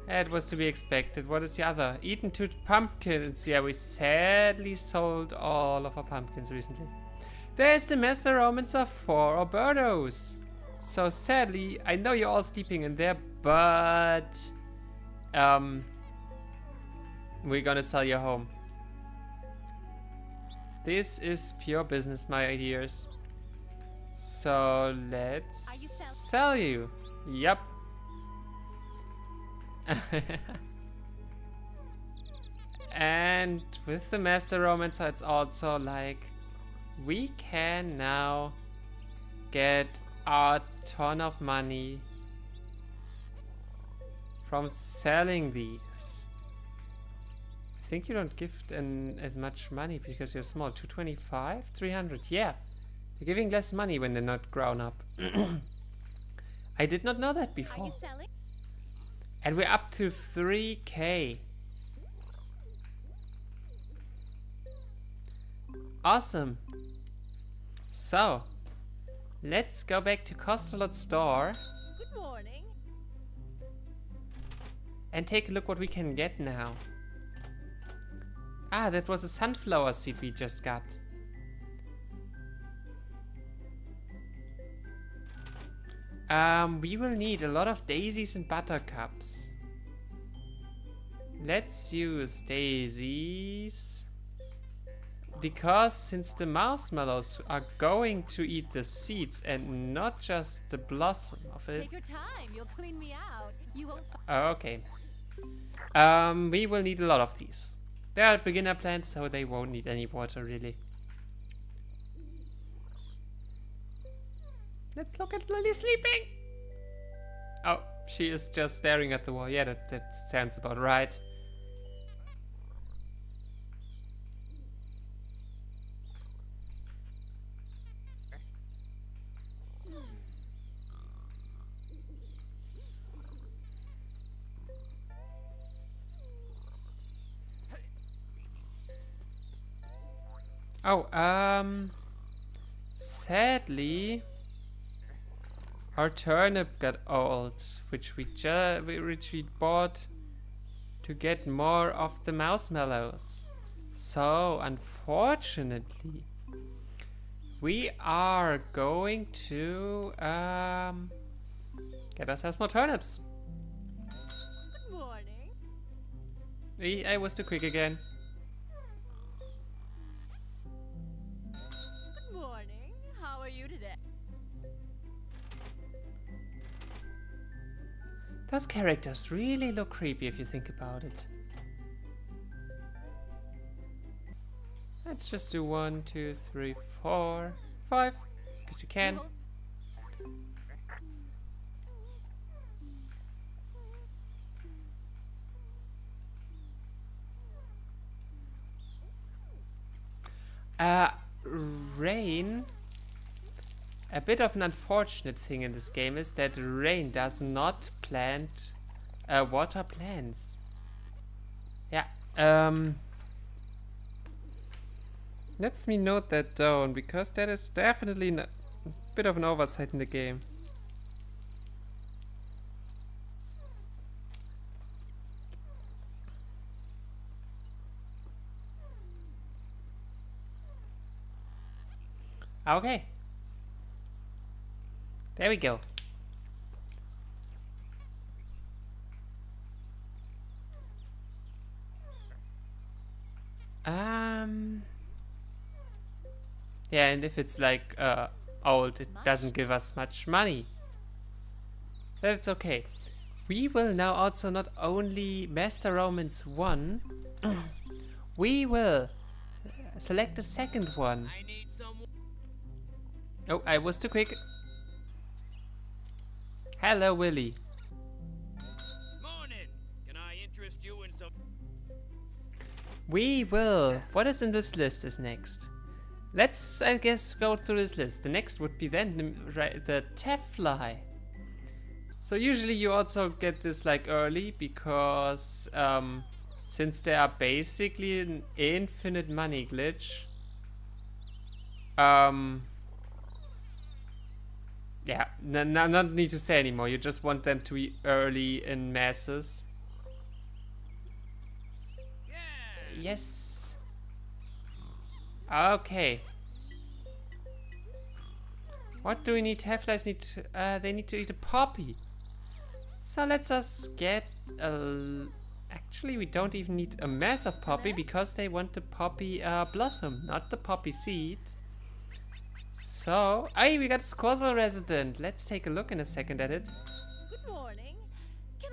Speaker 1: It was to be expected. What is the other? Eaten 2 pumpkins. Yeah, we sadly sold all of our pumpkins recently. There's the Master Romancer for Albertos. So sadly, I know you're all sleeping in there, but we're gonna sell your home. This is pure business, my dears. So let's sell you. Yep. And with the Master Romancer, it's also like we can now get a ton of money from selling these. I think you don't give as much money because you're small. 225? 300? Yeah. You're giving less money when they're not grown up. I did not know that
Speaker 8: Are
Speaker 1: before.
Speaker 8: you selling?
Speaker 1: And we're up to 3k. Awesome. So, let's go back to Costalot's store
Speaker 8: Good morning.
Speaker 1: and take a look what we can get now. Ah, that was a sunflower seed we just got. We will need a lot of daisies and buttercups. Let's use daisies. Because since the marshmallows are going to eat the seeds and not just the blossom of it.
Speaker 8: Take your time. You'll clean me out. You won't.
Speaker 1: Oh, okay. We will need a lot of these. They are beginner plants, so they won't need any water really. Let's look at Lily sleeping. Oh, she is just staring at the wall. Yeah, that sounds about right. Oh, sadly, our turnip got old, which we bought to get more of the marshmallows. So, unfortunately, we are going to get ourselves more turnips.
Speaker 8: Good morning.
Speaker 1: I was too quick again.
Speaker 8: Good morning. How are you today?
Speaker 1: Those characters really look creepy if you think about it. Let's just do 1, 2, 3, 4, 5. Because we can. Rain. A bit of an unfortunate thing in this game is that rain does not plant water plants. Yeah. Let me note that down because that is definitely a bit of an oversight in the game. Okay. There we go. Yeah, and if it's like old, it doesn't give us much money. That's okay. We will now also not only master Romance 1, we will select a second one. Oh, I was too quick. Hello, Willy.
Speaker 7: Morning. Can I interest you in some?
Speaker 1: We will. What is in this list is next. Let's, I guess, go through this list. The next would be then the Tefly. So usually you also get this like early because since they are basically an infinite money glitch. Yeah, not need to say anymore. You just want them to be early in masses. Yes. Okay. What do we need? Half-Lives need to, they need to eat a poppy. So let's us get a... Actually, we don't even need a massive poppy because they want the poppy blossom, not the poppy seed. So, hey, we got Squazzle Resident. Let's take a look in a second at it.
Speaker 8: Good morning. Can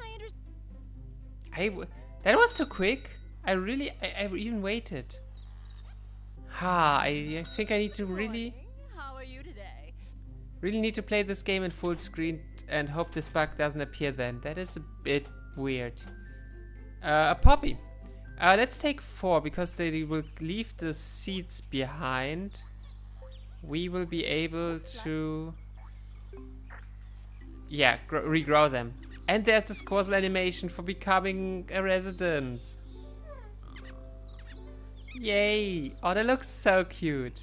Speaker 8: I
Speaker 1: that was too quick. I even waited. I think I need to really
Speaker 8: How are you today?
Speaker 1: need to play this game in full screen and hope this bug doesn't appear then. That is a bit weird. A poppy. Let's take 4 because they will leave the seeds behind. We will be able to, yeah, regrow them. And there's the Squazzle animation for becoming a resident. Yay! Oh, that looks so cute.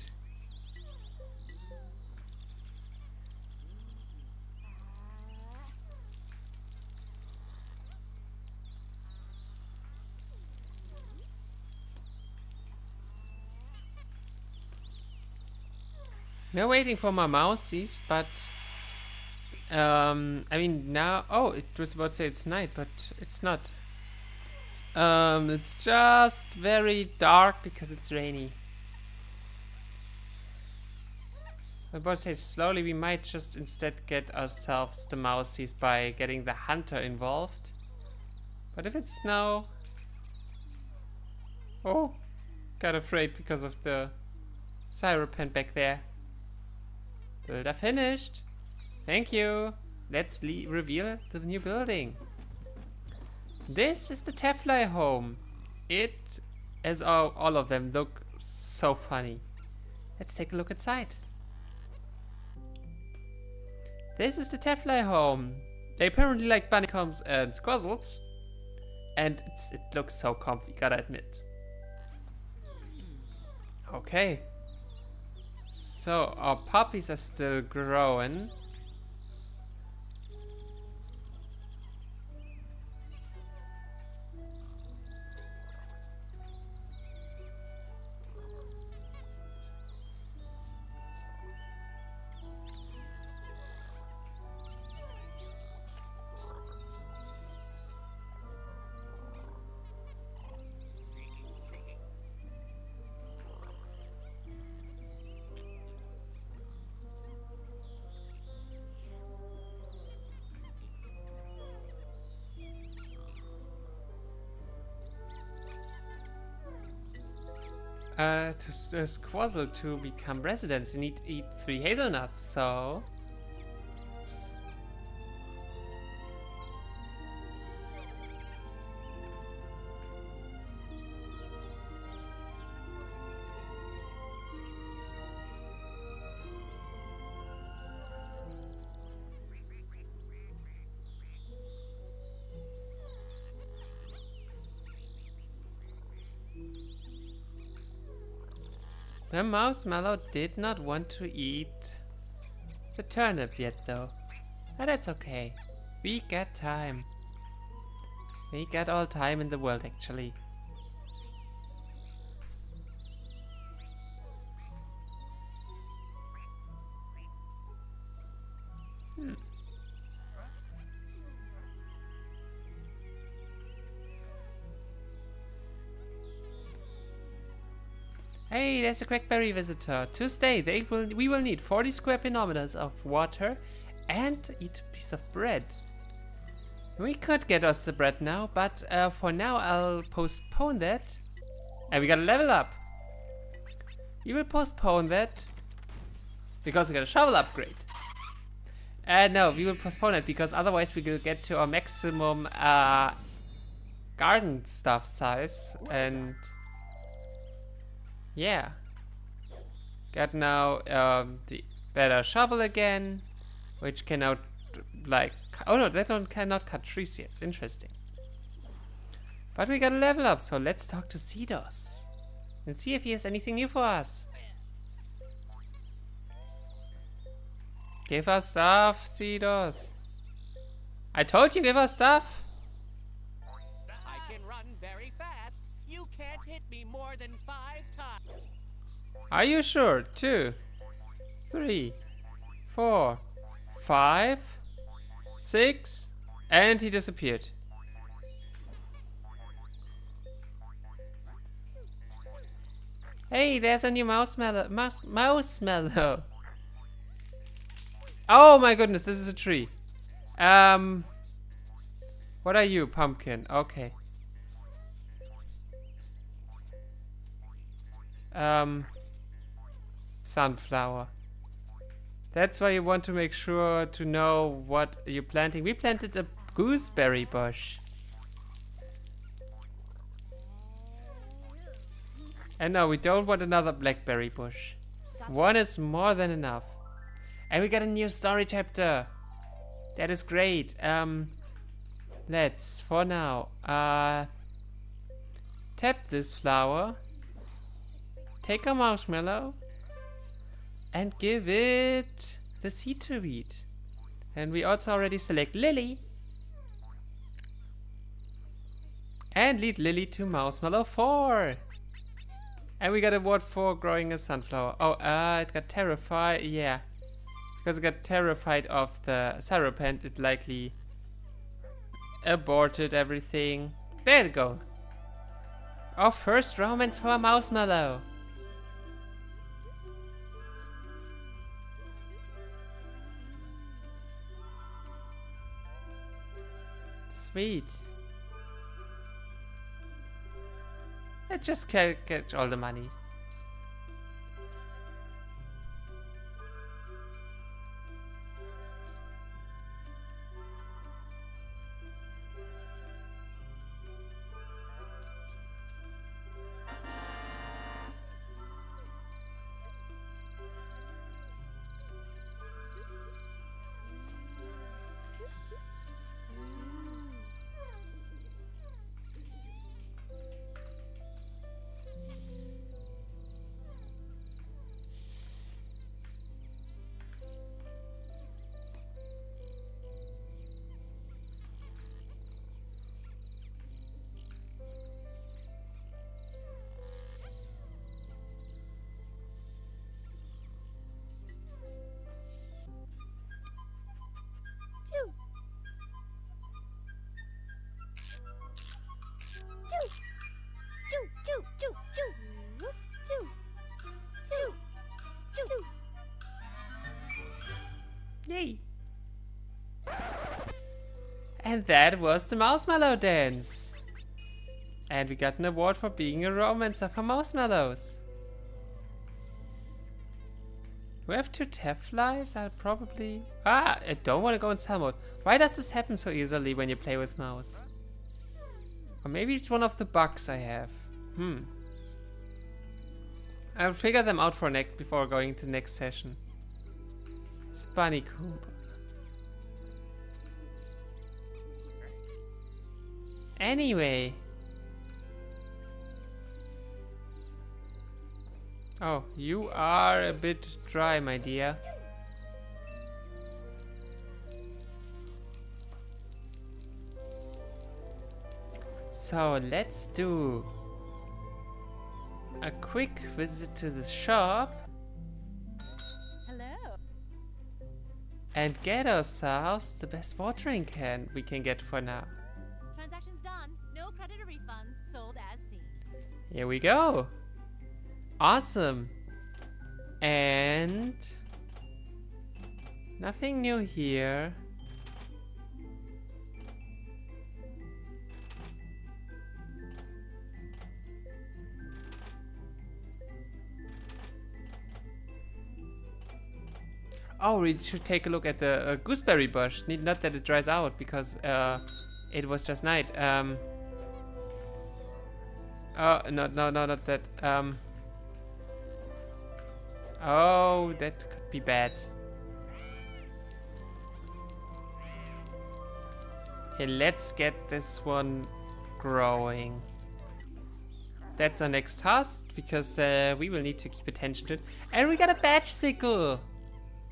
Speaker 1: We're waiting for my mousies, but I mean now. Oh, it was about to say it's night, but it's not. It's just very dark because it's rainy. I was about to say slowly. We might just instead get ourselves the mousies by getting the hunter involved. But if it's now, oh, got afraid because of the Cyropent back there. Builder finished. Thank you. Let's reveal the new building. This is the Tefly home. It, as all of them, look so funny. Let's take a look inside. This is the Tefly home. They apparently like bunnycombs and squazzles. And it looks so comfy, gotta admit. Okay. So, our puppies are still growing. To Squazzle to become residents, you need to eat 3 hazelnuts, so... The marshmallow did not want to eat the turnip yet, though. But that's okay. We got time. We got all time in the world, actually. Hey, there's a Quackberry visitor. To stay, we will need 40 square pinometers of water and eat a piece of bread. We could get us the bread now, but for now I'll postpone that. And we gotta level up. We will postpone that because we got a shovel upgrade. No, we will postpone it because otherwise we will get to our maximum garden stuff size and... yeah. Got now the better shovel again, which can now like... oh no, that one cannot cut trees yet. It's interesting. But we gotta level up, so let's talk to Cedos and see if he has anything new for us. Give us stuff, Cedos. I told you, give us stuff.
Speaker 7: I can run very fast. You can't hit me more than 5 times.
Speaker 1: Are you sure? 2, 3, 4, 5, 6, and he disappeared. Hey, there's a new marshmallow. Oh my goodness, this is a tree. What are you, pumpkin? Okay. Sunflower. That's why you want to make sure to know what you're planting. We planted a gooseberry bush. And no, we don't want another blackberry bush. One is more than enough. And we got a new story chapter. That is great. Let's, for now, tap this flower. Take a marshmallow. And give it the seed to eat. And we also already select Lily. And lead Lily to Marshmallow 4. And we got a award for growing a sunflower. Oh, it got terrified. Yeah. Because it got terrified of the syrup-ant, it likely aborted everything. There you go. Our first romance for a marshmallow. Sweet. Let's just catch all the money. Yay! And that was the Marshmallow Dance. And we got an award for being a romancer for marshmallows. We have 2 Teflies. I'll probably... I don't want to go in cell mode. Why does this happen so easily when you play with mouse? Or maybe it's one of the bugs I have. I'll figure them out for next before going to next session. It's Bunny Coombe. Anyway. Oh, you are a bit dry, my dear. So let's do a quick visit to the shop.
Speaker 8: Hello.
Speaker 1: And get ourselves the best watering can we can get for now.
Speaker 8: Transaction's done. No credit or refunds. Sold as seen.
Speaker 1: Here we go. Awesome. And nothing new here. Oh, we should take a look at the gooseberry bush. Not that it dries out, because it was just night. Oh, no, not that. Oh, that could be bad. Okay, let's get this one growing. That's our next task, because we will need to keep attention to it. And we got a batch sickle!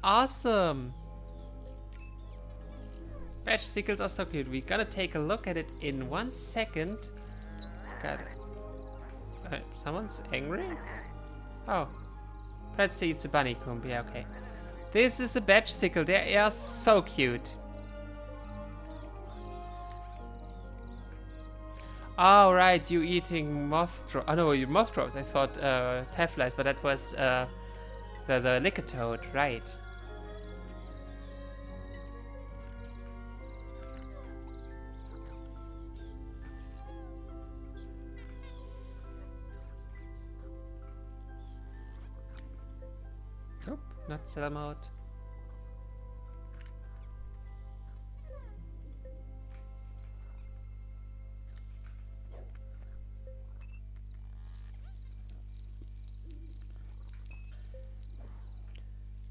Speaker 1: Awesome! Batch sickles are so cute. We're gonna take a look at it in 1 second. Got it. Someone's angry? Oh. Let's see, it's a bunny comb. Yeah, okay. This is a batch sickle. They are so cute. Oh, right, you eating moth drops. Oh, no, you moth drops. I thought Teflies, but that was the liquor toad, right. Nope, not sell mode.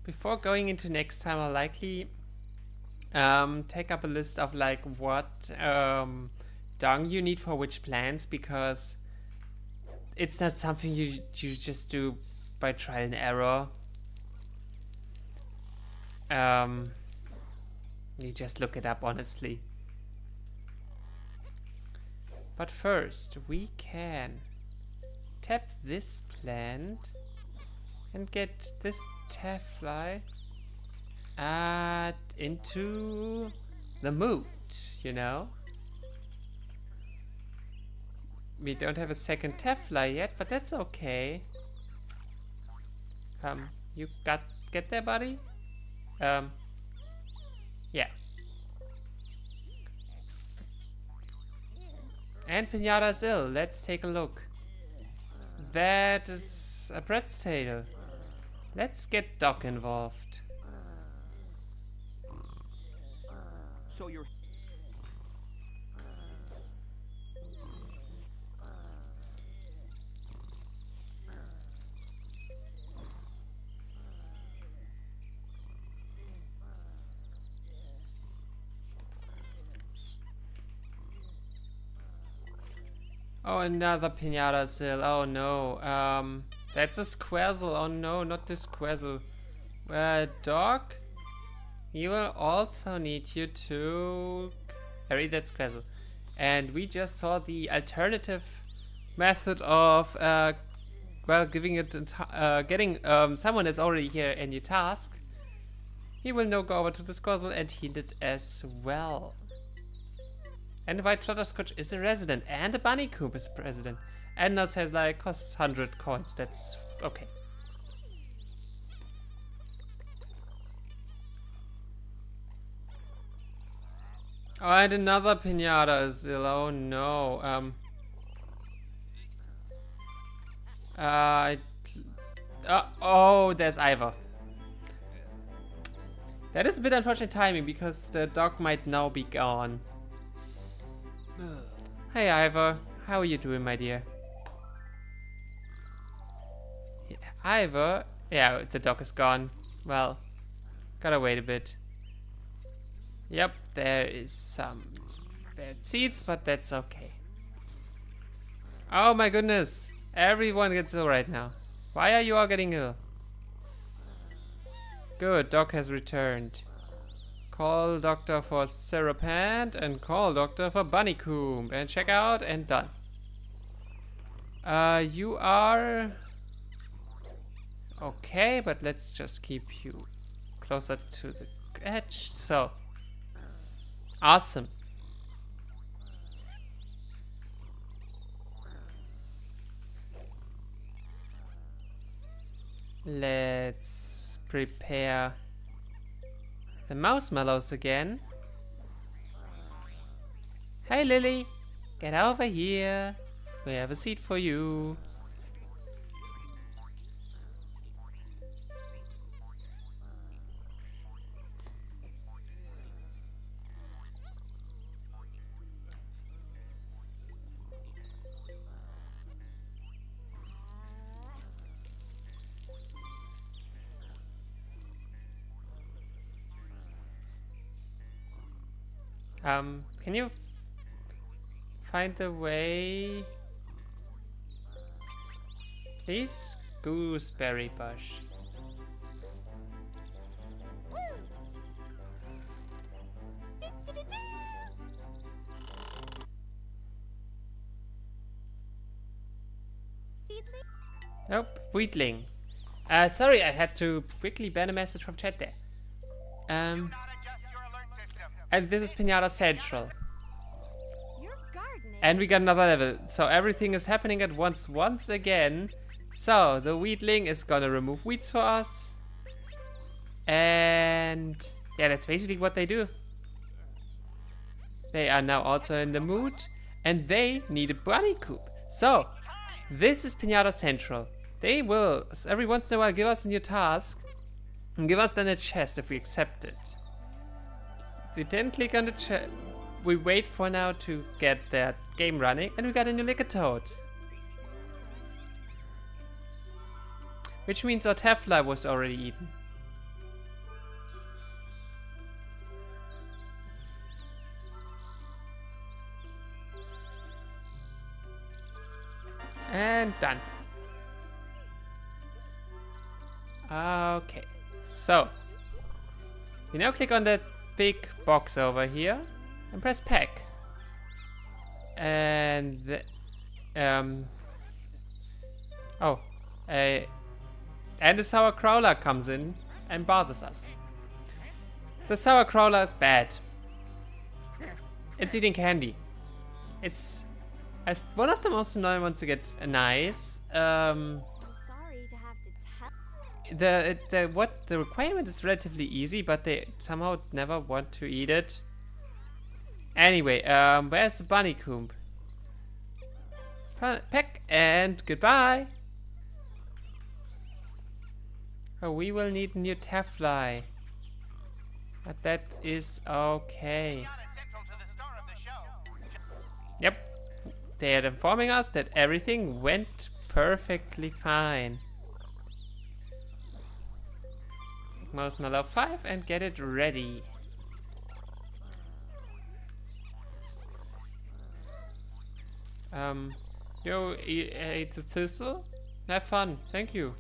Speaker 1: before going into next time, I'll likely take up a list of like what dung you need for which plants, because it's not something you just do by trial and error. You just look it up, honestly. But first, we can tap this plant and get this taffly into the mood, you know? We don't have a second taffly yet, but that's okay. You get there, buddy? Yeah. And Piñata's ill. Let's take a look. That is a Brett's tail. Let's get Doc involved.
Speaker 7: So you're...
Speaker 1: Oh, another Piñata Sill. Oh no. That's a Squazzle. Oh no, not this Squazzle. Dog? You will also need you to carry that Squazzle. And we just saw the alternative method of, well, giving it, getting someone that's already here in your task. He will now go over to the Squazzle and heal it as well. And the white flutterscotch is a resident, and a bunny coop is a president. And now says like costs 100 coins. That's okay. Oh, and another Piñata is ill. Oh no. Oh, there's Ivor. That is a bit unfortunate timing because the dog might now be gone. Hey Ivor, how are you doing, my dear? Yeah, Ivor, yeah, the dog is gone. Well, gotta wait a bit. Yep, there is some bad seeds, but that's okay. Oh my goodness, everyone gets ill right now. Why are you all getting ill? Good, dog has returned. Call doctor for Serapant and call doctor for Bunnycoomb and check out and done. You are okay, but let's just keep you closer to the edge. So awesome. Let's prepare the marshmallows again. Hey Lily, get over here. We have a seat for you. Can you find the way? Please, gooseberry bush. Nope, Wheatling. Sorry, I had to quickly ban a message from chat there. And this is Piñata Central. And we got another level. So everything is happening at once again. So the Wheatling is gonna remove weeds for us. And yeah, that's basically what they do. They are now also in the mood. And they need a bunny coop. So this is Piñata Central. They will every once in a while give us a new task. And give us then a chest if we accept it. We then click on the chest. We wait for now to get that game running, and we got a new liquor toad. Which means our Tefla was already eaten. And done. Okay, so we now click on that big box over here and press pack. And and the sour crawler comes in and bothers us. The sour crawler is bad. It's eating candy. It's one of the most annoying ones to get nice.
Speaker 5: I'm sorry to have to tell.
Speaker 1: The requirement is relatively easy, but they somehow never want to eat it. Anyway, where's the bunny coomb? Peck and goodbye. Oh, we will need new Tefly. But that is okay. Yep. They are informing us that everything went perfectly fine. Marshmallow 5 and get it ready. You ate the thistle? Have fun, thank you.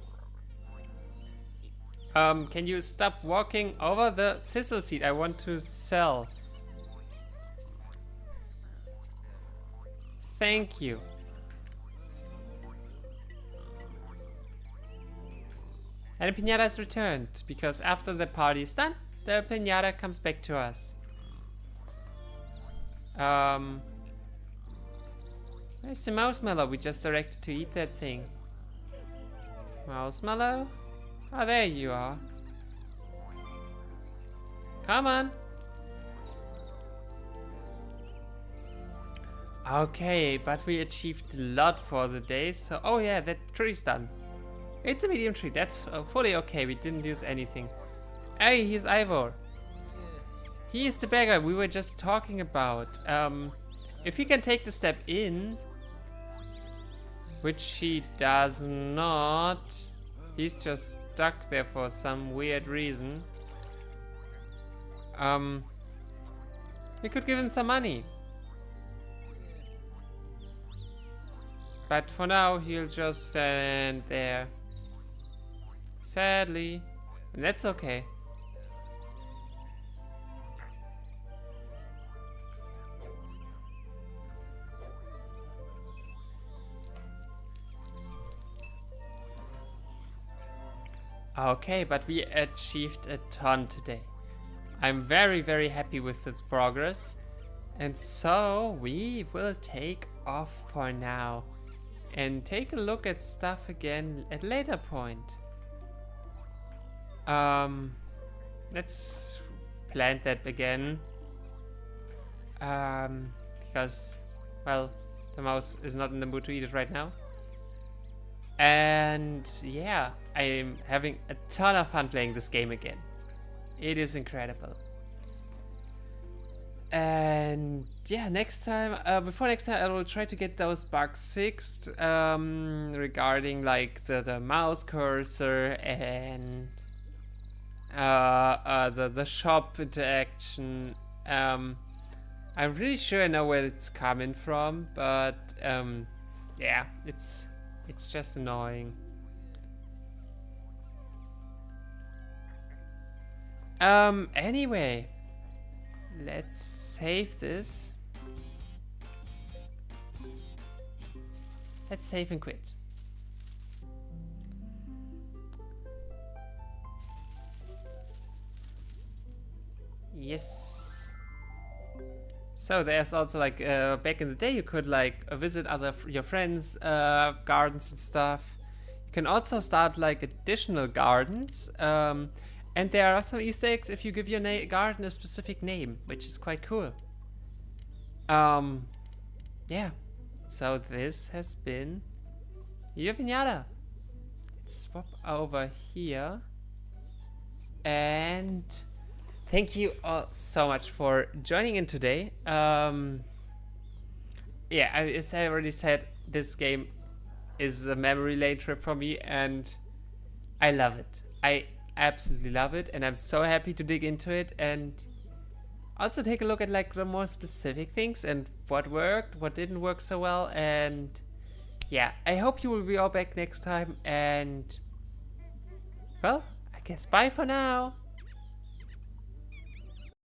Speaker 1: Can you stop walking over the thistle seed? I want to sell. Thank you. And the piñata is returned, because after the party is done, the piñata comes back to us. Where's the marshmallow we just directed to eat that thing? Marshmallow? Oh, there you are. Come on. Okay, but we achieved a lot for the day, so... Oh yeah, that tree's done. It's a medium tree, that's fully okay, we didn't use anything. Hey, here's Ivor. He is the beggar we were just talking about. If he can take the step in, which he does not, he's just stuck there for some weird reason. We could give him some money. But for now, he'll just stand there. Sadly. And that's okay. Okay, but we achieved a ton today. I'm very, very happy with the progress. And so we will take off for now. And take a look at stuff again at a later point. Let's plant that again. Because, well, the mouse is not in the mood to eat it right now. And yeah, I'm having a ton of fun playing this game again. It is incredible. And yeah, next time, before next time, I will try to get those bugs fixed regarding like the mouse cursor and the shop interaction. I'm really sure I know where it's coming from, but yeah, it's just annoying. Anyway, let's save this. Let's save and quit. Yes. So there's also like back in the day you could like visit your friends' gardens and stuff. You can also start like additional gardens. And there are some Easter eggs if you give your garden a specific name, which is quite cool. Yeah. So this has been Viva Piñata. Let's swap over here. And thank you all so much for joining in today. Yeah, as I already said, this game is a memory lane trip for me, and I love it. I absolutely love it, and I'm so happy to dig into it and also take a look at like the more specific things and what worked, what didn't work so well, and yeah, I hope you will be all back next time, and well, I guess bye for now.